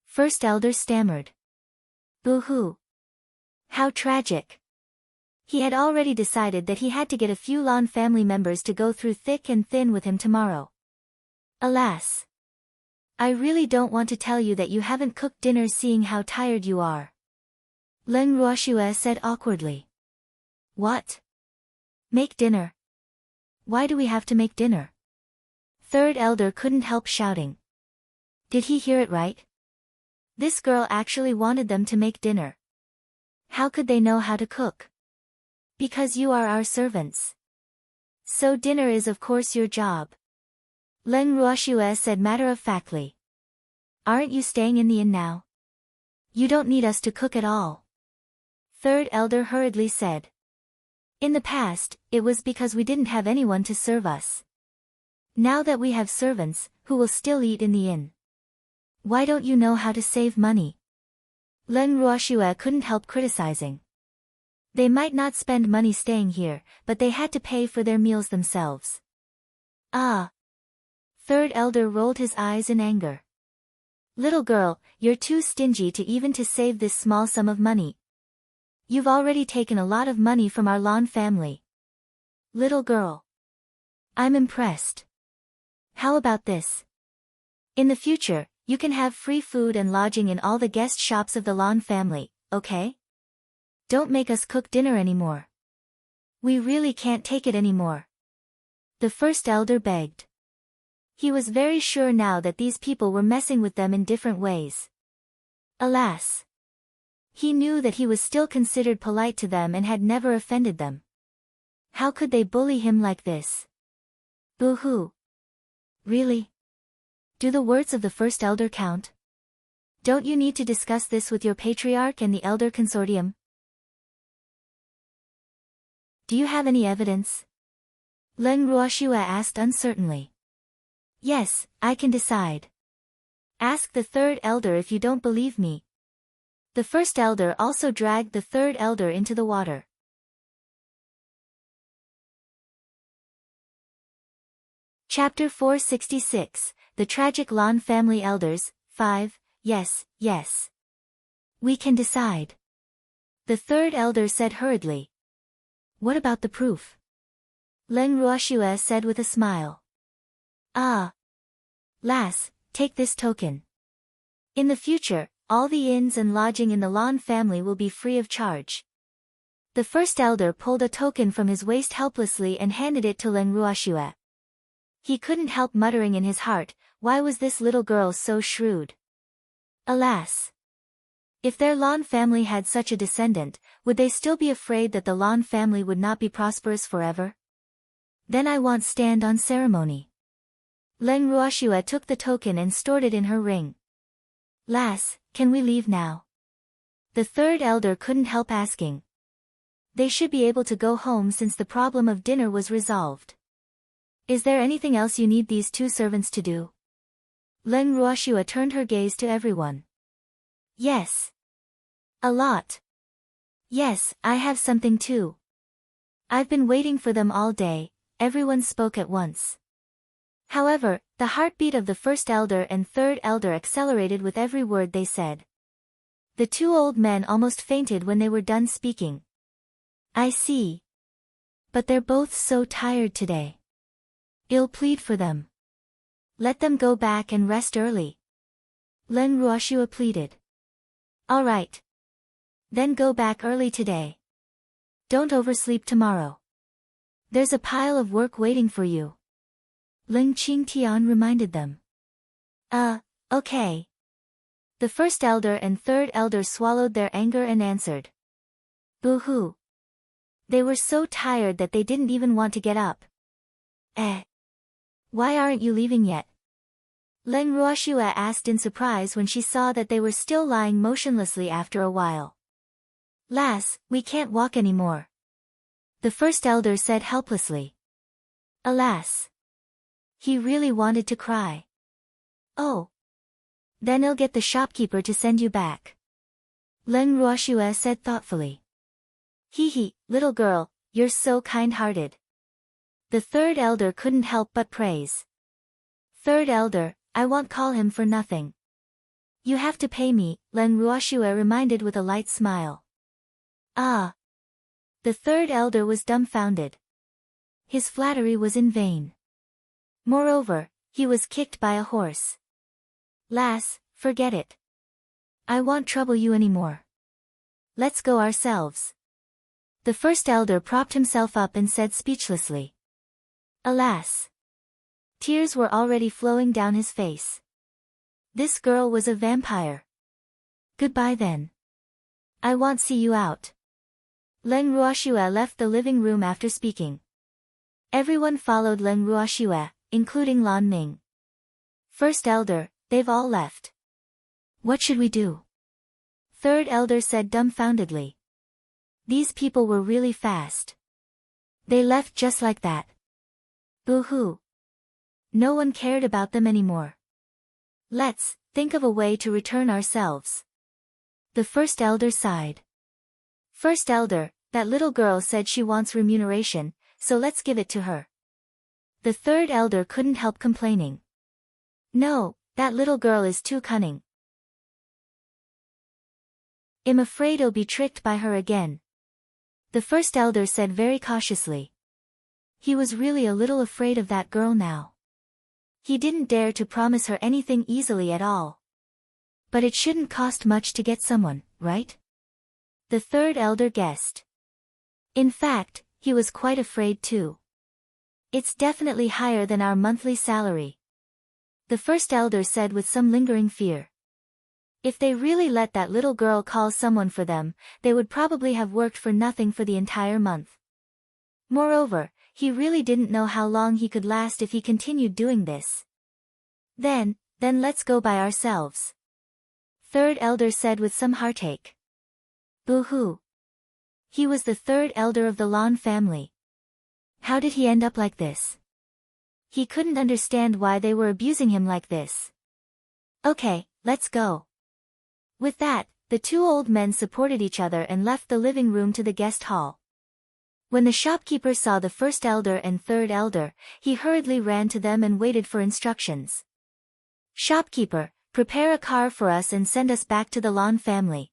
Speaker 1: First Elder stammered. Boo-hoo. How tragic. He had already decided that he had to get a few Lan family members to go through thick and thin with him tomorrow. Alas. I really don't want to tell you that you haven't cooked dinner seeing how tired you are. Leng Ruoxua said awkwardly. What? Make dinner? Why do we have to make dinner? Third Elder couldn't help shouting. Did he hear it right? This girl actually wanted them to make dinner. How could they know how to cook? Because you are our servants. So dinner is of course your job. Leng Ruoxua said matter-of-factly. Aren't you staying in the inn now? You don't need us to cook at all. Third Elder hurriedly said. In the past, it was because we didn't have anyone to serve us. Now that we have servants, who will still eat in the inn? Why don't you know how to save money? Leng Ruoxua couldn't help criticizing. They might not spend money staying here, but they had to pay for their meals themselves. Ah. Third Elder rolled his eyes in anger. Little girl, you're too stingy to save this small sum of money. You've already taken a lot of money from our Lan family. Little girl. I'm impressed. How about this? In the future, you can have free food and lodging in all the guest shops of the Lan family, okay? Don't make us cook dinner anymore. We really can't take it anymore. The First Elder begged. He was very sure now that these people were messing with them in different ways. Alas. He knew that he was still considered polite to them and had never offended them. How could they bully him like this? Boo-hoo. Really? Do the words of the First Elder count? Don't you need to discuss this with your patriarch and the Elder Consortium? Do you have any evidence? Leng Ruoxua asked uncertainly. Yes, I can decide. Ask the Third Elder if you don't believe me. The First Elder also dragged the Third Elder into the water. Chapter 466, The Tragic Lan Family Elders, 5, Yes, yes. We can decide. The Third Elder said hurriedly. What about the proof? Leng Ruoxua said with a smile. Ah. Lass, take this token. In the future, all the inns and lodging in the Lan family will be free of charge. The First Elder pulled a token from his waist helplessly and handed it to Leng Ruoxua. He couldn't help muttering in his heart, why was this little girl so shrewd? Alas! If their Lan family had such a descendant, would they still be afraid that the Lan family would not be prosperous forever? Then I want stand on ceremony. Leng Ruoxua took the token and stored it in her ring. Lass, can we leave now? The Third Elder couldn't help asking. They should be able to go home since the problem of dinner was resolved. Is there anything else you need these two servants to do? Leng Ruoxua turned her gaze to everyone. Yes. A lot. Yes, I have something too. I've been waiting for them all day, everyone spoke at once. However, the heartbeat of the First Elder and Third Elder accelerated with every word they said. The two old men almost fainted when they were done speaking. I see. But they're both so tired today. I'll plead for them. Let them go back and rest early. Leng Ruoxua pleaded. All right. Then go back early today. Don't oversleep tomorrow. There's a pile of work waiting for you. Ling Qingtian reminded them. Okay. The First Elder and Third Elder swallowed their anger and answered. Boo-hoo. They were so tired that they didn't even want to get up. Why aren't you leaving yet? Leng Ruoxua asked in surprise when she saw that they were still lying motionlessly after a while. Lass, we can't walk anymore. The first elder said helplessly. Alas. He really wanted to cry. Oh. Then I'll get the shopkeeper to send you back. Leng Ruoxue said thoughtfully. Hee, little girl, you're so kind-hearted. The third elder couldn't help but praise. Third elder, I won't call him for nothing. You have to pay me, Leng Ruoxue reminded with a light smile. Ah. The third elder was dumbfounded. His flattery was in vain. Moreover, he was kicked by a horse. Lass, forget it. I won't trouble you anymore. Let's go ourselves. The first elder propped himself up and said speechlessly. Alas. Tears were already flowing down his face. This girl was a vampire. Goodbye then. I won't see you out. Leng Ruoxue left the living room after speaking. Everyone followed Leng Ruoxue, including Lan Ming. First elder, they've all left. What should we do? Third elder said dumbfoundedly. These people were really fast. They left just like that. Boo-hoo. No one cared about them anymore. Let's think of a way to return ourselves. The first elder sighed. First elder, that little girl said she wants remuneration, so let's give it to her. The third elder couldn't help complaining. No, that little girl is too cunning. I'm afraid I'll be tricked by her again. The first elder said very cautiously. He was really a little afraid of that girl now. He didn't dare to promise her anything easily at all. But it shouldn't cost much to get someone, right? The third elder guessed. In fact, he was quite afraid too. It's definitely higher than our monthly salary. The first elder said with some lingering fear. If they really let that little girl call someone for them, they would probably have worked for nothing for the entire month. Moreover, he really didn't know how long he could last if he continued doing this. Then let's go by ourselves. Third elder said with some heartache. Boo-hoo. He was the third elder of the Lan family. How did he end up like this? He couldn't understand why they were abusing him like this. Okay, let's go. With that, the two old men supported each other and left the living room to the guest hall. When the shopkeeper saw the first elder and third elder, he hurriedly ran to them and waited for instructions. Shopkeeper, prepare a car for us and send us back to the Lan family.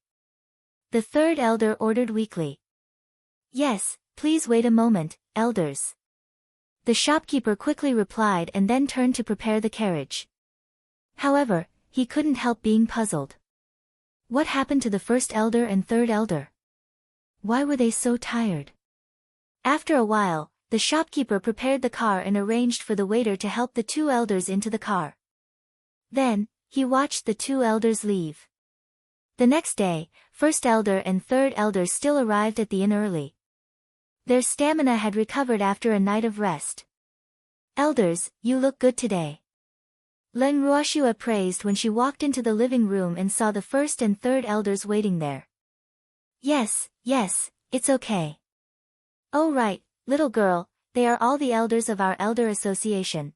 Speaker 1: The third elder ordered weakly. Yes, please wait a moment, elders. The shopkeeper quickly replied and then turned to prepare the carriage. However, he couldn't help being puzzled. What happened to the first elder and third elder? Why were they so tired? After a while, the shopkeeper prepared the car and arranged for the waiter to help the two elders into the car. Then, he watched the two elders leave. The next day, first elder and third elder still arrived at the inn early. Their stamina had recovered after a night of rest. Elders, you look good today. Leng Ruoxue praised when she walked into the living room and saw the first and third elders waiting there. Yes, it's okay. Oh right, little girl, they are all the elders of our elder association.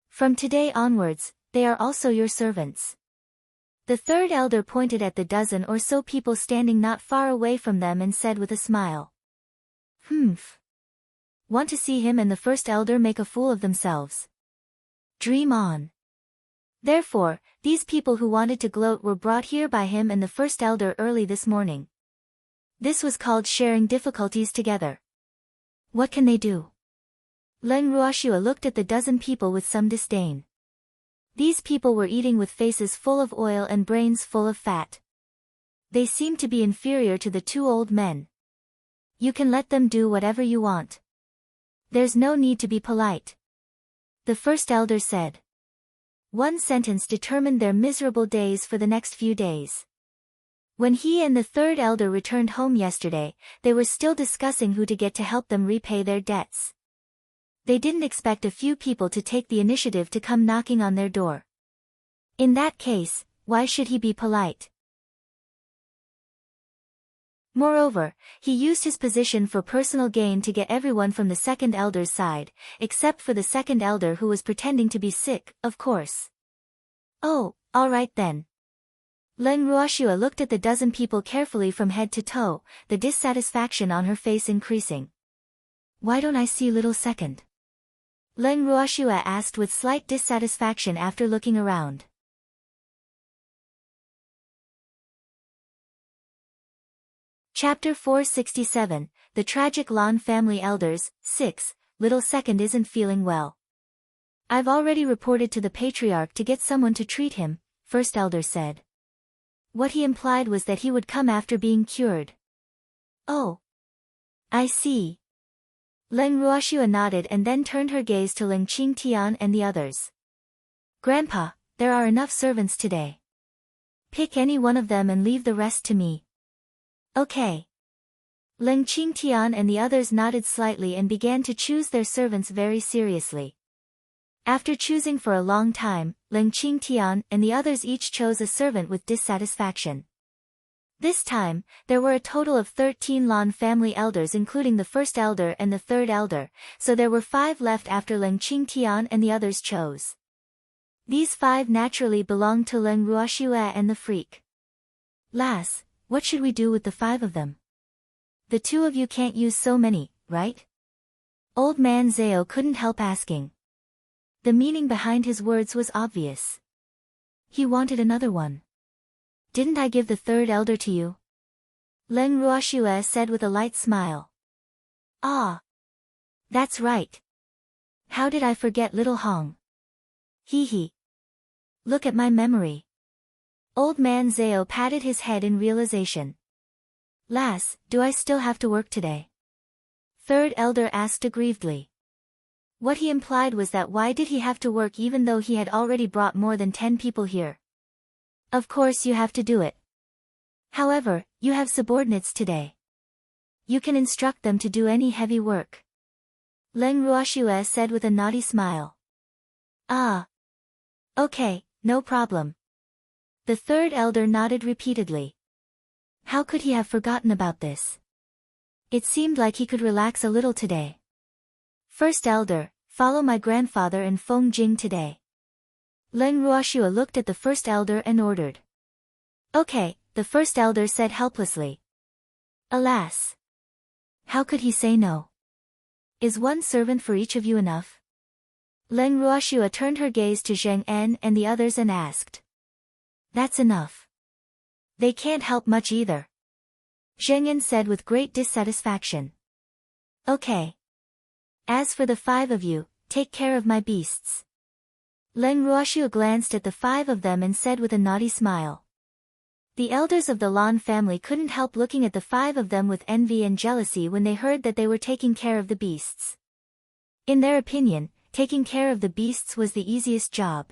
Speaker 1: From today onwards, they are also your servants. The third elder pointed at the dozen or so people standing not far away from them and said with a smile. Want to see him and the first elder make a fool of themselves? Dream on. Therefore, these people who wanted to gloat were brought here by him and the first elder early this morning. This was called sharing difficulties together. What can they do? Leng Ruoxue looked at the dozen people with some disdain. These people were eating with faces full of oil and brains full of fat. They seemed to be inferior to the two old men. You can let them do whatever you want. There's no need to be polite. The first elder said. One sentence determined their miserable days for the next few days. When he and the third elder returned home yesterday, they were still discussing who to get to help them repay their debts. They didn't expect a few people to take the initiative to come knocking on their door. In that case, why should he be polite? Moreover, he used his position for personal gain to get everyone from the second elder's side, except for the second elder who was pretending to be sick, of course. Oh, all right then. Leng Ruoxua looked at the dozen people carefully from head to toe, the dissatisfaction on her face increasing. Why don't I see little second? Leng Ruoxua asked with slight dissatisfaction after looking around. Chapter 467, The Tragic Lan Family Elders, 6, Little Second isn't feeling well. I've already reported to the patriarch to get someone to treat him, First Elder said. What he implied was that he would come after being cured. Oh. I see. Leng Ruoxua nodded and then turned her gaze to Leng Qingtian and the others. Grandpa, there are enough servants today. Pick any one of them and leave the rest to me. Okay. Leng Qingtian and the others nodded slightly and began to choose their servants very seriously. After choosing for a long time, Leng Qingtian and the others each chose a servant with dissatisfaction. This time, there were a total of 13 Lan family elders including the first elder and the third elder, so there were 5 left after Leng Qingtian and the others chose. These 5 naturally belonged to Leng Ruoxua and the freak. Lass, what should we do with the 5 of them? The 2 of you can't use so many, right? Old man Zhao couldn't help asking. The meaning behind his words was obvious. He wanted another one. Didn't I give the third elder to you? Leng Ruoxua said with a light smile. Ah. That's right. How did I forget little Hong? Hee hee. Look at my memory. Old man Zhao patted his head in realization. Lass, do I still have to work today? Third elder asked aggrievedly. What he implied was that why did he have to work even though he had already brought more than 10 people here? Of course you have to do it. However, you have subordinates today. You can instruct them to do any heavy work. Leng Ruoxua said with a naughty smile. Ah. Okay, no problem. The third elder nodded repeatedly. How could he have forgotten about this? It seemed like he could relax a little today. First elder, follow my grandfather and Feng Jing today. Leng Ruoxua looked at the first elder and ordered. Okay, the first elder said helplessly. Alas. How could he say no? Is one servant for each of you enough? Leng Ruoxua turned her gaze to Zheng En and the others and asked. That's enough. They can't help much either. Zheng En said with great dissatisfaction. Okay. As for the 5 of you, take care of my beasts. Leng Ruoxua glanced at the 5 of them and said with a naughty smile. The elders of the Lan family couldn't help looking at the 5 of them with envy and jealousy when they heard that they were taking care of the beasts. In their opinion, taking care of the beasts was the easiest job.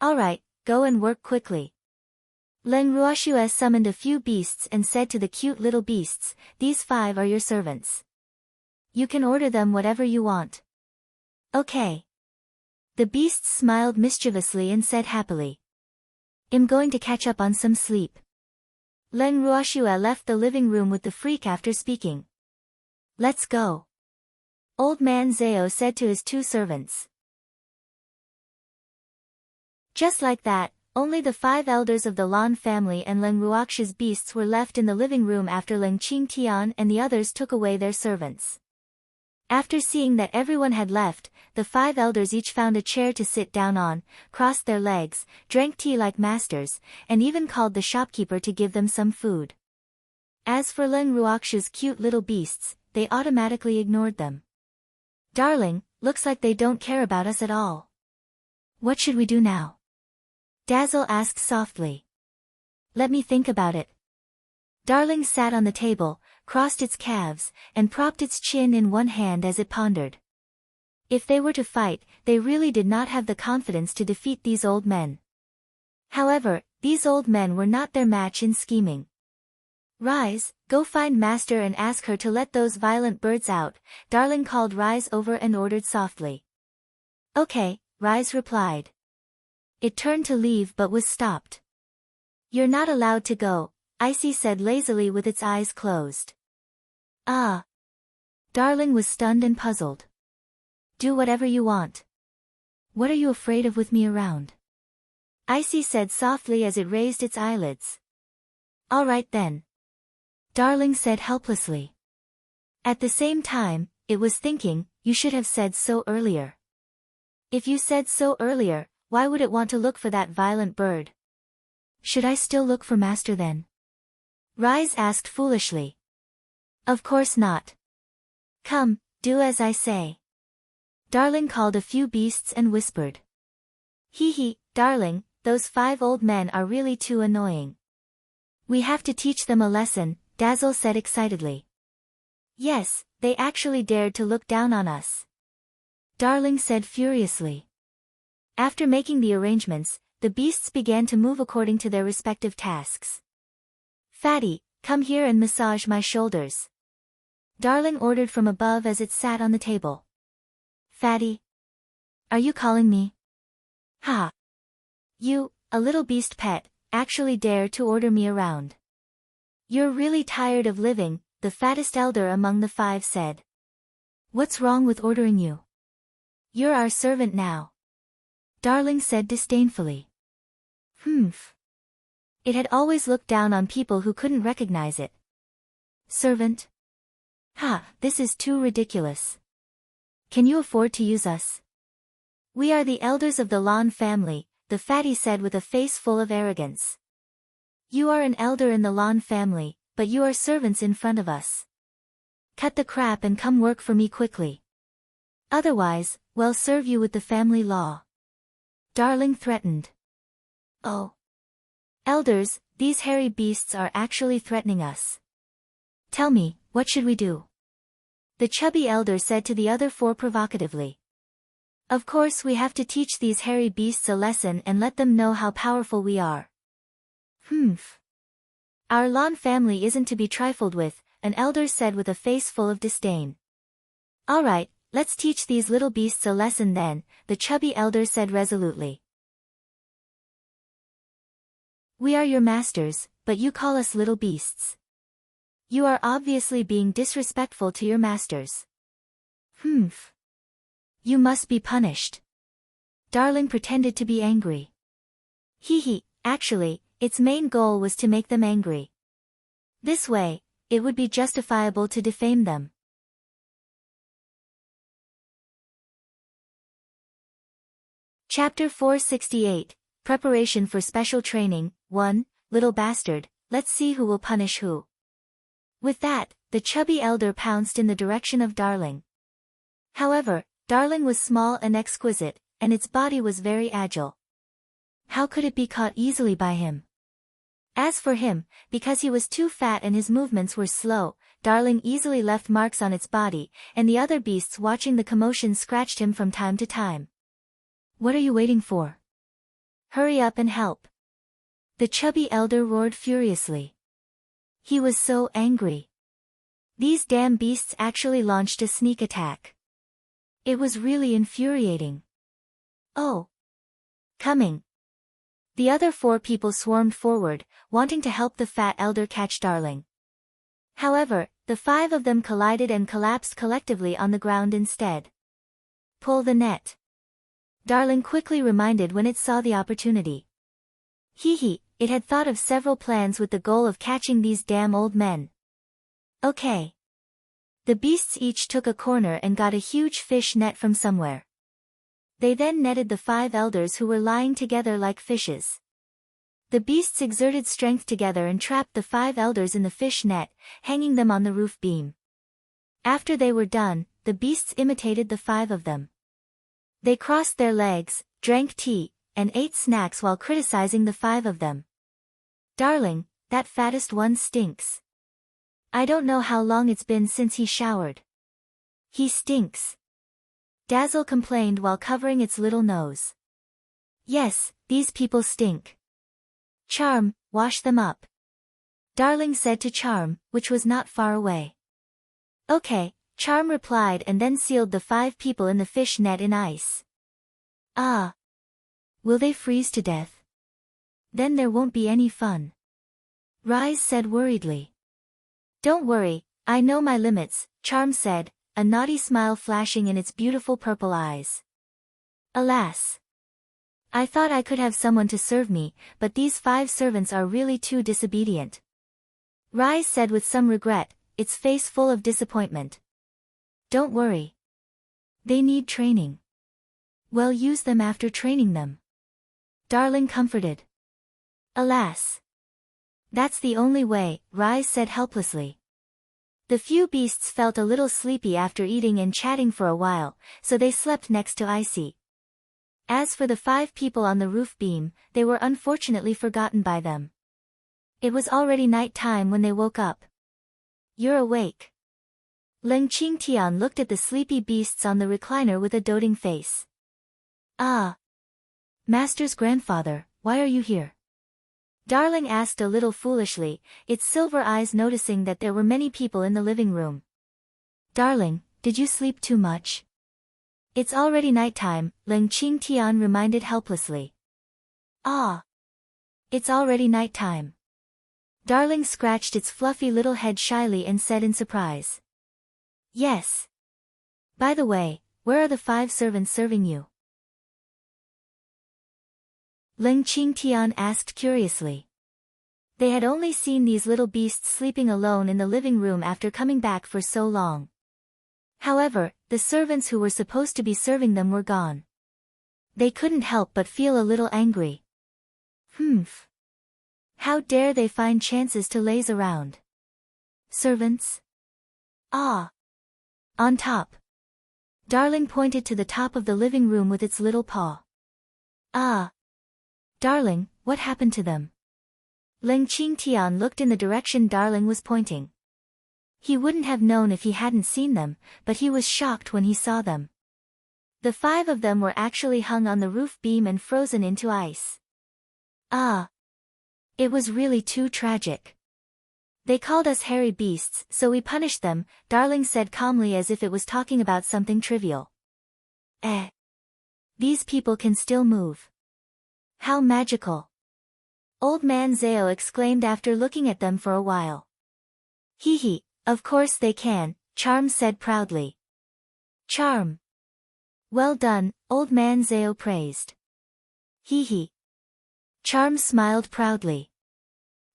Speaker 1: Alright, go and work quickly. Leng Ruoxua summoned a few beasts and said to the cute little beasts, these 5 are your servants. You can order them whatever you want. Okay. The beasts smiled mischievously and said happily. I'm going to catch up on some sleep. Leng Ruoxua left the living room with the freak after speaking. Let's go. Old man Zhao said to his 2 servants. Just like that, only the 5 elders of the Lan family and Leng Ruoxia's beasts were left in the living room after Leng Qingtian and the others took away their servants. After seeing that everyone had left, the 5 elders each found a chair to sit down on, crossed their legs, drank tea like masters, and even called the shopkeeper to give them some food. As for Leng Ruoxia's cute little beasts, they automatically ignored them. Darling, looks like they don't care about us at all. What should we do now? Dazzle asked softly. Let me think about it. Darling sat on the table, crossed its calves, and propped its chin in one hand as it pondered. If they were to fight, they really did not have the confidence to defeat these old men. However, these old men were not their match in scheming. Rise, go find Master and ask her to let those violent birds out, Darling called Rise over and ordered softly. Okay, Rise replied. It turned to leave but was stopped. You're not allowed to go, Icy said lazily with its eyes closed. Ah. Darling was stunned and puzzled. Do whatever you want. What are you afraid of with me around? Icy said softly as it raised its eyelids. All right then. Darling said helplessly. At the same time, it was thinking, you should have said so earlier. If you said so earlier, why would it want to look for that violent bird? Should I still look for Master then? Rise asked foolishly. Of course not. Come, do as I say. Darling called a few beasts and whispered. Hee hee, Darling, those 5 old men are really too annoying. We have to teach them a lesson, Dazzle said excitedly. Yes, they actually dared to look down on us. Darling said furiously. After making the arrangements, the beasts began to move according to their respective tasks. Fatty, come here and massage my shoulders. Darling ordered from above as it sat on the table. Fatty? Are you calling me? Ha! You, a little beast pet, actually dare to order me around. You're really tired of living, the fattest elder among the 5 said. What's wrong with ordering you? You're our servant now. Darling said disdainfully. Humph. It had always looked down on people who couldn't recognize it. Servant? Ha, this is too ridiculous. Can you afford to use us? We are the elders of the Lawn family, the fatty said with a face full of arrogance. You are an elder in the Lawn family, but you are servants in front of us. Cut the crap and come work for me quickly. Otherwise, we'll serve you with the family law. Darling threatened. Oh. Elders, these hairy beasts are actually threatening us. Tell me, what should we do? The chubby elder said to the other 4 provocatively. Of course we have to teach these hairy beasts a lesson and let them know how powerful we are. Humph. Our Lawn family isn't to be trifled with, an elder said with a face full of disdain. All right, let's teach these little beasts a lesson then, the chubby elder said resolutely. We are your masters, but you call us little beasts. You are obviously being disrespectful to your masters. Humph. You must be punished. Darling pretended to be angry. Hee hee, actually, its main goal was to make them angry. This way, it would be justifiable to defame them. Chapter 468, Preparation for Special Training, 1, Little Bastard, let's see who will punish who. With that, the chubby elder pounced in the direction of Darling. However, Darling was small and exquisite, and its body was very agile. How could it be caught easily by him? As for him, because he was too fat and his movements were slow, Darling easily left marks on its body, and the other beasts watching the commotion scratched him from time to time. What are you waiting for? Hurry up and help. The chubby elder roared furiously. He was so angry. These damn beasts actually launched a sneak attack. It was really infuriating. Oh. Coming. The other 4 people swarmed forward, wanting to help the fat elder catch Darling. However, the 5 of them collided and collapsed collectively on the ground instead. Pull the net. Darling quickly reminded when it saw the opportunity. Hee hee, it had thought of several plans with the goal of catching these damn old men. Okay. The beasts each took a corner and got a huge fish net from somewhere. They then netted the 5 elders who were lying together like fishes. The beasts exerted strength together and trapped the 5 elders in the fish net, hanging them on the roof beam. After they were done, the beasts imitated the 5 of them. They crossed their legs, drank tea, and ate snacks while criticizing the 5 of them. Darling, that fattest one stinks. I don't know how long it's been since he showered. He stinks. Dazzle complained while covering its little nose. Yes, these people stink. Charm, wash them up. Darling said to Charm, which was not far away. Okay, Charm replied and then sealed the 5 people in the fish net in ice. Ah. Will they freeze to death? Then there won't be any fun. Rise said worriedly. Don't worry, I know my limits, Charm said, a naughty smile flashing in its beautiful purple eyes. Alas! I thought I could have someone to serve me, but these 5 servants are really too disobedient. Rise said with some regret, its face full of disappointment. Don't worry. They need training. Well, use them after training them. Darling comforted. Alas! That's the only way, Rise said helplessly. The few beasts felt a little sleepy after eating and chatting for a while, so they slept next to Icy. As for the 5 people on the roof beam, they were unfortunately forgotten by them. It was already night time when they woke up. You're awake. Leng Qingtian looked at the sleepy beasts on the recliner with a doting face. Ah! Master's grandfather, why are you here? Darling asked a little foolishly, its silver eyes noticing that there were many people in the living room. Darling, did you sleep too much? It's already nighttime, Leng Qingtian reminded helplessly. Ah! It's already nighttime. Darling scratched its fluffy little head shyly and said in surprise. Yes. By the way, where are the 5 servants serving you? Leng Qingtian asked curiously. They had only seen these little beasts sleeping alone in the living room after coming back for so long. However, the servants who were supposed to be serving them were gone. They couldn't help but feel a little angry. Humph. How dare they find chances to laze around? Servants? Ah! On top. Darling pointed to the top of the living room with its little paw. Ah! Darling, what happened to them? Leng Qingtian looked in the direction Darling was pointing. He wouldn't have known if he hadn't seen them, but he was shocked when he saw them. The 5 of them were actually hung on the roof beam and frozen into ice. Ah! It was really too tragic. They called us hairy beasts, so we punished them, Darling said calmly as if it was talking about something trivial. These people can still move. How magical! Old Man Zao exclaimed after looking at them for a while. Hee hee. Of course they can, Charm said proudly. Charm. Well done, Old Man Zao praised. Hee hee. Charm smiled proudly.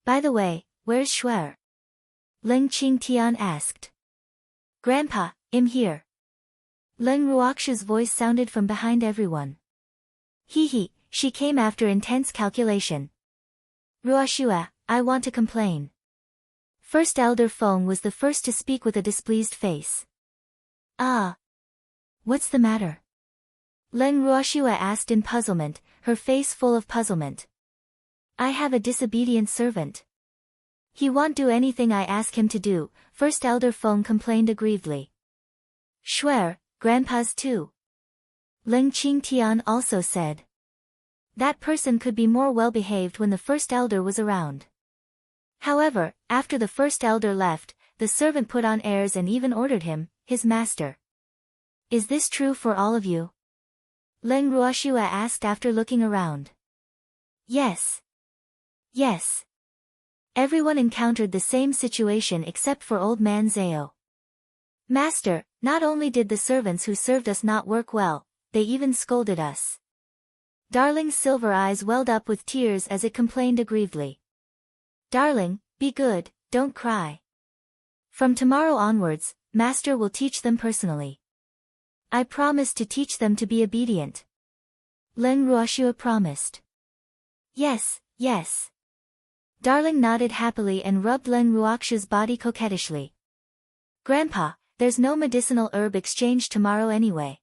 Speaker 1: By the way, where's Shuer? Leng Qingtian asked. Grandpa, I'm here. Leng Ruoxu's voice sounded from behind everyone. Hee hee, she came after intense calculation. Ruoxua, I want to complain. First Elder Feng was the first to speak with a displeased face. Ah! What's the matter? Leng Ruoxua asked in puzzlement, her face full of puzzlement. I have a disobedient servant. He won't do anything I ask him to do, First Elder Feng complained aggrievedly. Shuer, Grandpa's too. Leng Qingtian also said. That person could be more well-behaved when the First Elder was around. However, after the First Elder left, the servant put on airs and even ordered him, his master. Is this true for all of you? Leng Ruoxua asked after looking around. Yes. Yes. Everyone encountered the same situation except for Old Man Zao. Master, not only did the servants who served us not work well, they even scolded us. Darling's silver eyes welled up with tears as it complained aggrievedly. Darling, be good, don't cry. From tomorrow onwards, Master will teach them personally. I promise to teach them to be obedient. Leng Ruoxua promised. Yes, yes. Darling nodded happily and rubbed Leng Ruoxua's body coquettishly. Grandpa, there's no medicinal herb exchange tomorrow anyway.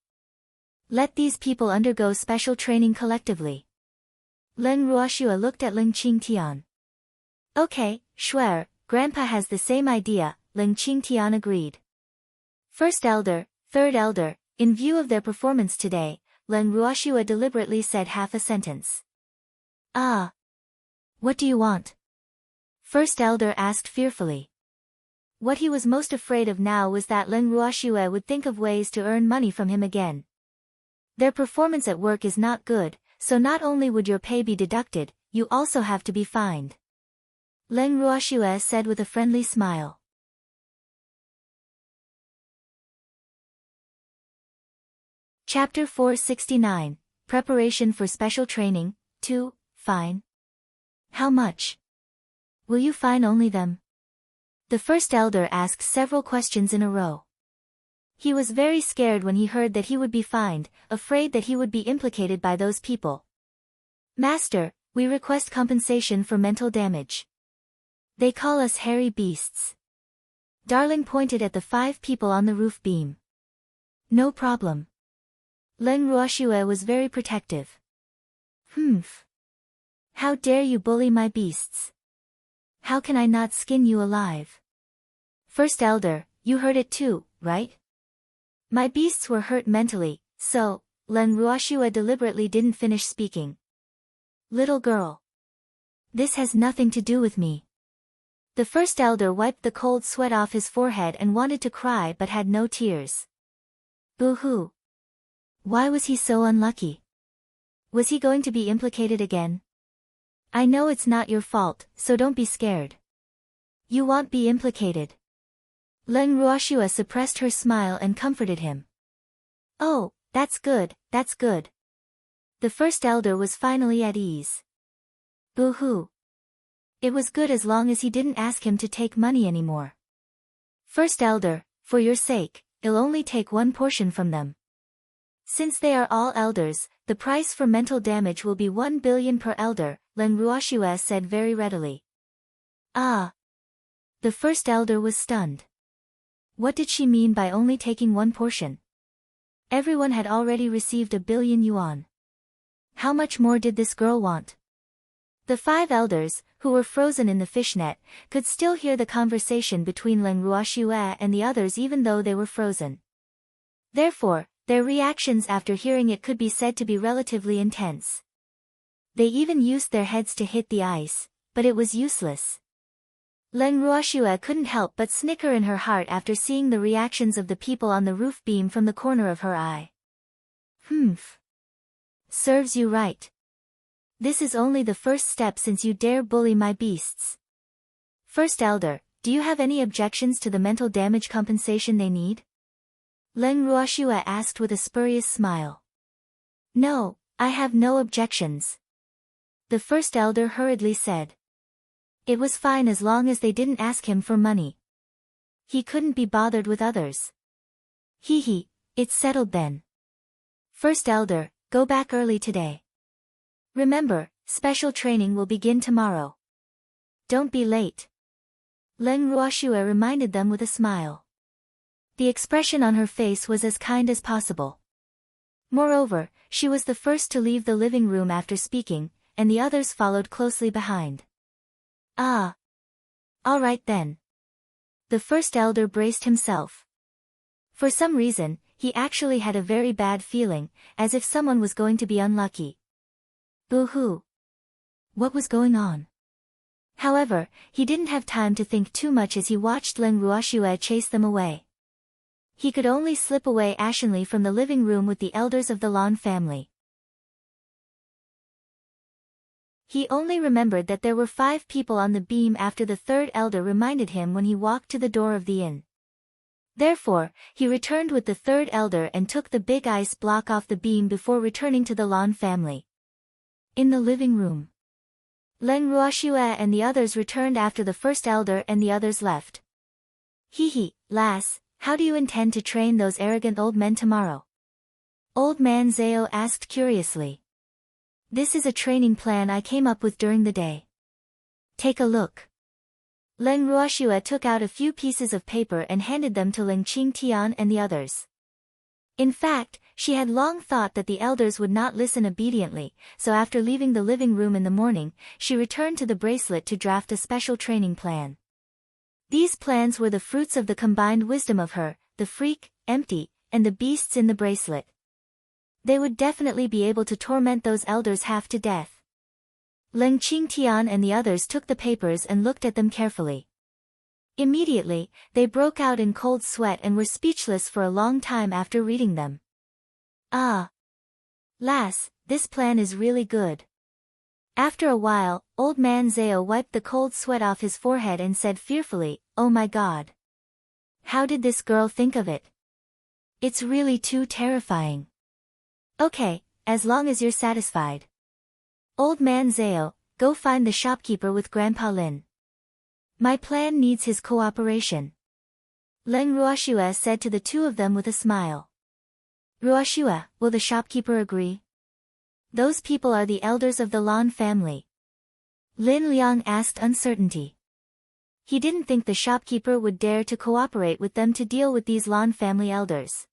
Speaker 1: Let these people undergo special training collectively. Leng Ruoxua looked at Leng Qingtian. Okay, Shuer, Grandpa has the same idea, Leng Qingtian agreed. First Elder, Third Elder, in view of their performance today, Leng Ruoxua deliberately said half a sentence. Ah. What do you want? First Elder asked fearfully. What he was most afraid of now was that Leng Ruoxua would think of ways to earn money from him again. Their performance at work is not good, so not only would your pay be deducted, you also have to be fined. Leng Ruoxue said with a friendly smile. Chapter 469, Preparation for Special Training, 2, Fine. How much? Will you fine only them? The first elder asked several questions in a row. He was very scared when he heard that he would be fined, afraid that he would be implicated by those people. Master, we request compensation for mental damage. They call us hairy beasts. Darling pointed at the 5 people on the roof beam. No problem. Leng Ruoxue was very protective. Humph. How dare you bully my beasts? How can I not skin you alive? First elder, you heard it too, right? My beasts were hurt mentally, so, Leng Ruoxue deliberately didn't finish speaking. Little girl. This has nothing to do with me. The first elder wiped the cold sweat off his forehead and wanted to cry but had no tears. Boo-hoo. Why was he so unlucky? Was he going to be implicated again? I know it's not your fault, so don't be scared. You won't be implicated. Leng Ruoxue suppressed her smile and comforted him. Oh, that's good, that's good. The first elder was finally at ease. Boo-hoo. It was good as long as he didn't ask him to take money anymore. First elder, for your sake, I'll only take 1 portion from them. Since they are all elders, the price for mental damage will be 1 billion per elder, Leng Ruoxue said very readily. Ah. The first elder was stunned. What did she mean by only taking 1 portion? Everyone had already received 1 billion yuan. How much more did this girl want? The 5 elders, who were frozen in the fishnet, could still hear the conversation between Leng Ruoxue and the others even though they were frozen. Therefore, their reactions after hearing it could be said to be relatively intense. They even used their heads to hit the ice, but it was useless. Leng Ruoxue couldn't help but snicker in her heart after seeing the reactions of the people on the roof beam from the corner of her eye. Humph. Serves you right. This is only the first step since you dare bully my beasts. First elder, do you have any objections to the mental damage compensation they need? Leng Ruoxue asked with a spurious smile. No, I have no objections. The first elder hurriedly said. It was fine as long as they didn't ask him for money. He couldn't be bothered with others. Hee, it's settled then. First elder, go back early today. Remember, special training will begin tomorrow. Don't be late. Leng Ruoxue reminded them with a smile. The expression on her face was as kind as possible. Moreover, she was the first to leave the living room after speaking, and the others followed closely behind. Ah. All right then. The first elder braced himself. For some reason, he actually had a very bad feeling, as if someone was going to be unlucky. Boo-hoo. What was going on? However, he didn't have time to think too much as he watched Leng Ruoxue chase them away. He could only slip away ashenly from the living room with the elders of the Lan family. He only remembered that there were 5 people on the beam after the 3rd elder reminded him when he walked to the door of the inn. Therefore, he returned with the 3rd elder and took the big ice block off the beam before returning to the Lan family. In the living room, Leng Ruoxue and the others returned after the 1st elder and the others left. Hee, lass, how do you intend to train those arrogant old men tomorrow? Old man Zhao asked curiously. This is a training plan I came up with during the day. Take a look. Leng Ruoxue took out a few pieces of paper and handed them to Ling Qingtian and the others. In fact, she had long thought that the elders would not listen obediently, so after leaving the living room in the morning, she returned to the bracelet to draft a special training plan. These plans were the fruits of the combined wisdom of her, the freak, empty, and the beasts in the bracelet. They would definitely be able to torment those elders half to death. Ling Qingtian and the others took the papers and looked at them carefully. Immediately, they broke out in cold sweat and were speechless for a long time after reading them. Ah! Lass, this plan is really good. After a while, old man Zhao wiped the cold sweat off his forehead and said fearfully, "Oh my God. How did this girl think of it? It's really too terrifying." "Okay, as long as you're satisfied. Old man Zhao, go find the shopkeeper with Grandpa Lin. My plan needs his cooperation." Leng Ruoxue said to the two of them with a smile. "Ruoxue, will the shopkeeper agree? Those people are the elders of the Lan family." Lin Liang asked uncertainty. He didn't think the shopkeeper would dare to cooperate with them to deal with these Lan family elders.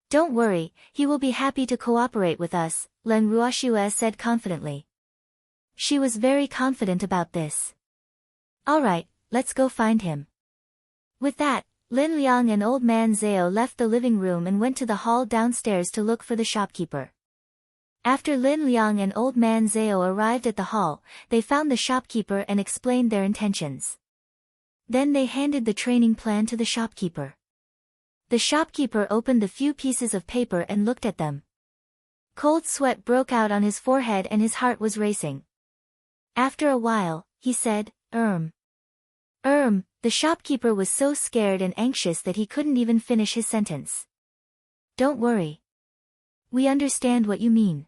Speaker 1: "Don't worry, he will be happy to cooperate with us," Leng Ruoxue said confidently. She was very confident about this. "Alright, let's go find him." With that, Lin Liang and old man Zhao left the living room and went to the hall downstairs to look for the shopkeeper. After Lin Liang and old man Zhao arrived at the hall, they found the shopkeeper and explained their intentions. Then they handed the training plan to the shopkeeper. The shopkeeper opened the few pieces of paper and looked at them. Cold sweat broke out on his forehead and his heart was racing. After a while, he said, The shopkeeper was so scared and anxious that he couldn't even finish his sentence. "Don't worry. We understand what you mean.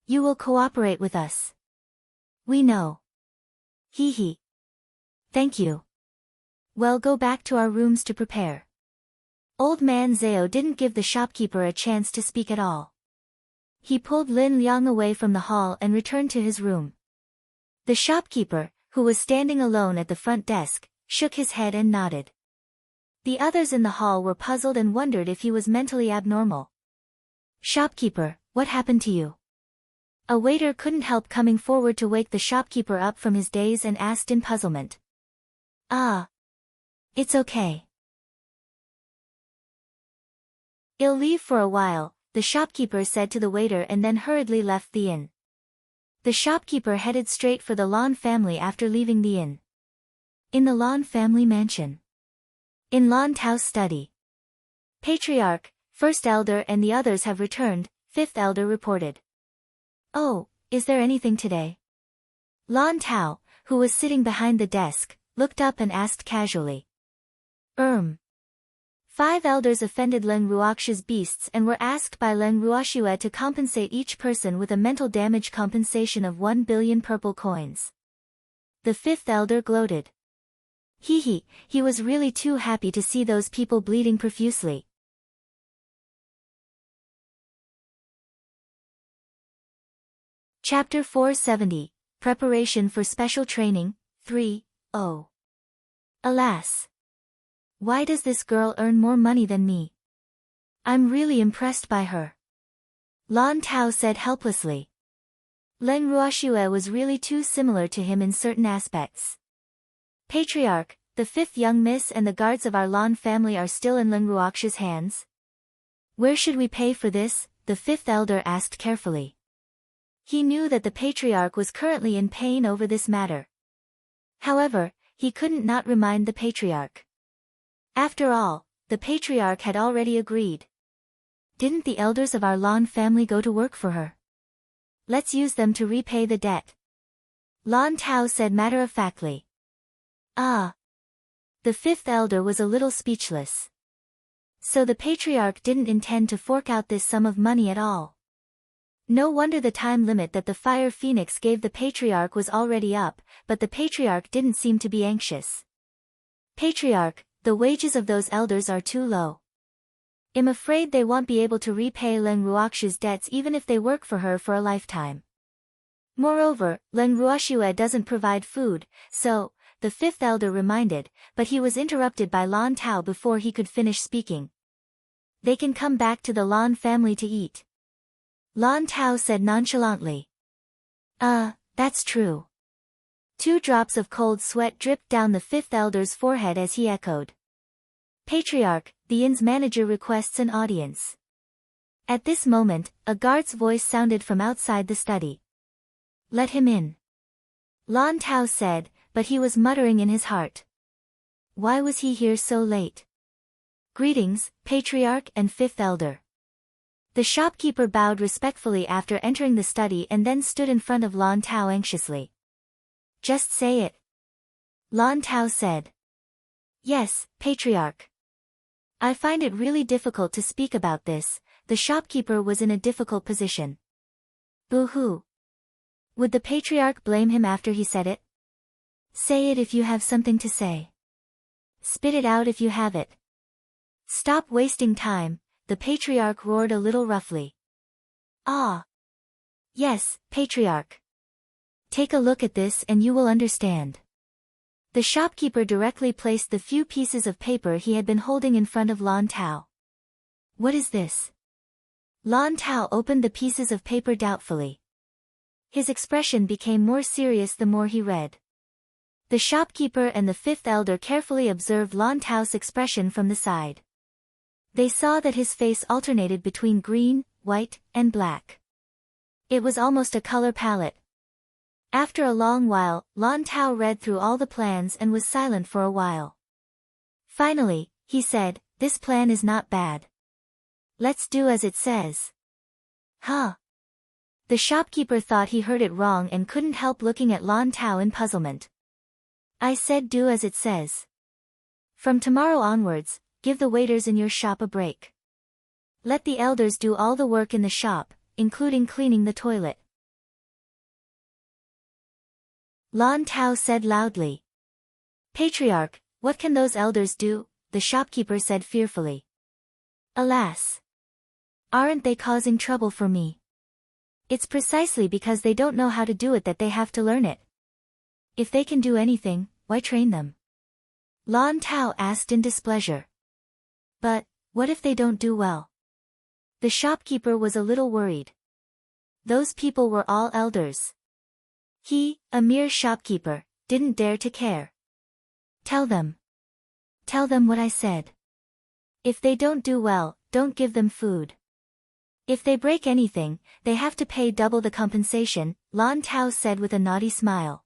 Speaker 1: You will cooperate with us. We know. Hee hee. Thank you. Well, go back to our rooms to prepare." Old man Zhao didn't give the shopkeeper a chance to speak at all. He pulled Lin Liang away from the hall and returned to his room. The shopkeeper, who was standing alone at the front desk, shook his head and nodded. The others in the hall were puzzled and wondered if he was mentally abnormal. "Shopkeeper, what happened to you?" A waiter couldn't help coming forward to wake the shopkeeper up from his daze and asked in puzzlement. "Ah. It's okay. I'll leave for a while," the shopkeeper said to the waiter and then hurriedly left the inn. The shopkeeper headed straight for the Lan family after leaving the inn. In the Lan family mansion. In Lan Tao's study. "Patriarch, first elder and the others have returned," fifth elder reported. "Oh, is there anything today?" Lan Tao, who was sitting behind the desk, looked up and asked casually. 5 elders offended Leng Ruoxue's beasts and were asked by Leng Ruoxue to compensate each person with a mental damage compensation of 1 billion purple coins. The 5th elder gloated. He was really too happy to see those people bleeding profusely. Chapter 470, Preparation for Special Training, 3:0. Alas! Why does this girl earn more money than me? I'm really impressed by her. Lan Tao said helplessly. Leng Ruoxue was really too similar to him in certain aspects. Patriarch, the 5th young miss and the guards of our Lan family are still in Leng Ruoxue's hands. Where should we pay for this? The 5th elder asked carefully. He knew that the patriarch was currently in pain over this matter. However, he couldn't not remind the patriarch. After all, the patriarch had already agreed. Didn't the elders of our Lan family go to work for her? Let's use them to repay the debt. Lan Tao said matter-of-factly. Ah. The 5th elder was a little speechless. So the patriarch didn't intend to fork out this sum of money at all. No wonder the time limit that the fire phoenix gave the patriarch was already up, but the patriarch didn't seem to be anxious. Patriarch, the wages of those elders are too low. I'm afraid they won't be able to repay Leng Ruoxue's debts even if they work for her for a lifetime. Moreover, Leng Ruoxue doesn't provide food, so, the 5th elder reminded, but he was interrupted by Lan Tao before he could finish speaking. They can come back to the Lan family to eat. Lan Tao said nonchalantly. That's true. 2 drops of cold sweat dripped down the 5th elder's forehead as he echoed. Patriarch, the inn's manager requests an audience. At this moment, a guard's voice sounded from outside the study. Let him in. Lan Tao said, but he was muttering in his heart. Why was he here so late? Greetings, Patriarch and 5th elder. The shopkeeper bowed respectfully after entering the study and then stood in front of Lan Tao anxiously. Just say it. Lan Tao said. Yes, Patriarch. I find it really difficult to speak about this. The shopkeeper was in a difficult position. Boo-hoo. Would the Patriarch blame him after he said it? Say it if you have something to say. Spit it out if you have it. Stop wasting time, the Patriarch roared a little roughly. Ah. Yes, Patriarch. Take a look at this and you will understand. The shopkeeper directly placed the few pieces of paper he had been holding in front of Lan Tao. What is this? Lan Tao opened the pieces of paper doubtfully. His expression became more serious the more he read. The shopkeeper and the fifth elder carefully observed Lan Tao's expression from the side. They saw that his face alternated between green, white, and black. It was almost a color palette. After a long while, Lan Tao read through all the plans and was silent for a while. Finally, he said, "This plan is not bad. Let's do as it says." Huh? The shopkeeper thought he heard it wrong and couldn't help looking at Lan Tao in puzzlement. I said do as it says. From tomorrow onwards, give the waiters in your shop a break. Let the elders do all the work in the shop, including cleaning the toilet. Lan Tao said loudly. Patriarch, what can those elders do? The shopkeeper said fearfully. Alas! Aren't they causing trouble for me? It's precisely because they don't know how to do it that they have to learn it. If they can do anything, why train them? Lan Tao asked in displeasure. But, what if they don't do well? The shopkeeper was a little worried. Those people were all elders. He, a mere shopkeeper, didn't dare to care. Tell them. Tell them what I said. If they don't do well, don't give them food. If they break anything, they have to pay double the compensation, Lan Tao said with a naughty smile.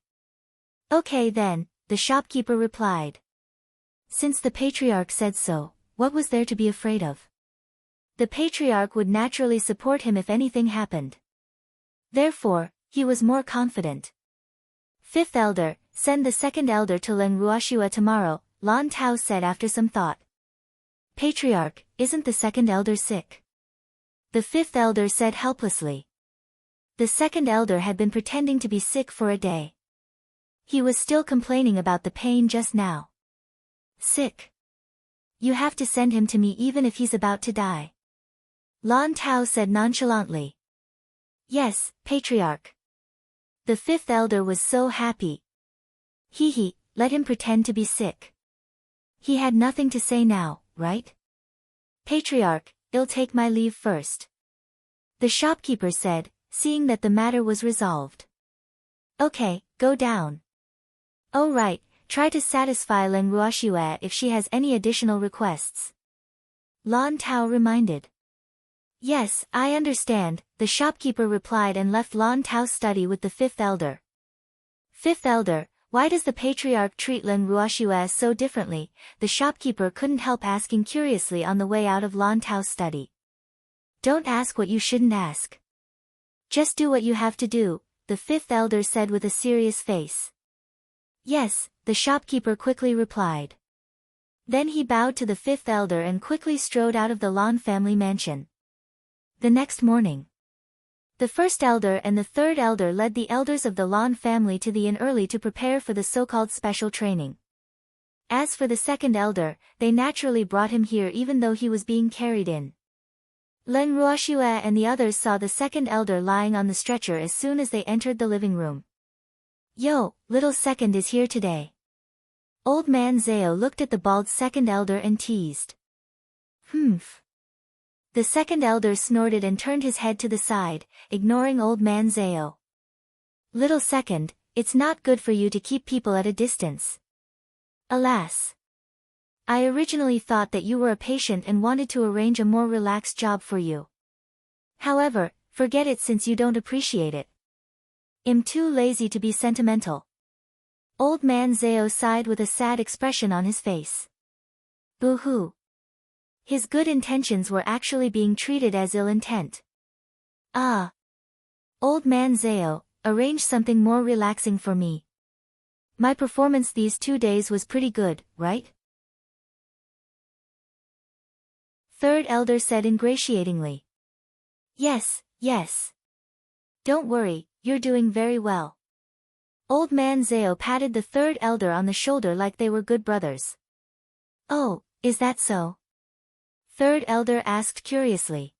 Speaker 1: Okay then, the shopkeeper replied. Since the Patriarch said so, what was there to be afraid of? The Patriarch would naturally support him if anything happened. Therefore, he was more confident. Fifth elder, send the second elder to Leng Ruoxua tomorrow, Lan Tao said after some thought. Patriarch, isn't the second elder sick? The fifth elder said helplessly. The second elder had been pretending to be sick for a day. He was still complaining about the pain just now. Sick. You have to send him to me even if he's about to die. Lan Tao said nonchalantly. Yes, Patriarch. The fifth elder was so happy. Let him pretend to be sick. He had nothing to say now, right? Patriarch, I'll take my leave first. The shopkeeper said, seeing that the matter was resolved. Okay, go down. Oh right, try to satisfy Leng Ruoxua if she has any additional requests. Lan Tao reminded. Yes, I understand, the shopkeeper replied and left Lan Tao's study with the fifth elder. Fifth elder, why does the Patriarch treat Leng Ruoxua so differently? The shopkeeper couldn't help asking curiously on the way out of Lan Tao's study. Don't ask what you shouldn't ask. Just do what you have to do, the fifth elder said with a serious face. Yes, the shopkeeper quickly replied. Then he bowed to the fifth elder and quickly strode out of the Lan family mansion. The next morning, the first elder and the third elder led the elders of the Lan family to the inn early to prepare for the so-called special training. As for the second elder, they naturally brought him here even though he was being carried in. Leng Ruoxua and the others saw the second elder lying on the stretcher as soon as they entered the living room. Yo, little second is here today. Old man Zhao looked at the bald second elder and teased. Humph. The second elder snorted and turned his head to the side, ignoring old man Zhao. Little second, it's not good for you to keep people at a distance. Alas. I originally thought that you were a patient and wanted to arrange a more relaxed job for you. However, forget it since you don't appreciate it. I'm too lazy to be sentimental. Old man Zhao sighed with a sad expression on his face. Boo-hoo. His good intentions were actually being treated as ill intent. Ah. Old man Zao, arrange something more relaxing for me. My performance these 2 days was pretty good, right? Third elder said ingratiatingly. Yes, yes. Don't worry, you're doing very well. Old man Zao patted the third elder on the shoulder like they were good brothers. Oh, is that so? Third elder asked curiously.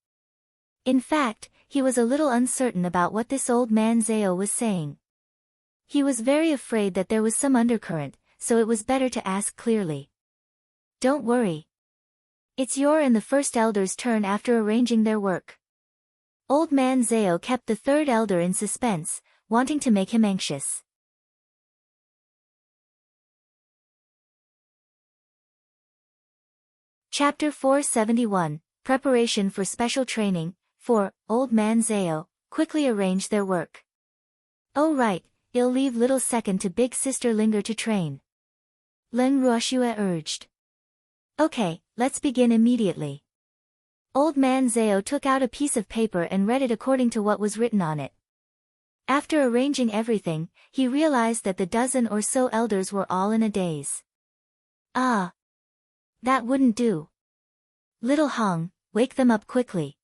Speaker 1: In fact, he was a little uncertain about what this old man Zao was saying. He was very afraid that there was some undercurrent, so it was better to ask clearly. Don't worry. It's your and the first elder's turn after arranging their work. Old man Zao kept the third elder in suspense, wanting to make him anxious. Chapter 471, Preparation for Special Training. 4. Old man Zao, quickly arranged their work. Oh right, I'll leave little second to big sister Linger to train. Leng Ruoxue urged. Okay, let's begin immediately. Old man Zao took out a piece of paper and read it according to what was written on it. After arranging everything, he realized that the dozen or so elders were all in a daze. Ah. That wouldn't do. Little Hong, wake them up quickly.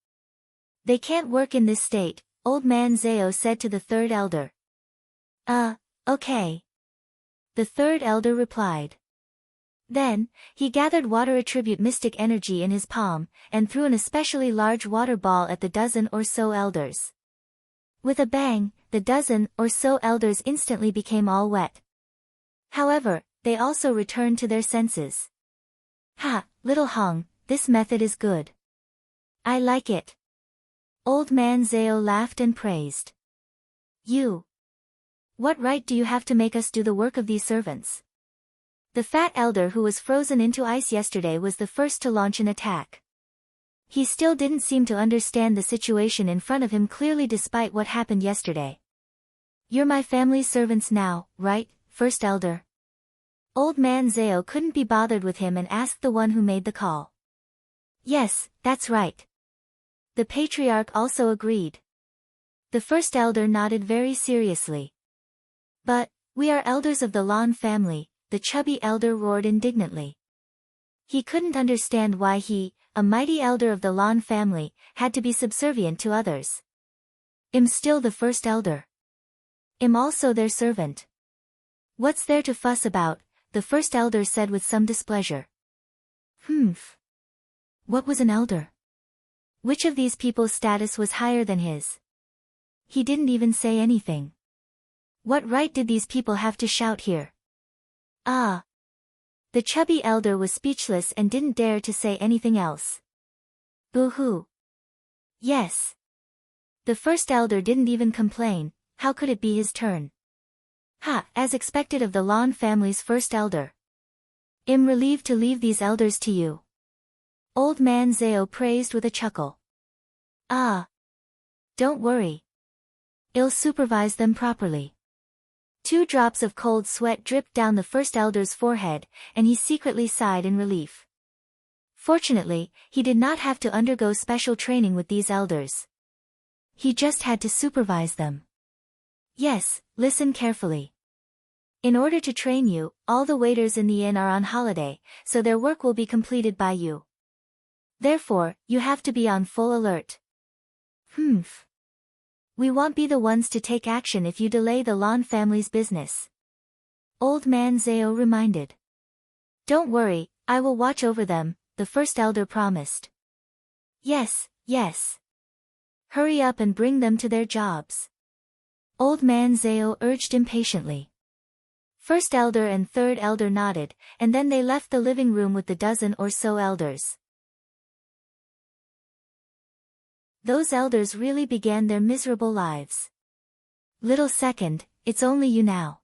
Speaker 1: They can't work in this state, old man Zao said to the third elder. Okay. The third elder replied. Then, he gathered water attribute mystic energy in his palm, and threw an especially large water ball at the dozen or so elders. With a bang, the dozen or so elders instantly became all wet. However, they also returned to their senses. Ha, little Hong, this method is good. I like it. Old man Zao laughed and praised. You. What right do you have to make us do the work of these servants? The fat elder who was frozen into ice yesterday was the first to launch an attack. He still didn't seem to understand the situation in front of him clearly despite what happened yesterday. You're my family's servants now, right, first elder? Old man Zao couldn't be bothered with him and asked the one who made the call. Yes, that's right. The patriarch also agreed. The first elder nodded very seriously. But, we are elders of the Lan family, the chubby elder roared indignantly. He couldn't understand why he, a mighty elder of the Lan family, had to be subservient to others. I'm still the first elder. I'm also their servant. What's there to fuss about? The first elder said with some displeasure. What was an elder? Which of these people's status was higher than his? He didn't even say anything. What right did these people have to shout here? Ah. The chubby elder was speechless and didn't dare to say anything else. Boo-hoo. Yes. The first elder didn't even complain, how could it be his turn? Ha, as expected of the Lan family's first elder. I'm relieved to leave these elders to you. Old man Zao praised with a chuckle. Ah. Don't worry. I'll supervise them properly. 2 drops of cold sweat dripped down the first elder's forehead, and he secretly sighed in relief. Fortunately, he did not have to undergo special training with these elders. He just had to supervise them. Yes, listen carefully. In order to train you, all the waiters in the inn are on holiday, so their work will be completed by you. Therefore, you have to be on full alert. We won't be the ones to take action if you delay the Lan family's business. Old man Zao reminded. Don't worry, I will watch over them, the first elder promised. Yes, yes. Hurry up and bring them to their jobs. Old man Zao urged impatiently. First elder and third elder nodded, and then they left the living room with the dozen or so elders. Those elders really began their miserable lives. Little second, it's only you now.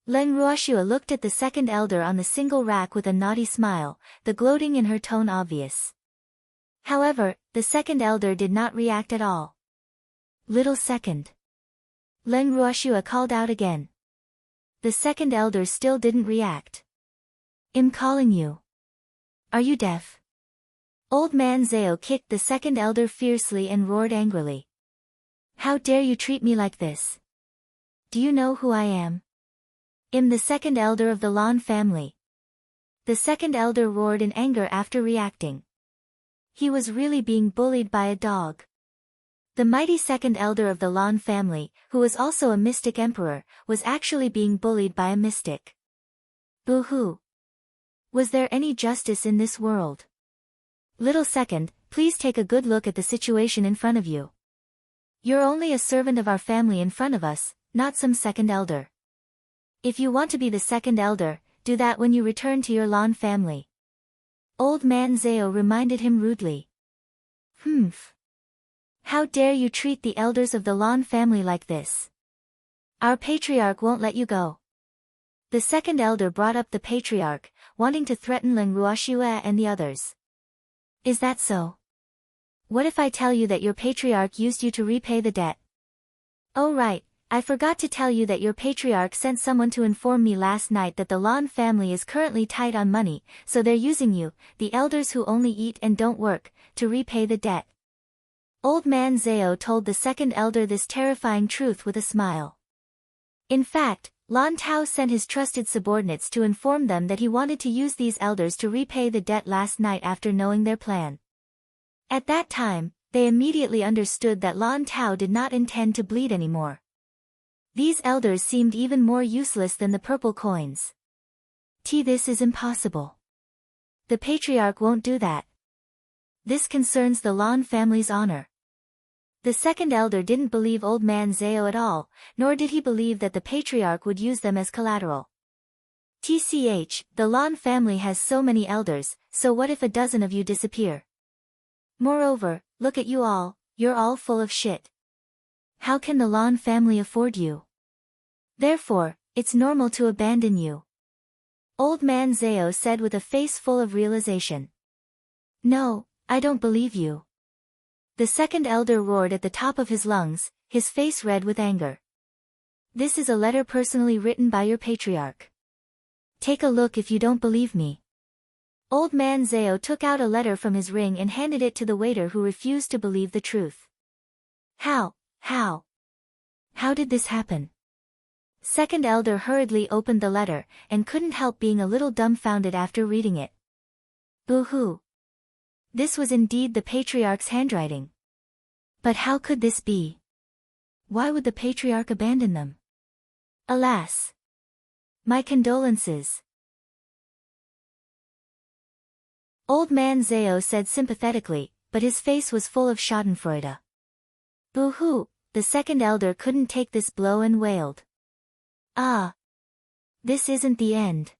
Speaker 1: Leng Ruoxue looked at the second elder on the single rack with a naughty smile, the gloating in her tone obvious. However, the second elder did not react at all. Little second. Leng Ruoxue called out again. The second elder still didn't react. I'm calling you. Are you deaf? Old man Zhao kicked the second elder fiercely and roared angrily. How dare you treat me like this? Do you know who I am? I'm the second elder of the Lan family. The second elder roared in anger after reacting. He was really being bullied by a dog. The mighty second elder of the Lan family, who was also a mystic emperor, was actually being bullied by a mystic. Boo-hoo. Was there any justice in this world? Little second, please take a good look at the situation in front of you. You're only a servant of our family in front of us, not some second elder. If you want to be the second elder, do that when you return to your Lan family. Old man Zhao reminded him rudely. Humph. How dare you treat the elders of the Lan family like this? Our patriarch won't let you go. The second elder brought up the patriarch, wanting to threaten Leng Ruoxue and the others. Is that so? What if I tell you that your patriarch used you to repay the debt? Oh right, I forgot to tell you that your patriarch sent someone to inform me last night that the Lan family is currently tight on money, so they're using you, the elders who only eat and don't work, to repay the debt. Old man Zhao told the second elder this terrifying truth with a smile. In fact, Lan Tao sent his trusted subordinates to inform them that he wanted to use these elders to repay the debt last night after knowing their plan. At that time, they immediately understood that Lan Tao did not intend to bleed anymore. These elders seemed even more useless than the purple coins. This is impossible. The patriarch won't do that. This concerns the Lan family's honor. The second elder didn't believe old man Zhao at all, nor did he believe that the patriarch would use them as collateral. The Lan family has so many elders, so what if a dozen of you disappear? Moreover, look at you all, you're all full of shit. How can the Lan family afford you? Therefore, it's normal to abandon you. Old man Zhao said with a face full of realization. No, I don't believe you. The second elder roared at the top of his lungs, his face red with anger. This is a letter personally written by your patriarch. Take a look if you don't believe me. Old man Zhao took out a letter from his ring and handed it to the waiter who refused to believe the truth. How did this happen? Second elder hurriedly opened the letter, and couldn't help being a little dumbfounded after reading it. Boo-hoo. This was indeed the patriarch's handwriting. But how could this be? Why would the patriarch abandon them? Alas! My condolences. Old man Zhao said sympathetically, but his face was full of schadenfreude. Boo-hoo, the second elder couldn't take this blow and wailed. Ah! This isn't the end.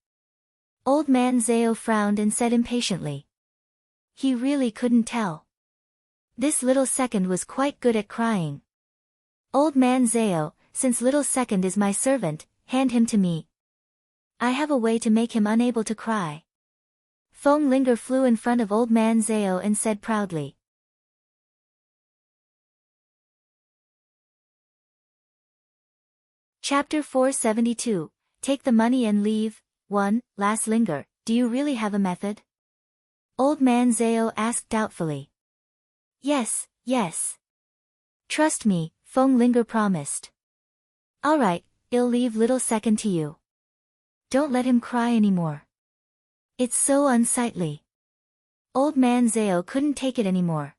Speaker 1: Old man Zhao frowned and said impatiently. He really couldn't tell. This little second was quite good at crying. Old man Zhao, since little second is my servant, hand him to me. I have a way to make him unable to cry. Feng Linger flew in front of old man Zhao and said proudly. Chapter 472, Take the money and leave. 1. Last Linger, do you really have a method? Old man Zhao asked doubtfully. Yes. Trust me, Feng Linger promised. Alright, I'll leave little second to you. Don't let him cry anymore. It's so unsightly. Old man Zhao couldn't take it anymore.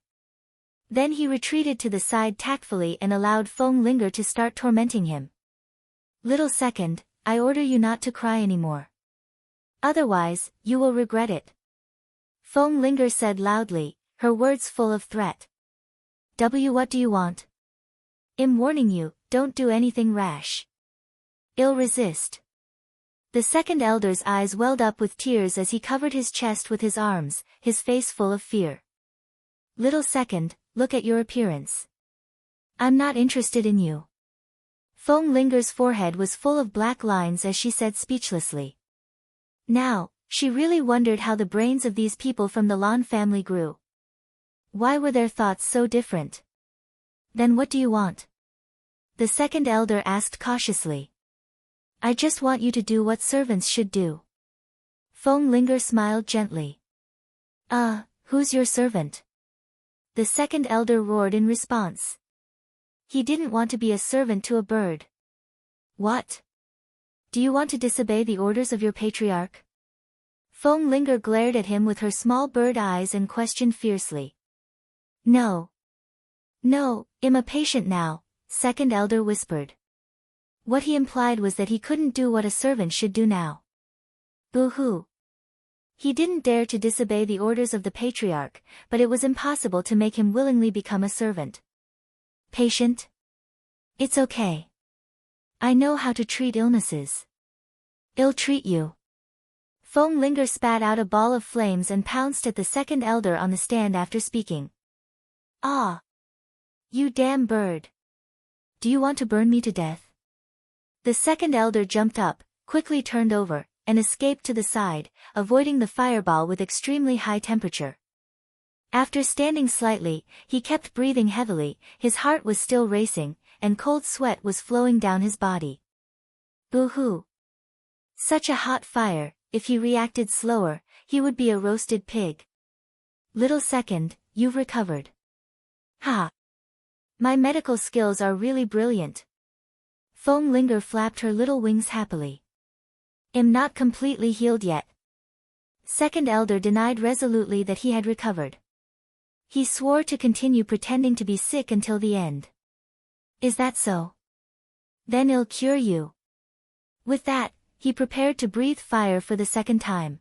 Speaker 1: Then he retreated to the side tactfully and allowed Feng Linger to start tormenting him. Little second, I order you not to cry anymore. Otherwise, you will regret it. Feng Linger said loudly, her words full of threat. What do you want? I'm warning you, don't do anything rash. I'll resist. The second elder's eyes welled up with tears as he covered his chest with his arms, his face full of fear. Little second, look at your appearance. I'm not interested in you. Feng Linger's forehead was full of black lines as she said speechlessly. Now, she really wondered how the brains of these people from the Lan family grew. Why were their thoughts so different? Then what do you want? The second elder asked cautiously. I just want you to do what servants should do. Feng Linger smiled gently. Who's your servant? The second elder roared in response. He didn't want to be a servant to a bird. What? Do you want to disobey the orders of your patriarch? Feng Linger glared at him with her small bird eyes and questioned fiercely. No. No, I'm a patient now, second elder whispered. What he implied was that he couldn't do what a servant should do now. Boo-hoo. He didn't dare to disobey the orders of the patriarch, but it was impossible to make him willingly become a servant. Patient? It's okay. I know how to treat illnesses. I'll treat you. Feng Linger spat out a ball of flames and pounced at the second elder on the stand after speaking. Ah! You damn bird! Do you want to burn me to death? The second elder jumped up, quickly turned over, and escaped to the side, avoiding the fireball with extremely high temperature. After standing slightly, he kept breathing heavily, his heart was still racing, and cold sweat was flowing down his body. Boo-hoo! Such a hot fire, if he reacted slower, he would be a roasted pig. Little second, you've recovered. Ha! My medical skills are really brilliant. Feng Linger flapped her little wings happily. I'm not completely healed yet. Second elder denied resolutely that he had recovered. He swore to continue pretending to be sick until the end. Is that so? Then I'll cure you. With that, he prepared to breathe fire for the second time.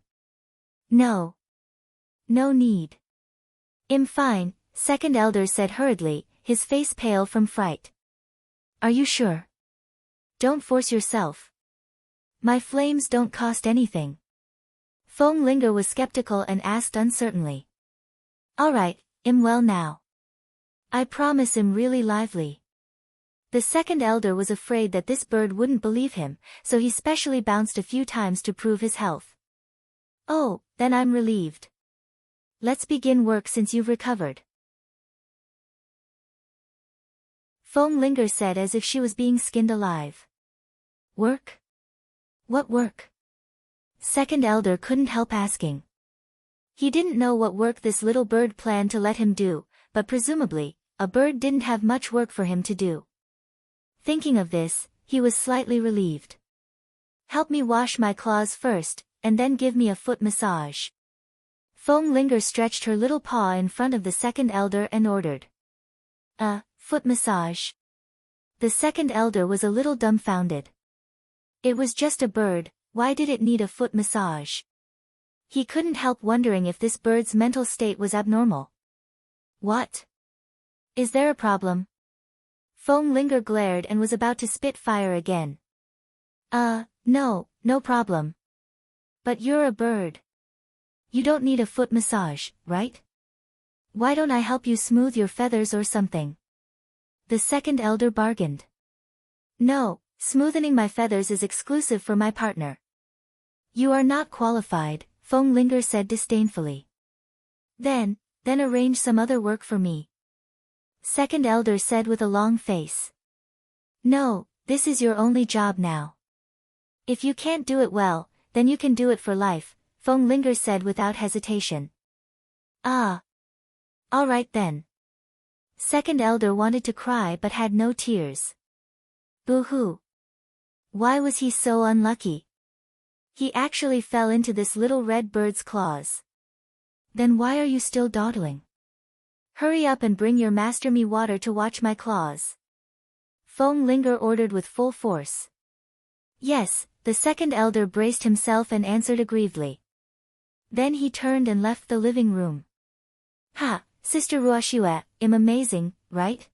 Speaker 1: No. No need. I'm fine, second elder said hurriedly, his face pale from fright. Are you sure? Don't force yourself. My flames don't cost anything. Feng Linger was skeptical and asked uncertainly. All right, I'm well now. I promise I'm really lively. The second elder was afraid that this bird wouldn't believe him, so he specially bounced a few times to prove his health. Oh, then I'm relieved. Let's begin work since you've recovered. Feng Linger said as if she was being skinned alive. Work? What work? Second elder couldn't help asking. He didn't know what work this little bird planned to let him do, but presumably, a bird didn't have much work for him to do. Thinking of this, he was slightly relieved. Help me wash my claws first, and then give me a foot massage. Feng Linger stretched her little paw in front of the second elder and ordered. Foot massage. The second elder was a little dumbfounded. It was just a bird, why did it need a foot massage? He couldn't help wondering if this bird's mental state was abnormal. What? Is there a problem? Feng Linger glared and was about to spit fire again. No problem. But you're a bird. You don't need a foot massage, right? Why don't I help you smooth your feathers or something? The second elder bargained. No, smoothing my feathers is exclusive for my partner. You are not qualified, Feng Linger said disdainfully. Then arrange some other work for me. Second elder said with a long face. No, this is your only job now. If you can't do it well, then you can do it for life, Feng Linger said without hesitation. Ah. All right then. Second elder wanted to cry but had no tears. Boo-hoo. Why was he so unlucky? He actually fell into this little red bird's claws. Then why are you still dawdling? Hurry up and bring your master me water to wash my claws. Feng Linger ordered with full force. Yes, the second elder braced himself and answered aggrievedly. Then he turned and left the living room. Ha, Sister Ruoxue, I'm amazing, right?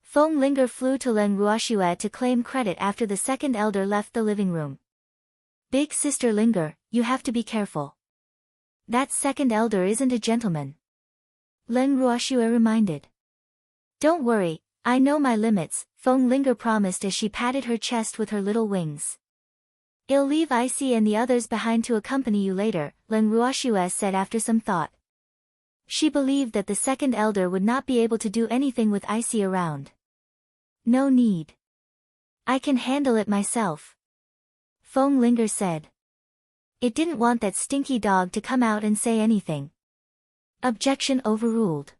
Speaker 1: Feng Linger flew to Len Ruoxue to claim credit after the second elder left the living room. Big Sister Linger, you have to be careful. That second elder isn't a gentleman. Len Ruoxue reminded. Don't worry, I know my limits, Feng Linger promised as she patted her chest with her little wings. I'll leave Icy and the others behind to accompany you later, Len Ruoxue said after some thought. She believed that the second elder would not be able to do anything with Icy around. No need. I can handle it myself. Feng Linger said. It didn't want that stinky dog to come out and say anything. Objection overruled.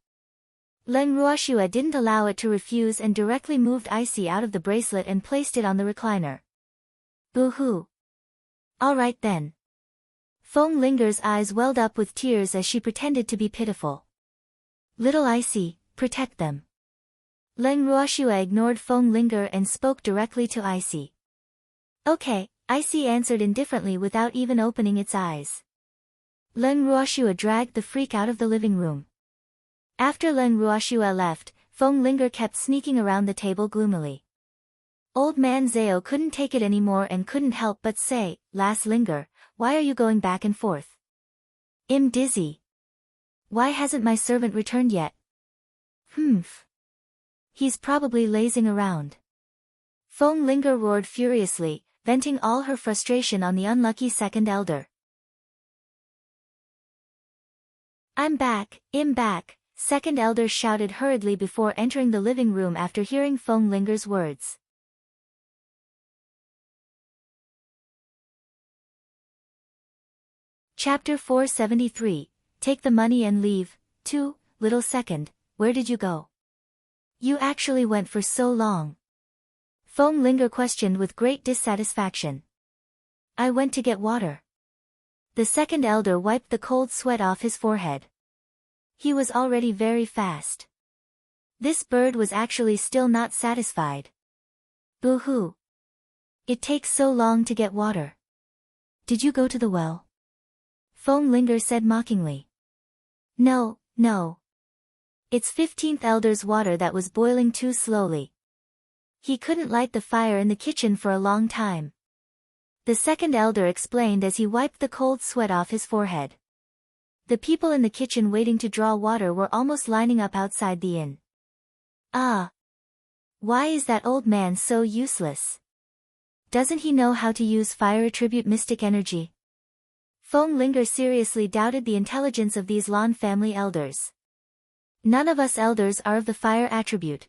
Speaker 1: Leng Ruoxue didn't allow it to refuse and directly moved Icy out of the bracelet and placed it on the recliner. Boo-hoo. All right then. Feng Linger's eyes welled up with tears as she pretended to be pitiful. Little Icy, protect them. Leng Ruoxue ignored Feng Linger and spoke directly to Icy. Okay, Icy answered indifferently without even opening its eyes. Leng Ruoxue dragged the freak out of the living room. After Leng Ruoxue left, Feng Linger kept sneaking around the table gloomily. Old man Zhao couldn't take it anymore and couldn't help but say, Lass Linger, why are you going back and forth? I'm dizzy. Why hasn't my servant returned yet? Humph. He's probably lazing around. Feng Linger roared furiously, venting all her frustration on the unlucky second elder. I'm back, second elder shouted hurriedly before entering the living room after hearing Feng Linger's words. Chapter 473, Take the money and leave. 2, Little second, where did you go? You actually went for so long. Feng Linger questioned with great dissatisfaction. I went to get water. The second elder wiped the cold sweat off his forehead. He was already very fast. This bird was actually still not satisfied. Boo-hoo. It takes so long to get water. Did you go to the well? Feng Linger said mockingly. No. It's 15th elder's water that was boiling too slowly. He couldn't light the fire in the kitchen for a long time. The second elder explained as he wiped the cold sweat off his forehead. The people in the kitchen waiting to draw water were almost lining up outside the inn. Ah! Why is that old man so useless? Doesn't he know how to use fire attribute mystic energy? Feng Linger seriously doubted the intelligence of these Lan family elders. None of us elders are of the fire attribute.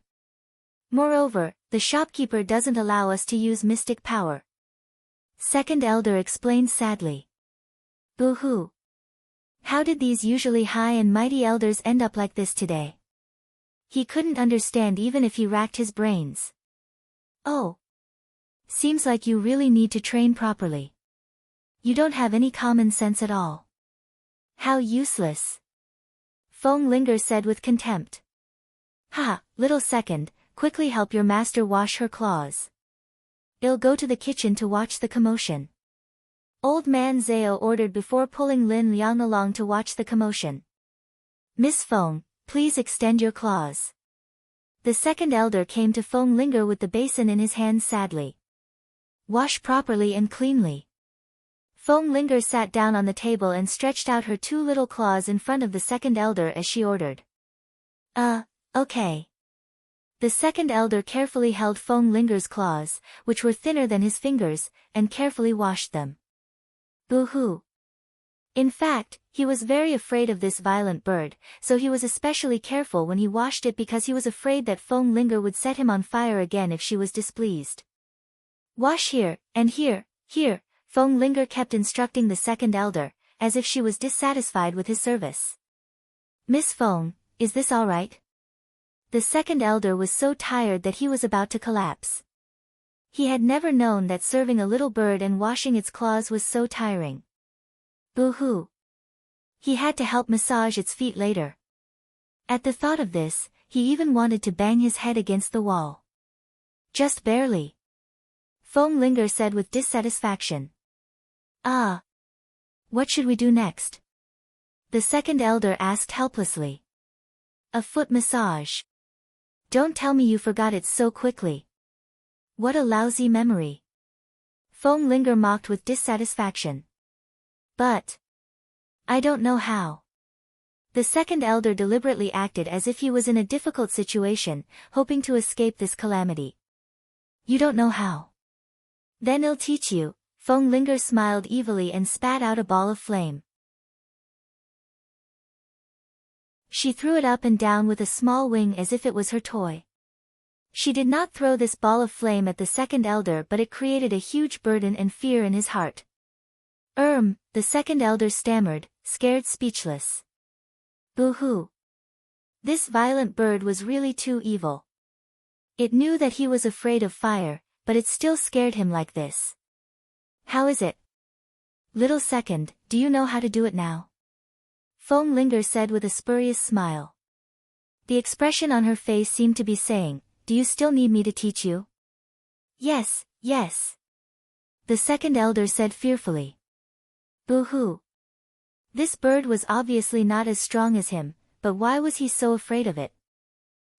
Speaker 1: Moreover, the shopkeeper doesn't allow us to use mystic power. Second elder explained sadly. Boo-hoo. How did these usually high and mighty elders end up like this today? He couldn't understand even if he racked his brains. Oh. Seems like you really need to train properly. You don't have any common sense at all. How useless. Feng Linger said with contempt. Ha, little second, quickly help your master wash her claws. I'll go to the kitchen to watch the commotion. Old man Zhao ordered before pulling Lin Liang along to watch the commotion. Miss Feng, please extend your claws. The second elder came to Feng Linger with the basin in his hand sadly. Wash properly and cleanly. Feng Linger sat down on the table and stretched out her 2 little claws in front of the second elder as she ordered. Okay. The second elder carefully held Feng Linger's claws, which were thinner than his fingers, and carefully washed them. Boo-hoo. In fact, he was very afraid of this violent bird, so he was especially careful when he washed it because he was afraid that Feng Linger would set him on fire again if she was displeased. Wash here, and here. Feng Linger kept instructing the second elder, as if she was dissatisfied with his service. Miss Feng, is this all right? The second elder was so tired that he was about to collapse. He had never known that serving a little bird and washing its claws was so tiring. Boo-hoo. He had to help massage its feet later. At the thought of this, he even wanted to bang his head against the wall. Just barely. Feng Linger said with dissatisfaction. What should we do next? The second elder asked helplessly. A foot massage. Don't tell me you forgot it so quickly. What a lousy memory. Feng Linger mocked with dissatisfaction. But I don't know how. The second elder deliberately acted as if he was in a difficult situation, hoping to escape this calamity. You don't know how. Then I'll teach you. Feng Linger smiled evilly and spat out a ball of flame. She threw it up and down with a small wing as if it was her toy. She did not throw this ball of flame at the second elder, but it created a huge burden and fear in his heart. The second elder stammered, scared speechless. Boo-hoo. This violent bird was really too evil. It knew that he was afraid of fire, but it still scared him like this. How is it? Little second, do you know how to do it now? Foam Linger said with a spurious smile. The expression on her face seemed to be saying, do you still need me to teach you? Yes, yes. The second elder said fearfully. Boo-hoo. This bird was obviously not as strong as him, but why was he so afraid of it?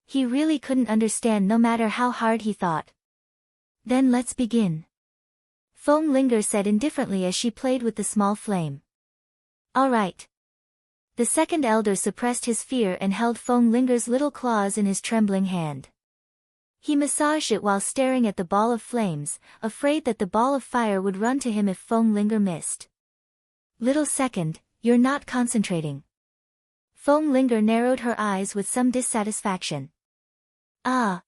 Speaker 1: He really couldn't understand no matter how hard he thought. Then let's begin. Foam Linger said indifferently as she played with the small flame. All right. The second elder suppressed his fear and held Foam Linger's little claws in his trembling hand. He massaged it while staring at the ball of flames, afraid that the ball of fire would run to him if Foam Linger missed. Little second, you're not concentrating. Foam Linger narrowed her eyes with some dissatisfaction. Ah.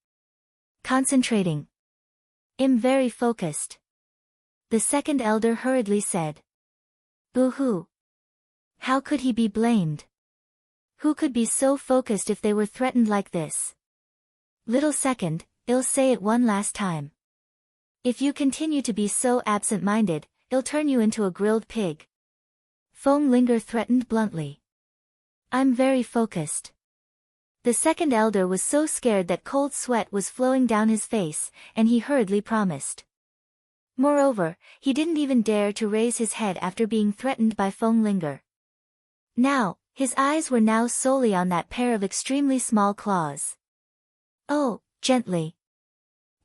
Speaker 1: Concentrating. I'm very focused. The second elder hurriedly said. Boo-hoo. How could he be blamed? Who could be so focused if they were threatened like this? Little second, I'll say it one last time. If you continue to be so absent-minded, I'll turn you into a grilled pig. Foam Linger threatened bluntly. I'm very focused. The second elder was so scared that cold sweat was flowing down his face, and he hurriedly promised. Moreover, he didn't even dare to raise his head after being threatened by Foam Linger. Now, his eyes were now solely on that pair of extremely small claws. Oh, gently.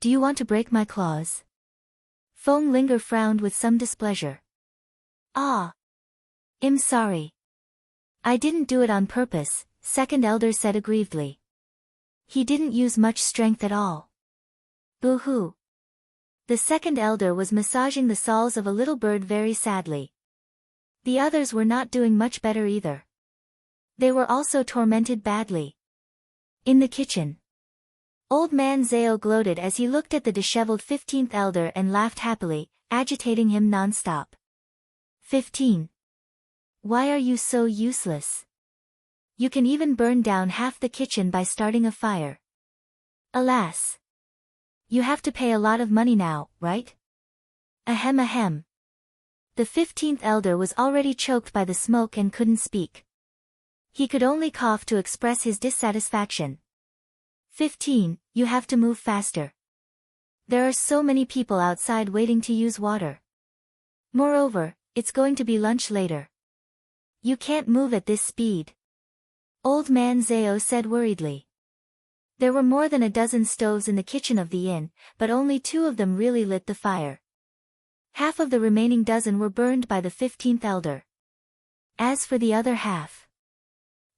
Speaker 1: Do you want to break my claws? Foam Linger frowned with some displeasure. Ah. I'm sorry. I didn't do it on purpose, second elder said aggrievedly. He didn't use much strength at all. Boo-hoo. The second elder was massaging the soles of a little bird very sadly. The others were not doing much better either. They were also tormented badly. In the kitchen. Old Man Zao gloated as he looked at the disheveled 15th elder and laughed happily, agitating him non-stop. 15. Why are you so useless? You can even burn down half the kitchen by starting a fire. Alas. You have to pay a lot of money now, right? Ahem ahem. The 15th elder was already choked by the smoke and couldn't speak. He could only cough to express his dissatisfaction. 15, you have to move faster. There are so many people outside waiting to use water. Moreover, it's going to be lunch later. You can't move at this speed. Old Man Zao said worriedly. There were more than a dozen stoves in the kitchen of the inn, but only 2 of them really lit the fire. Half of the remaining dozen were burned by the 15th elder. As for the other half,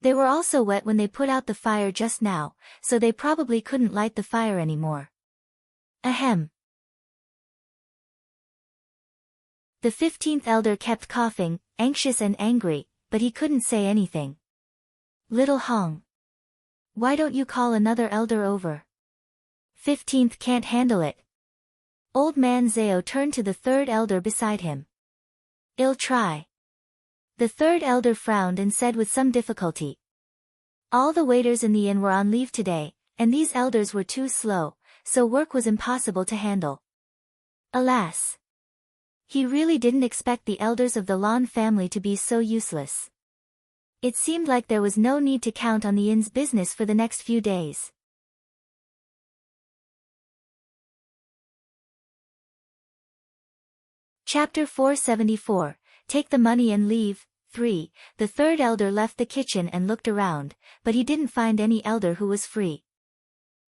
Speaker 1: they were also wet when they put out the fire just now, so they probably couldn't light the fire anymore. Ahem. The 15th elder kept coughing, anxious and angry, but he couldn't say anything. Little Hong. Why don't you call another elder over? 15th can't handle it. Old Man Zao turned to the 3rd elder beside him. I'll try. The 3rd elder frowned and said with some difficulty. All the waiters in the inn were on leave today, and these elders were too slow, so work was impossible to handle. Alas. He really didn't expect the elders of the Lan family to be so useless. It seemed like there was no need to count on the inn's business for the next few days. Chapter 474, Take the Money and Leave. 3. The 3rd elder left the kitchen and looked around, but he didn't find any elder who was free.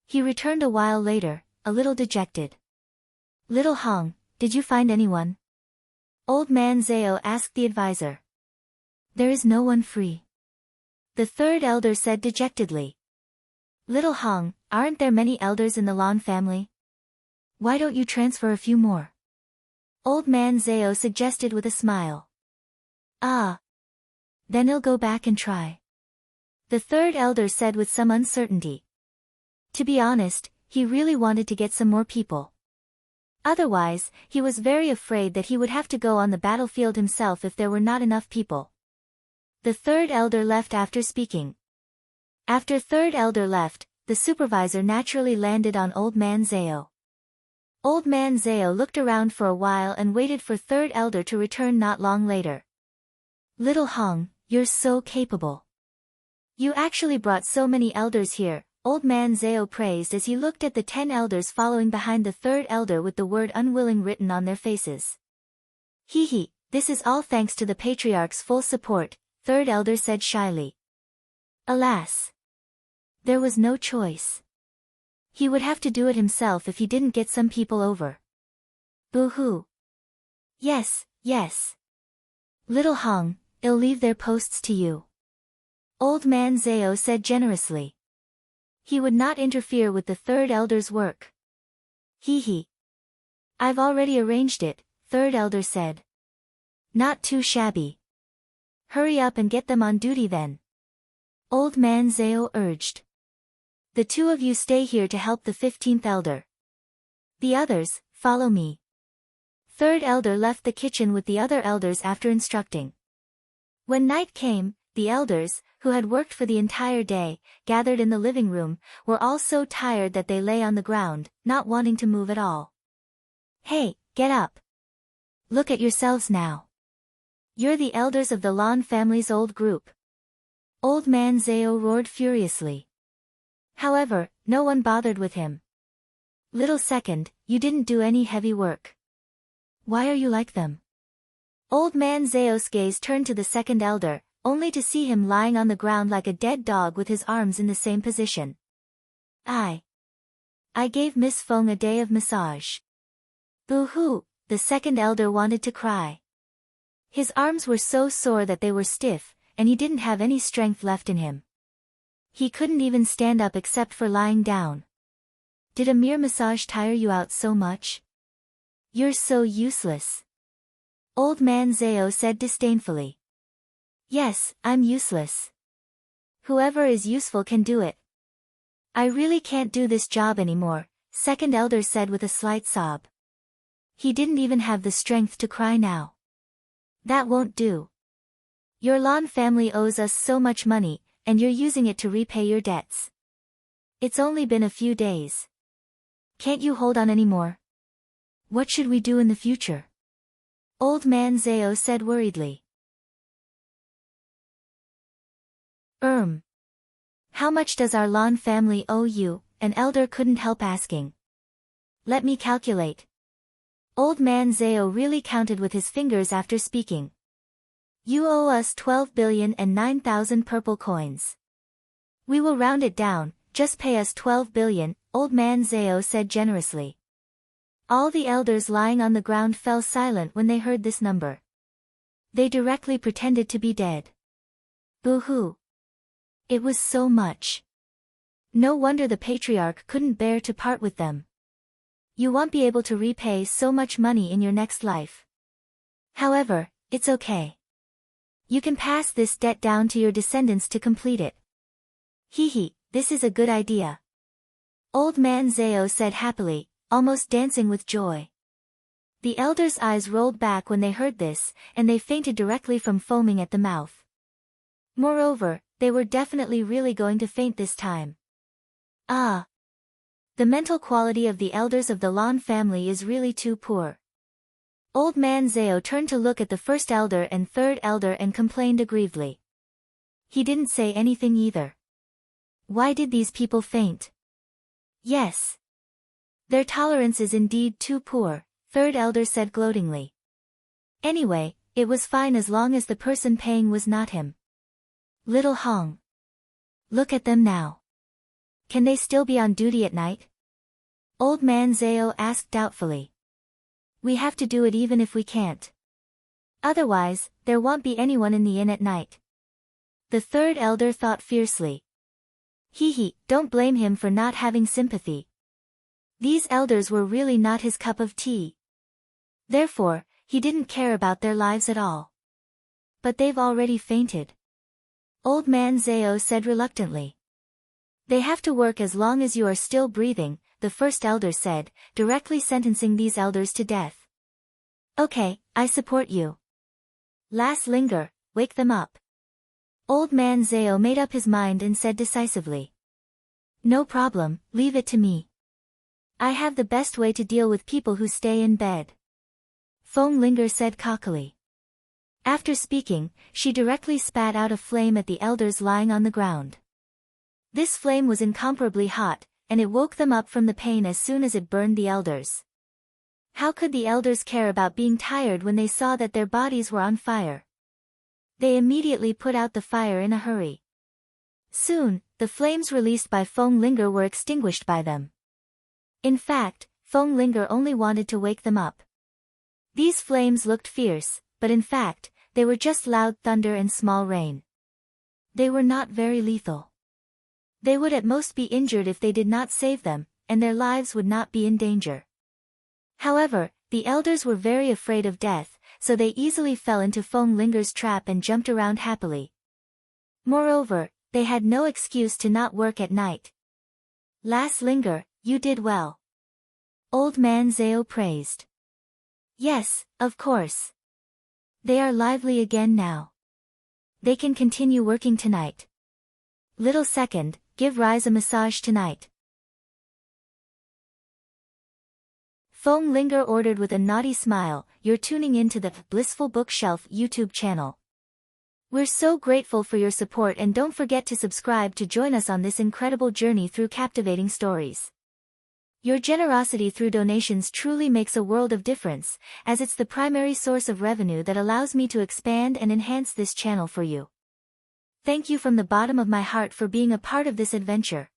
Speaker 1: He returned a while later, a little dejected. Little Hong, did you find anyone? Old Man Zao asked the advisor. There is no one free. The 3rd elder said dejectedly. Little Hong, aren't there many elders in the Lan family? Why don't you transfer a few more? Old Man Zao suggested with a smile. Ah. Then I'll go back and try. The 3rd elder said with some uncertainty. To be honest, he really wanted to get some more people. Otherwise, he was very afraid that he would have to go on the battlefield himself if there were not enough people. The third elder left after speaking. After third elder left, the supervisor naturally landed on Old Man Zao. Old Man Zao looked around for a while and waited for third elder to return not long later. Little Hong, you're so capable. You actually brought so many elders here, Old Man Zao praised as he looked at the 10 elders following behind the third elder with the word unwilling written on their faces. Hee, this is all thanks to the patriarch's full support, third elder said shyly. Alas. There was no choice. He would have to do it himself if he didn't get some people over. Boo-hoo. Yes. Little Hong, I'll leave their posts to you. Old Man Zao said generously. He would not interfere with the third elder's work. Hee. I've already arranged it, third elder said. Not too shabby. Hurry up and get them on duty then. Old Man Zao urged. The two of you stay here to help the 15th elder. The others, follow me. Third elder left the kitchen with the other elders after instructing. When night came, the elders, who had worked for the entire day, gathered in the living room, were all so tired that they lay on the ground, not wanting to move at all. Hey, get up. Look at yourselves now. You're the elders of the Lan family's old group. Old Man Zao roared furiously. However, no one bothered with him. Little second, you didn't do any heavy work. Why are you like them? Old Man Zao's gaze turned to the second elder, only to see him lying on the ground like a dead dog with his arms in the same position. I gave Miss Feng a day of massage. Boo-hoo, the second elder wanted to cry. His arms were so sore that they were stiff, and he didn't have any strength left in him. He couldn't even stand up except for lying down. Did a mere massage tire you out so much? You're so useless. Old Man Zao said disdainfully. Yes, I'm useless. Whoever is useful can do it. I really can't do this job anymore, second elder said with a slight sob. He didn't even have the strength to cry now. That won't do. Your Lan family owes us so much money, and you're using it to repay your debts. It's only been a few days. Can't you hold on anymore? What should we do in the future? Old Man Zao said worriedly. How much does our Lan family owe you? An elder couldn't help asking. Let me calculate. Old Man Zao really counted with his fingers after speaking. You owe us 12,009,000 purple coins. We will round it down, just pay us 12 billion, Old Man Zao said generously. All the elders lying on the ground fell silent when they heard this number. They directly pretended to be dead. Boo-hoo. It was so much. No wonder the patriarch couldn't bear to part with them. You won't be able to repay so much money in your next life. However, it's okay. You can pass this debt down to your descendants to complete it. Hee, this is a good idea. Old Man Zao said happily, almost dancing with joy. The elders' eyes rolled back when they heard this, and they fainted directly from foaming at the mouth. Moreover, they were definitely really going to faint this time. The mental quality of the elders of the Lan family is really too poor. Old Man Zao turned to look at the first elder and third elder and complained aggrievedly. He didn't say anything either. Why did these people faint? Yes. Their tolerance is indeed too poor, third elder said gloatingly. Anyway, it was fine as long as the person paying was not him. Little Hong. Look at them now. Can they still be on duty at night? Old Man Zao asked doubtfully. We have to do it even if we can't. Otherwise, there won't be anyone in the inn at night. The third elder thought fiercely. Hee, don't blame him for not having sympathy. These elders were really not his cup of tea. Therefore, he didn't care about their lives at all. But they've already fainted. Old Man Zao said reluctantly. They have to work as long as you are still breathing, the first elder said, directly sentencing these elders to death. Okay, I support you. Last linger, wake them up. Old man Zao made up his mind and said decisively. No problem, leave it to me. I have the best way to deal with people who stay in bed. Feng Linger said cockily. After speaking, she directly spat out a flame at the elders lying on the ground. This flame was incomparably hot, and it woke them up from the pain as soon as it burned the elders. How could the elders care about being tired when they saw that their bodies were on fire? They immediately put out the fire in a hurry. Soon, the flames released by Feng Linger were extinguished by them. In fact, Feng Linger only wanted to wake them up. These flames looked fierce, but in fact, they were just loud thunder and small rain. They were not very lethal. They would at most be injured if they did not save them, and their lives would not be in danger. However, the elders were very afraid of death, so they easily fell into Feng Linger's trap and jumped around happily. Moreover, they had no excuse to not work at night. Last Linger, you did well. Old man Zao praised. Yes, of course. They are lively again now. They can continue working tonight. Little Second, give Rise a massage tonight. Feng Linger ordered with a naughty smile. You're tuning into the Blissful Bookshelf YouTube channel. We're so grateful for your support, and don't forget to subscribe to join us on this incredible journey through captivating stories. Your generosity through donations truly makes a world of difference, as it's the primary source of revenue that allows me to expand and enhance this channel for you. Thank you from the bottom of my heart for being a part of this adventure.